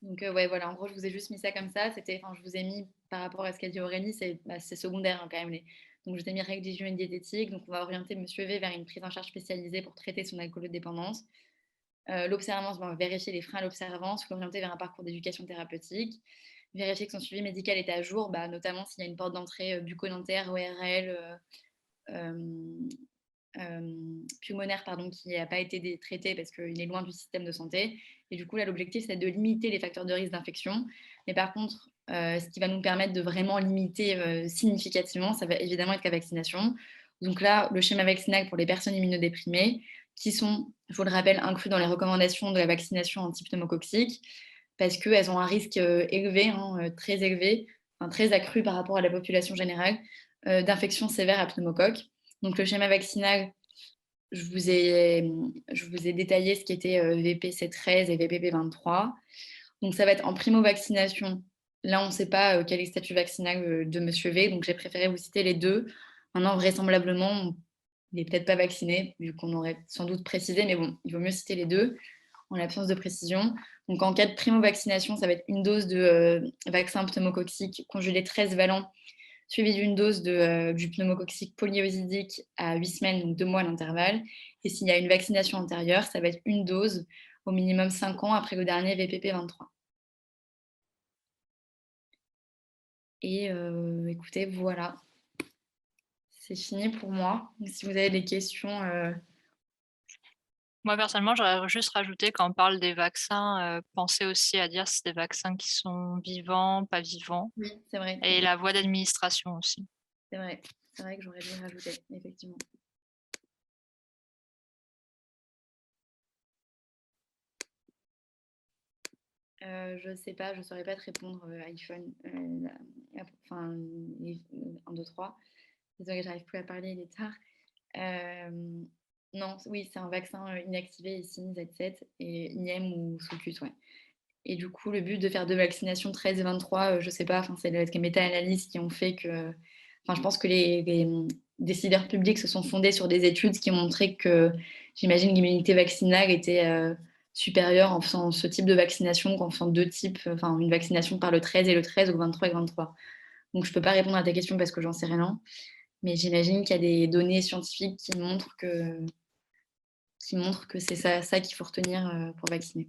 Donc, ouais, voilà, en gros, je vous ai juste mis ça comme ça. Je vous ai mis, par rapport à ce qu'a dit Aurélie, c'est secondaire hein, quand même. Donc, je vous ai mis règles d'hygiène diététique. Donc, on va orienter Monsieur V vers une prise en charge spécialisée pour traiter son alcoolodépendance. L'observance, on va vérifier les freins à l'observance, l'orienter vers un parcours d'éducation thérapeutique. Vérifier que son suivi médical est à jour, notamment s'il y a une porte d'entrée bucco-dentaire, ORL, pulmonaire qui n'a pas été traité parce qu'il est loin du système de santé. Et du coup, là, l'objectif, c'est de limiter les facteurs de risque d'infection. Mais par contre, ce qui va nous permettre de vraiment limiter significativement, ça va évidemment être la vaccination. Donc là, le schéma vaccinal pour les personnes immunodéprimées, qui sont, je vous le rappelle, inclus dans les recommandations de la vaccination anti-pneumococcique, parce qu'elles ont un risque élevé, très élevé, très accru par rapport à la population générale, d'infection sévère à pneumocoque. Donc le schéma vaccinal, je vous ai détaillé ce qui était VPC13 et VPP23. Donc ça va être en primo-vaccination. Là, on ne sait pas quel est le statut vaccinal de Monsieur V, donc j'ai préféré vous citer les deux. Maintenant, vraisemblablement, il n'est peut-être pas vacciné, vu qu'on aurait sans doute précisé, mais bon, il vaut mieux citer les deux en l'absence de précision. Donc en cas de primo-vaccination, ça va être une dose de vaccin pneumococcique congelé 13 valent suivi d'une dose du pneumococcique polyosidique à 8 semaines, donc 2 mois à l'intervalle. Et s'il y a une vaccination antérieure, ça va être une dose au minimum 5 ans après le dernier VPP23. Et écoutez, voilà. C'est fini pour moi. Donc, si vous avez des questions... Moi, personnellement, j'aurais juste rajouté, quand on parle des vaccins, pensez aussi à dire si c'est des vaccins qui sont vivants, pas vivants. Oui, c'est vrai. Et la voie d'administration aussi. C'est vrai que j'aurais dû rajouter, effectivement. Je ne sais pas, je ne saurais pas te répondre iPhone. 1, 2, 3. Désolée, j'arrive plus à parler, il est tard. Non, oui, c'est un vaccin inactivé ici, Z7, et IM ou Socus, ouais. Et du coup, le but de faire deux vaccinations 13 et 23, je ne sais pas, c'est les méta-analyses qui ont fait que... je pense que les décideurs publics se sont fondés sur des études qui ont montré que, j'imagine, l'immunité vaccinale était supérieure en faisant ce type de vaccination qu'en faisant deux types, une vaccination par le 13 et le 13 ou 23 et 23. Donc, je ne peux pas répondre à ta question parce que j'en sais rien. Mais j'imagine qu'il y a des données scientifiques qui montrent que c'est ça qu'il faut retenir pour vacciner.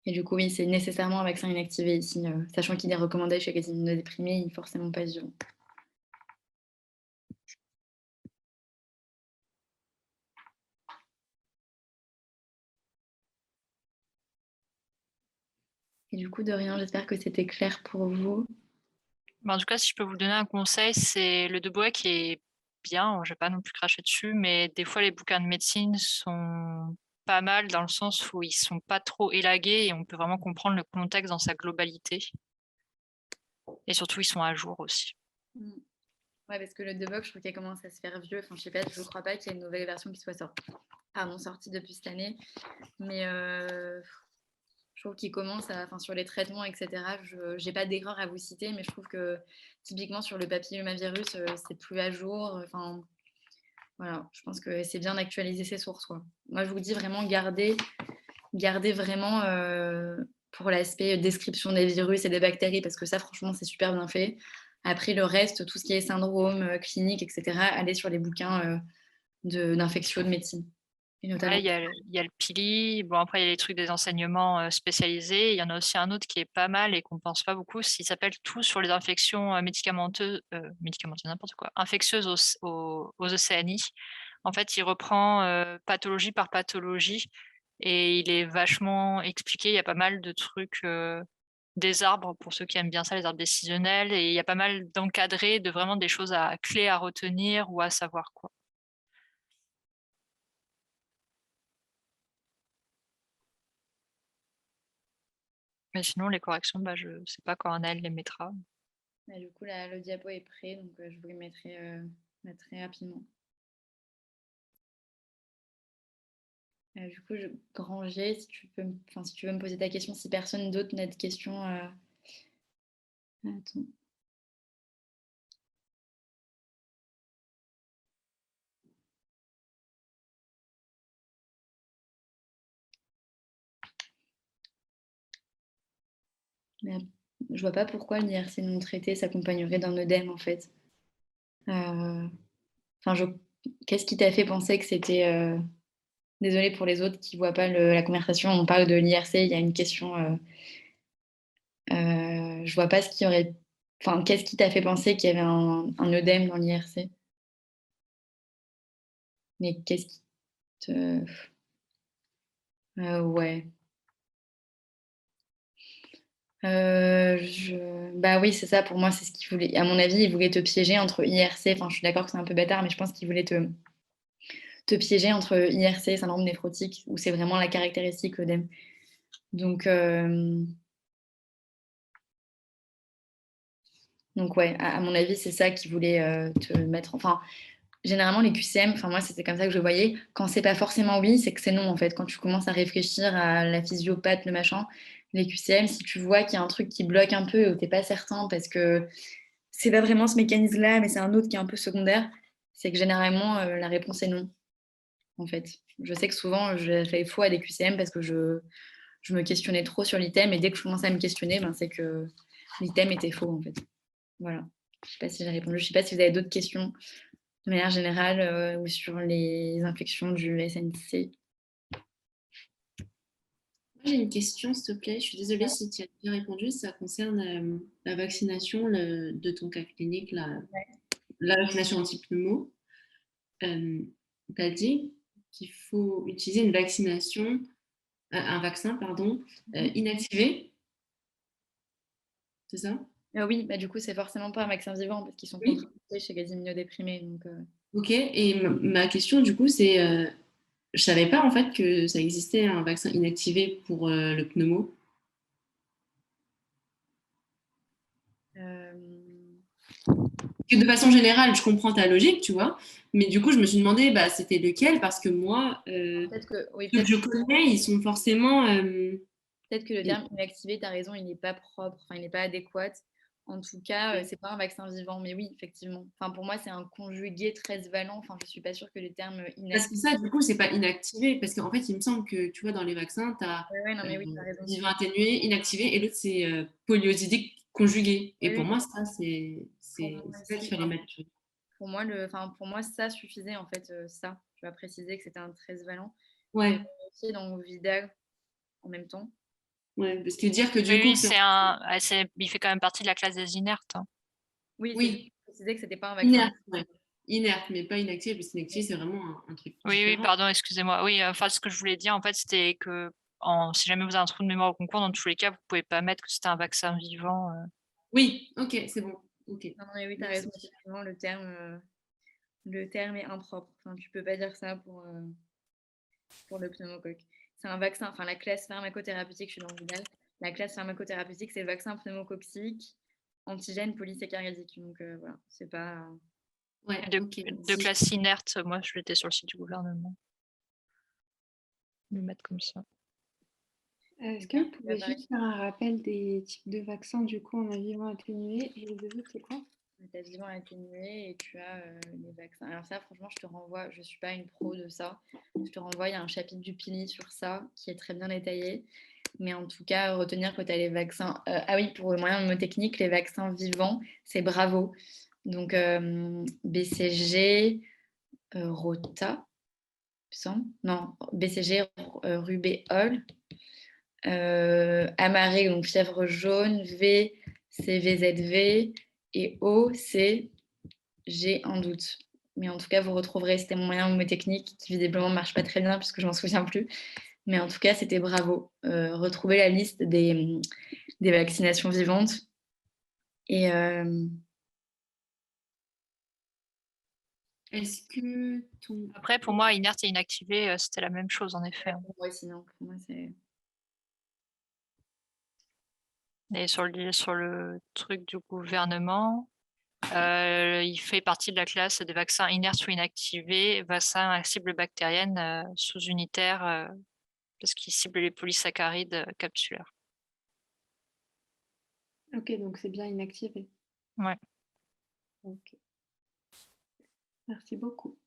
Et du coup, oui, c'est nécessairement un vaccin inactivé ici, sachant qu'il est recommandé chez les immunodéprimés, il n'est forcément pas vivant. Et du coup, de rien, j'espère que c'était clair pour vous. En tout cas, si je peux vous donner un conseil, c'est le Debois qui est bien, je ne vais pas non plus cracher dessus, mais des fois, les bouquins de médecine sont pas mal dans le sens où ils ne sont pas trop élagués et on peut vraiment comprendre le contexte dans sa globalité. Et surtout, ils sont à jour aussi. Ouais, parce que le Debug, je trouve qu'elle commence à se faire vieux. Enfin, je sais pas, je crois pas qu'il y ait une nouvelle version qui soit sortie depuis cette année. Mais je trouve qu'il commence enfin, sur les traitements, etc. Je n'ai pas d'erreur à vous citer, mais je trouve que typiquement sur le papillomavirus, c'est plus à jour. Enfin, voilà, je pense que c'est bien d'actualiser ses sources, quoi. Moi, je vous dis vraiment, gardez vraiment pour l'aspect description des virus et des bactéries, parce que ça, franchement, c'est super bien fait. Après, le reste, tout ce qui est syndrome, clinique, etc., allez sur les bouquins d'infectio, de médecine. Et notamment... Ouais, il y a le PILI. Bon, après, il y a les trucs des enseignements spécialisés. Il y en a aussi un autre qui est pas mal et qu'on ne pense pas beaucoup. Il s'appelle Tout sur les infections médicamenteuses, n'importe quoi, infectieuses aux océanies. En fait, il reprend pathologie par pathologie et il est vachement expliqué. Il y a pas mal de trucs, des arbres, pour ceux qui aiment bien ça, les arbres décisionnels. Et il y a pas mal d'encadrés, de vraiment des choses clés à retenir ou à savoir, quoi. Mais sinon, les corrections, je ne sais pas quand Anaëlle les mettra. Bah, du coup, le diapo est prêt, donc je vous le mettrai très rapidement. Du coup, Granger, si tu veux me poser ta question, si personne d'autre n'a de questions. Attends. Mais je vois pas pourquoi l'IRC non traité s'accompagnerait d'un œdème, en fait. Qu'est-ce qui t'a fait penser que c'était... Désolée pour les autres qui ne voient pas la conversation, on parle de l'IRC, il y a une question... je vois pas ce qui aurait... Enfin, qu'est-ce qui t'a fait penser qu'il y avait un œdème dans l'IRC? Mais qu'est-ce qui te... ouais. Bah oui, c'est ça, pour moi, c'est ce qu'il voulait. À mon avis, il voulait te piéger entre IRC. Enfin, je suis d'accord que c'est un peu bâtard, mais je pense qu'il voulait te piéger entre IRC et syndrome néphrotique, où c'est vraiment la caractéristique œdème. Donc ouais, à mon avis, c'est ça qu'il voulait te mettre. Enfin, généralement, les QCM, enfin moi, c'était comme ça que je voyais. Quand c'est pas forcément oui, c'est que c'est non, en fait. Quand tu commences à réfléchir à la physiopathe, le machin, les QCM, si tu vois qu'il y a un truc qui bloque un peu ou t'es pas certain parce que c'est pas vraiment ce mécanisme-là, mais c'est un autre qui est un peu secondaire, c'est que généralement, la réponse est non, en fait. Je sais que souvent, j'avais faux à des QCM parce que je me questionnais trop sur l'item, et dès que je commençais à me questionner, c'est que l'item était faux, en fait. Voilà. Je sais pas si j'ai répondu. Je sais pas si vous avez d'autres questions de manière générale ou sur les infections du SNC. J'ai une question, s'il te plaît. Je suis désolée si tu as bien répondu. Ça concerne la vaccination de ton cas clinique, la vaccination anti-pneumo. Tu as dit qu'il faut utiliser un vaccin, pardon, inactivé. C'est ça? Oui, du coup, c'est forcément pas un vaccin vivant parce qu'ils sont contre-indiqués chez les immunodéprimés. Donc, Ok, et ma question, du coup, c'est je savais pas en fait que ça existait un vaccin inactivé pour le pneumo. De façon générale, je comprends ta logique, tu vois, mais du coup, je me suis demandé, c'était lequel, parce que moi, peut-être que, oui, ceux que je connais, ils sont forcément... peut-être que le terme inactivé, tu as raison, il n'est pas propre, il n'est pas adéquat. En tout cas, c'est pas un vaccin vivant, mais oui, effectivement. Enfin, pour moi, c'est un conjugué 13 valent. Enfin, je suis pas sûre que le terme inactivé... Parce que ça, du coup, c'est pas inactivé, parce qu'en fait, il me semble que, tu vois, dans les vaccins, tu as vivant atténué, inactivé, et l'autre, c'est polyosidique conjugué. Et pour moi, ça, c'est ça qu'il fallait mettre. Pour moi, ça suffisait, en fait, ça. Tu vas préciser que c'était un 13 valent. Ouais. Aussi dans Vidal en même temps. Ouais, parce que dire que du coup... il fait quand même partie de la classe des inertes. Hein. Oui. Préciser que c'était pas un vaccin. Inerte, ouais. Inerte, mais pas inactivé, parce que inactivé, c'est vraiment un truc différent. Oui, pardon, excusez-moi. Oui, ce que je voulais dire, en fait, c'était que si jamais vous avez un trou de mémoire au concours, dans tous les cas, vous pouvez pas mettre que c'était un vaccin vivant. Oui, ok, c'est bon. Okay. Non, mais oui, tu as raison, effectivement, le terme est impropre. Enfin, tu peux pas dire ça pour le pneumocoque. C'est un vaccin, la classe pharmacothérapeutique, je suis dans le Vidal. La classe pharmacothérapeutique, c'est vaccin pneumococcique, antigène polysaccharidique. Donc voilà, c'est pas Ouais, De, ok. de classe inerte, moi, je l'étais sur le site du gouvernement. Le mettre comme ça. Est-ce que vous pouvez juste faire un rappel des types de vaccins du coup en vivant atténué et les autres, c'est quoi? Tu as vivant atténué et tu as les vaccins. Alors ça, franchement, je te renvoie, je ne suis pas une pro de ça. Je te renvoie, il y a un chapitre du Pili sur ça qui est très bien détaillé. Mais en tout cas, retenir que tu as les vaccins. Ah oui, pour le moyen mnémotechnique, les vaccins vivants, c'est Bravo. Donc BCG, Rota, il me semble. Non, BCG, rubéole. Amaril, donc fièvre jaune. V, c'est VZV. Et O, c'est j'ai un doute. Mais en tout cas, vous retrouverez, c'était mon moyen mnémotechnique qui visiblement ne marche pas très bien puisque je m'en souviens plus. Mais en tout cas, c'était Bravo. Retrouvez la liste des vaccinations vivantes. Et Est-ce que ton... Après, pour moi, inerte et inactivé, c'était la même chose, en effet. ouais, sinon, pour moi, c'est... Et sur le truc du gouvernement, il fait partie de la classe des vaccins inertes ou inactivés, vaccins à cible bactérienne sous-unitaire, parce qu'il cible les polysaccharides capsulaires. Ok, donc c'est bien inactivé. Ouais. Ok. Merci beaucoup.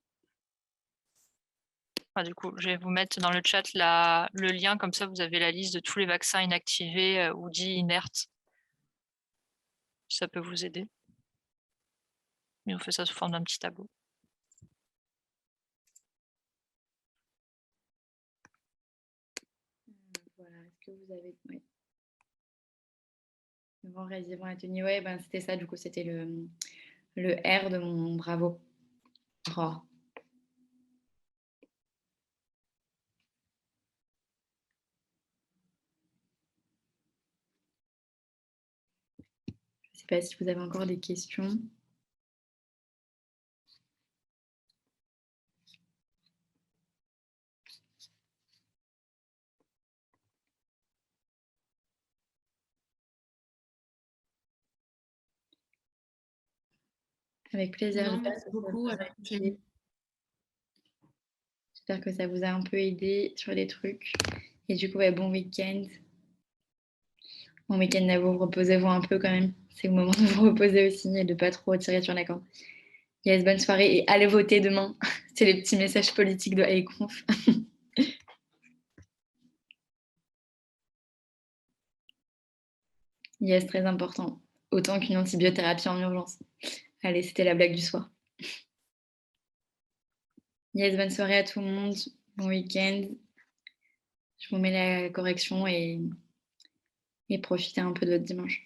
Enfin, du coup, je vais vous mettre dans le chat le lien, comme ça vous avez la liste de tous les vaccins inactivés ou dits inertes. Ça peut vous aider. Et on fait ça sous forme d'un petit tableau. Voilà, est-ce que vous avez... Oui. Le grand résident atténué, ouais, ben, c'était ça, du coup, c'était le R de mon Bravo. Oh. Je ne sais pas si vous avez encore des questions. Avec plaisir. Non, merci beaucoup. À la prochaine. J'espère que ça vous a un peu aidé sur les trucs. Et du coup, ouais, bon week-end. Bon week-end à vous, reposez-vous un peu quand même. C'est le moment de vous reposer aussi et de ne pas trop tirer sur la corde. Yes, bonne soirée et allez voter demain. C'est les petits messages politiques de Aconf. Yes, très important. Autant qu'une antibiothérapie en urgence. Allez, c'était la blague du soir. Yes, bonne soirée à tout le monde. Bon week-end. Je vous mets la correction et profitez un peu de votre dimanche.